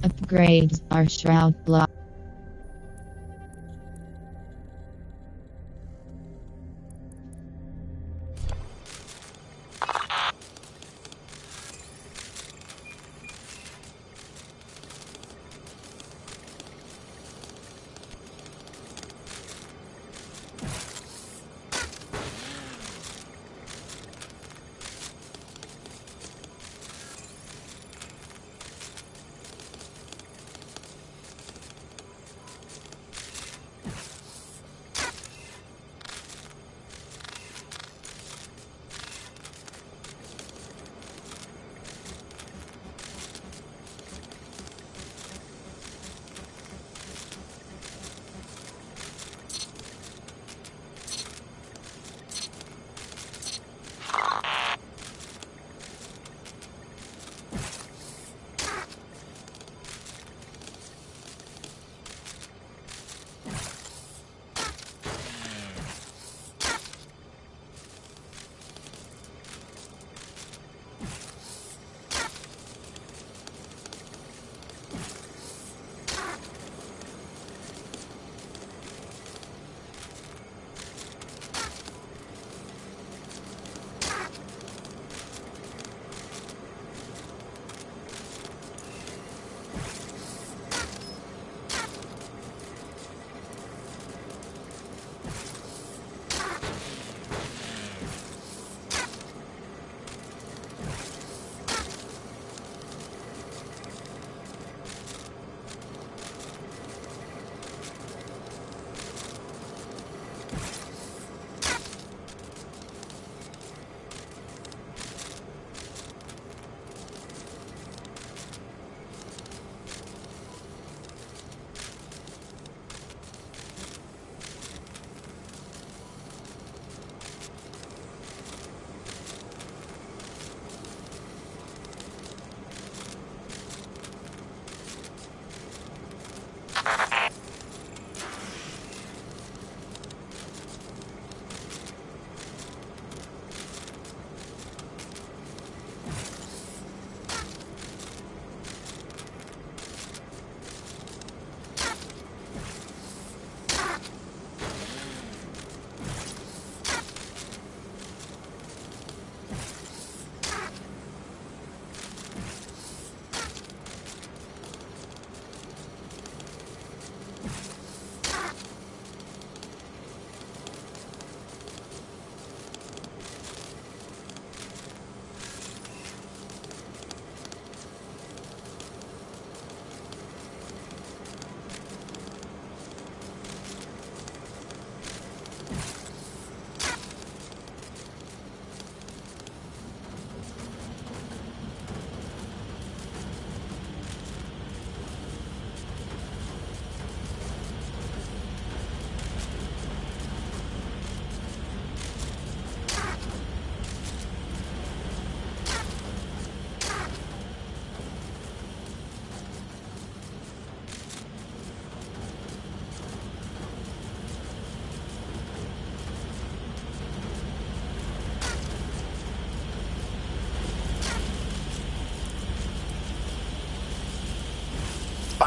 Upgrades are shroud block.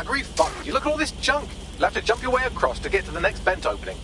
buggery fun. You look at all this junk. You'll have to jump your way across to get to the next vent opening.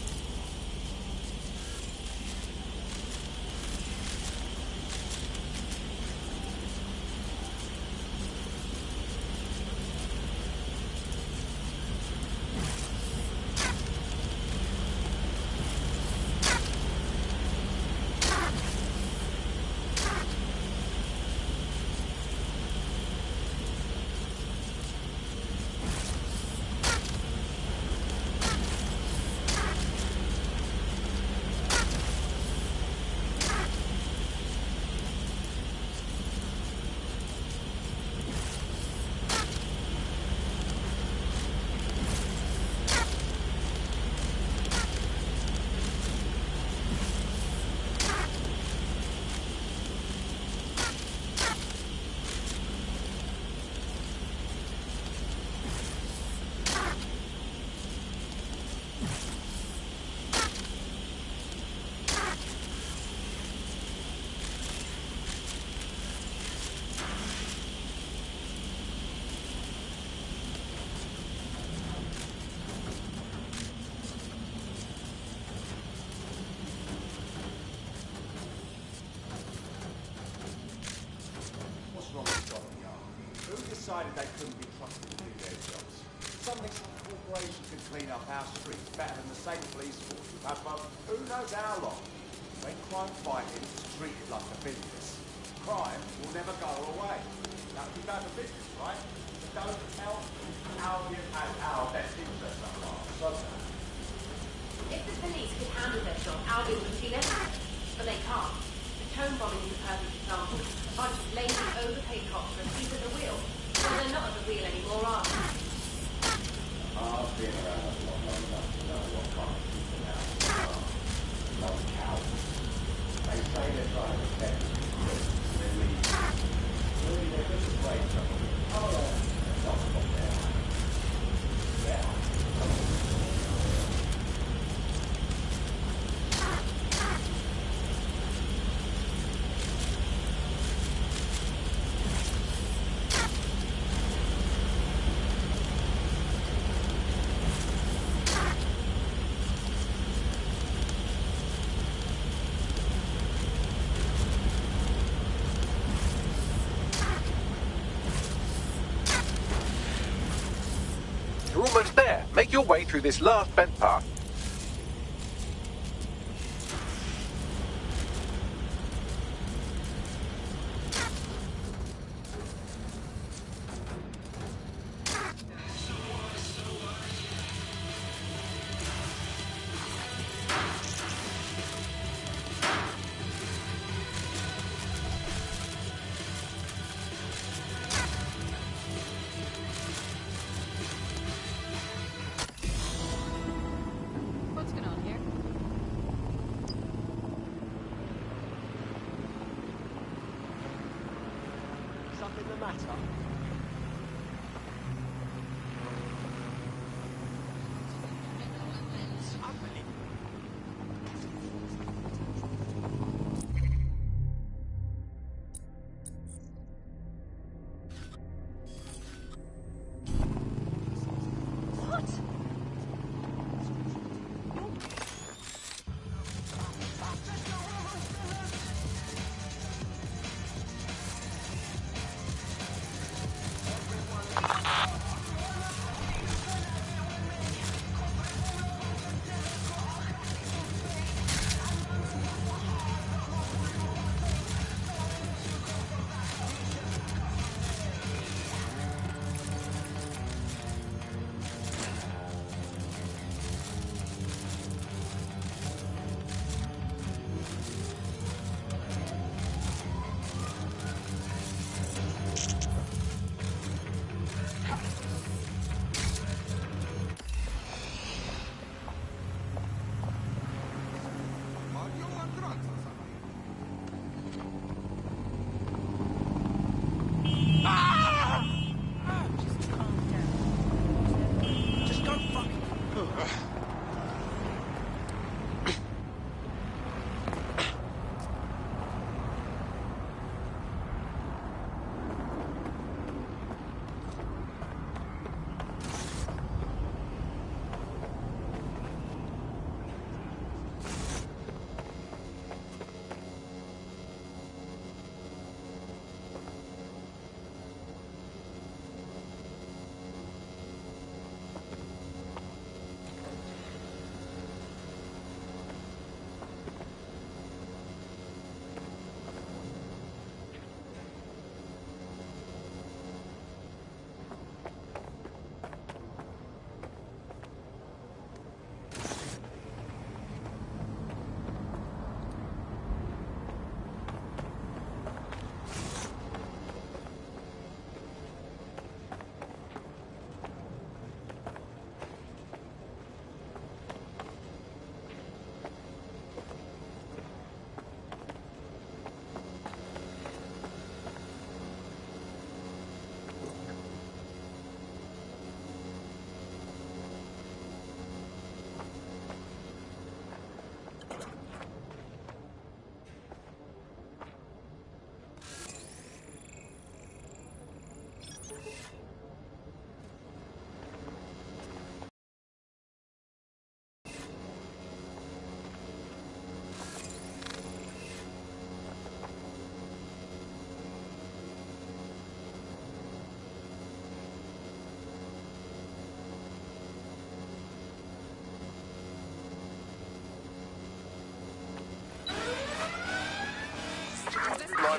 Decided they couldn't be trusted to do their jobs. Suddenly some corporation could clean up our streets better than the same police force we've had for who knows how long. When crime fighting is treated like a business, crime will never go away. That would be bad for business, right? So don't tell Albion has our best interests at heart. If the police could handle their job, Albion would feel everything. But they can't. The cone bombing is a perfect example. A bunch of lazy, overpaid cops for a seat at the wheel. Well, they're not at the wheel anymore, are they? I've been around long enough to know what kind of people now not cowards. They say they're trying to protect us, they leave. Really, they're just afraid of them. Oh, they're not what they're like. Yeah. You're almost there. Make your way through this last vent path.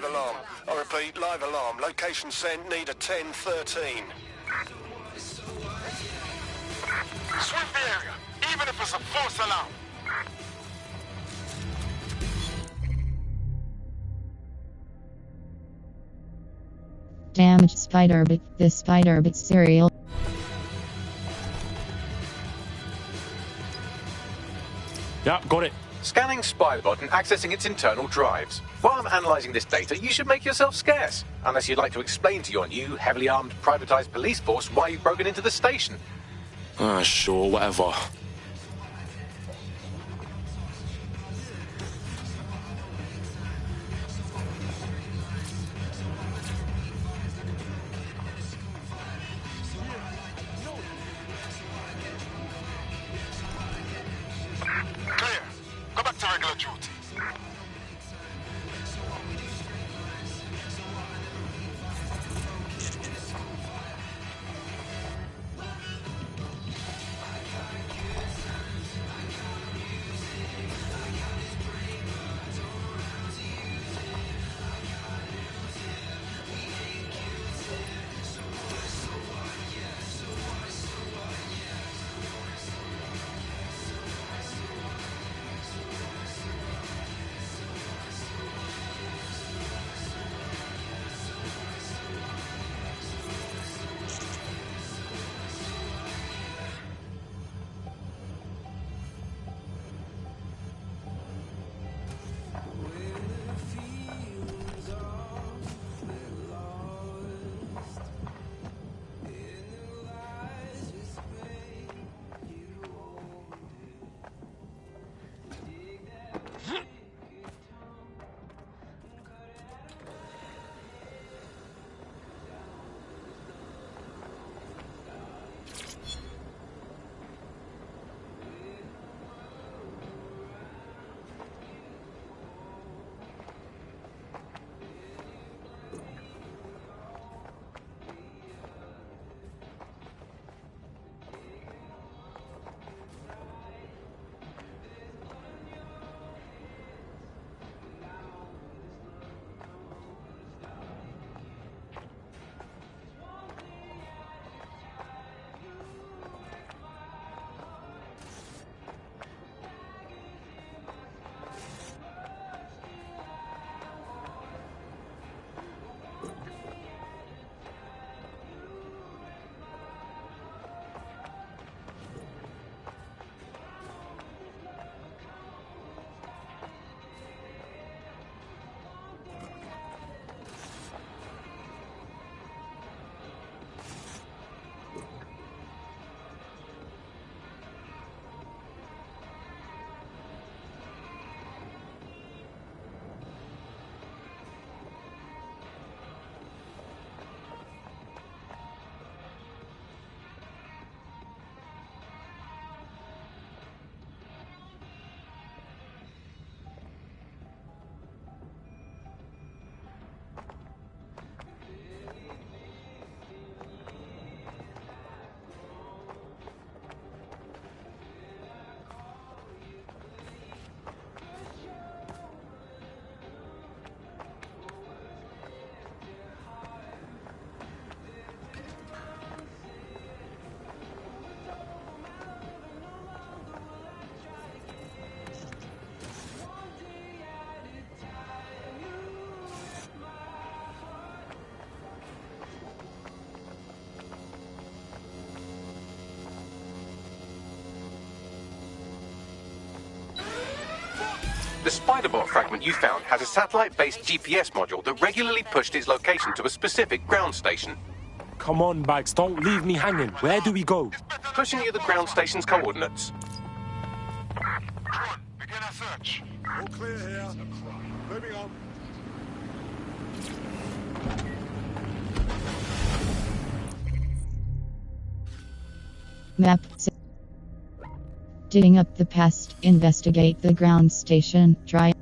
live alarm. I repeat, live alarm. Location sent, need a 1013. Sweep the area, even if it's a false alarm. Damaged Spider-Bit. This Spider-Bit serial. Yeah, got it. Scanning Spybot and accessing its internal drives. While I'm analysing this data, you should make yourself scarce. Unless you'd like to explain to your new, heavily armed, privatised police force why you've broken into the station. Sure, whatever. Clear. Go back to regular duty. The Spider-Bot fragment you found has a satellite-based GPS module that regularly pushed its location to a specific ground station. Come on, Bags, don't leave me hanging. Where do we go? Pushing you the ground station's coordinates. Begin a search. All clear here. Moving on. Map. Digging up the past. Investigate the ground station. Try.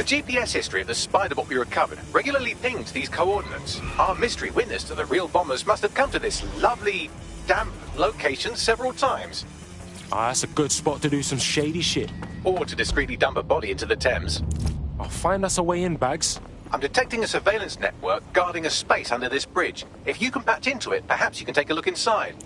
GPS history of the spider bot we recovered regularly pings these coordinates. Our mystery witness to the real bombers must have come to this lovely, damp location several times. Ah, that's a good spot to do some shady shit. Or to discreetly dump a body into the Thames. I'll find us a way in, Bags. I'm detecting a surveillance network guarding a space under this bridge. If you can patch into it, perhaps you can take a look inside.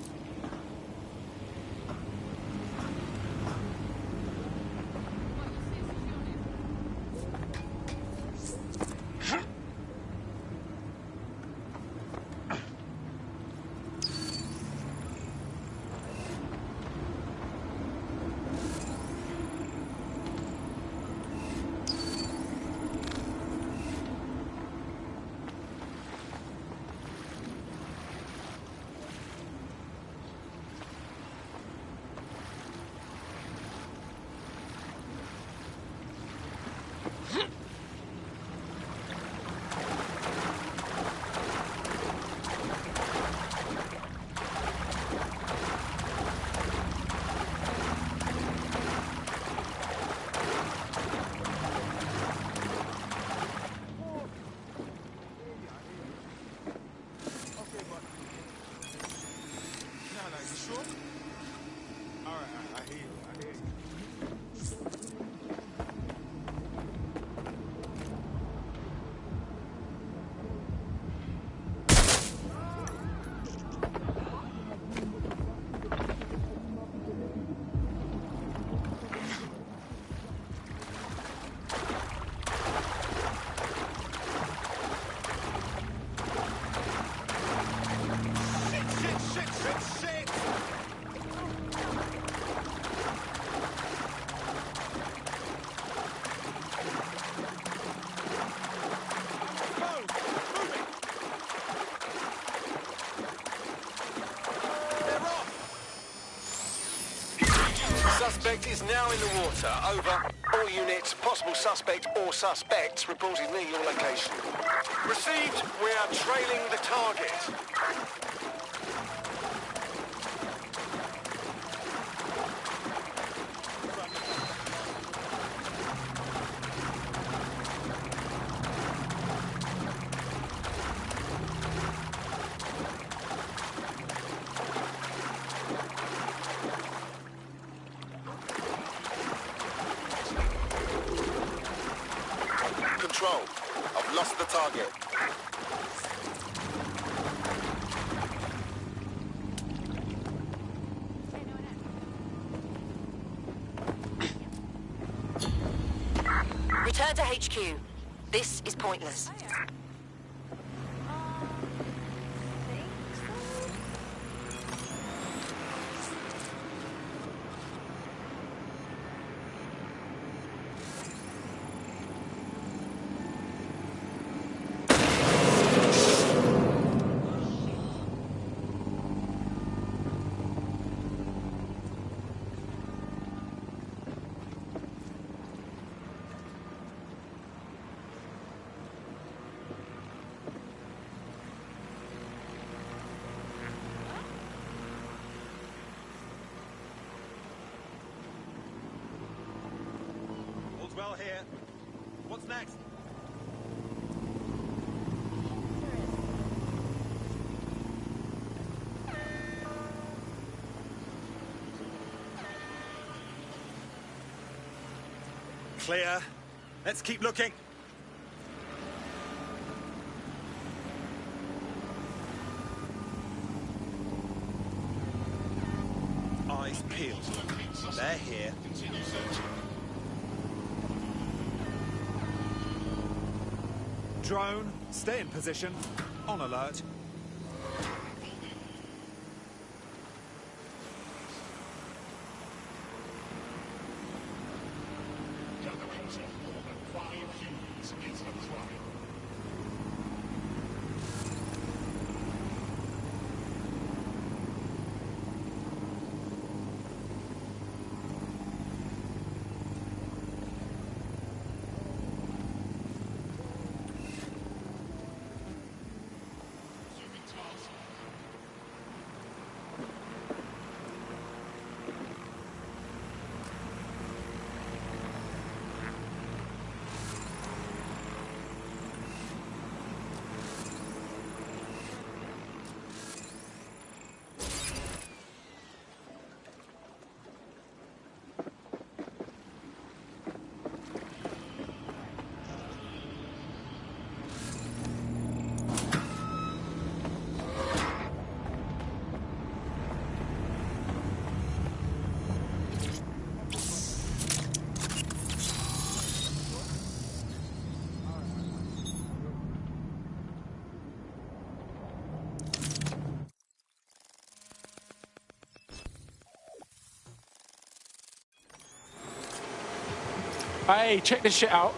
Suspect is now in the water. Over. All units, possible suspect or suspects reported near your location. Received. We are trailing the target. Control. I've lost the target. Return to HQ. This is pointless. Well here. What's next? Clear. Let's keep looking. Eyes peeled. They're here. Drone, stay in position. On alert. Hey, check this shit out.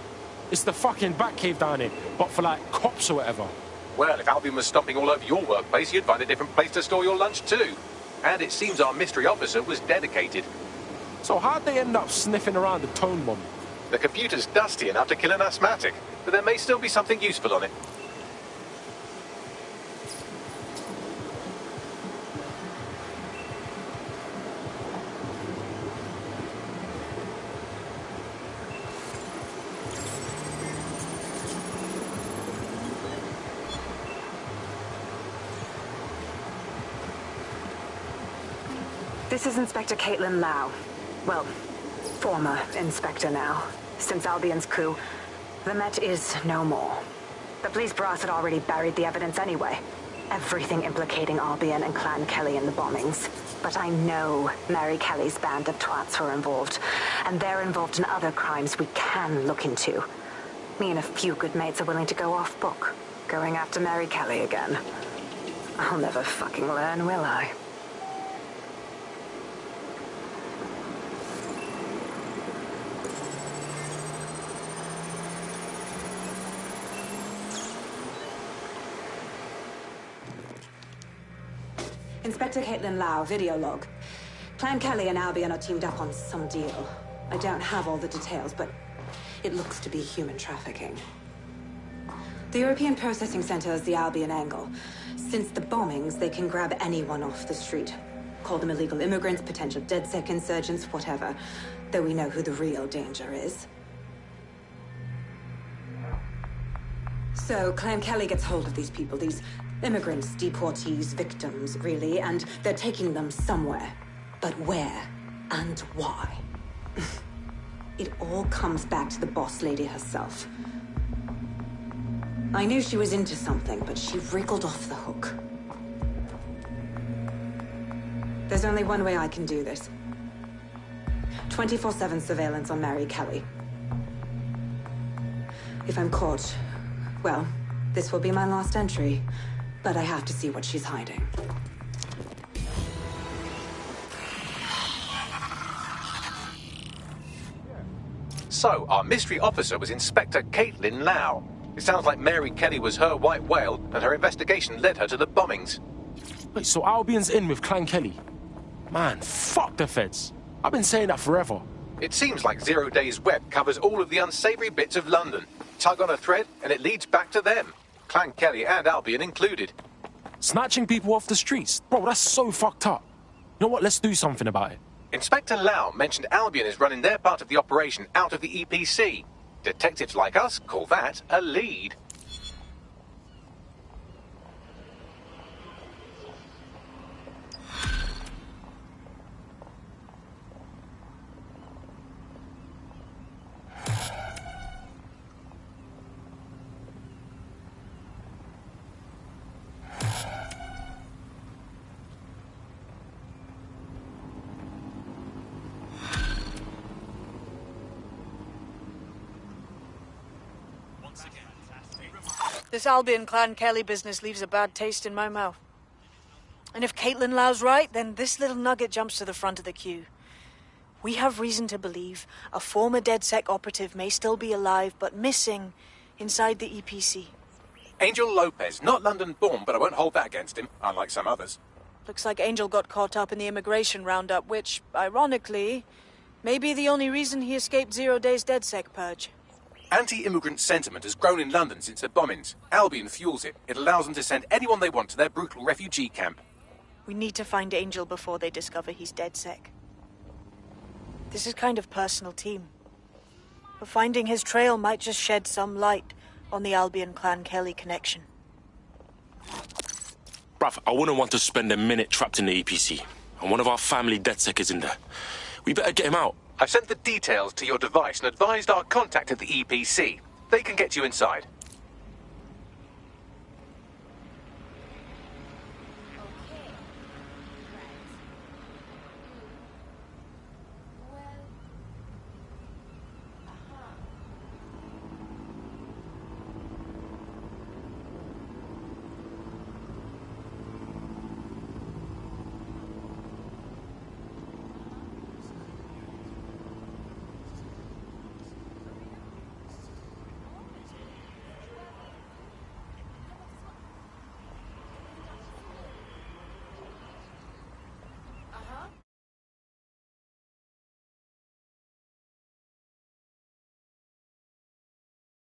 It's the fucking Batcave down here, but for like cops or whatever. Well, if Albion was stomping all over your workplace, you'd find a different place to store your lunch too. And it seems our mystery officer was dedicated. So how'd they end up sniffing around the tone bomb? The computer's dusty enough to kill an asthmatic, but there may still be something useful on it. This is Inspector Caitlin Lau. Well, former Inspector now. Since Albion's coup, the Met is no more. The police brass had already buried the evidence anyway. Everything implicating Albion and Clan Kelly in the bombings. But I know Mary Kelly's band of twats were involved, and they're involved in other crimes we can look into. Me and a few good mates are willing to go off book, going after Mary Kelly again. I'll never fucking learn, will I? Inspector Caitlin Lau, video log. Clan Kelly and Albion are teamed up on some deal. I don't have all the details, but it looks to be human trafficking. The European Processing Center is the Albion angle. Since the bombings, they can grab anyone off the street. Call them illegal immigrants, potential DedSec insurgents, whatever. Though we know who the real danger is. So, Clan Kelly gets hold of these people, these immigrants, deportees, victims, really, and they're taking them somewhere. But where and why? It all comes back to the boss lady herself. I knew she was into something, but she wriggled off the hook. There's only one way I can do this. 24/7 surveillance on Mary Kelly. If I'm caught, well, this will be my last entry. But I have to see what she's hiding. So, our mystery officer was Inspector Caitlin Lau. It sounds like Mary Kelly was her white whale, and her investigation led her to the bombings. Wait, so Albion's in with Clan Kelly? Man, fuck the feds. I've been saying that forever. It seems like 0 Days Web covers all of the unsavory bits of London. Tug on a thread, and it leads back to them. Clan Kelly and Albion included. Snatching people off the streets? Bro, that's so fucked up. You know what? Let's do something about it. Inspector Lau mentioned Albion is running their part of the operation out of the EPC. Detectives like us call that a lead. This Albion Clan Kelly business leaves a bad taste in my mouth. And if Caitlin Lau's right, then this little nugget jumps to the front of the queue. We have reason to believe a former DedSec operative may still be alive, but missing inside the EPC. Angel Lopez, not London-born, but I won't hold that against him, unlike some others. Looks like Angel got caught up in the immigration roundup, which, ironically, may be the only reason he escaped 0 Days DedSec purge. Anti-immigrant sentiment has grown in London since the bombings. Albion fuels it. It allows them to send anyone they want to their brutal refugee camp. We need to find Angel before they discover he's DedSec. This is kind of personal team. But finding his trail might just shed some light on the Albion Clan Kelly connection. Bruv, I wouldn't want to spend a minute trapped in the EPC. And one of our family DedSec is in there. We better get him out. I've sent the details to your device and advised our contact at the EPC. They can get you inside.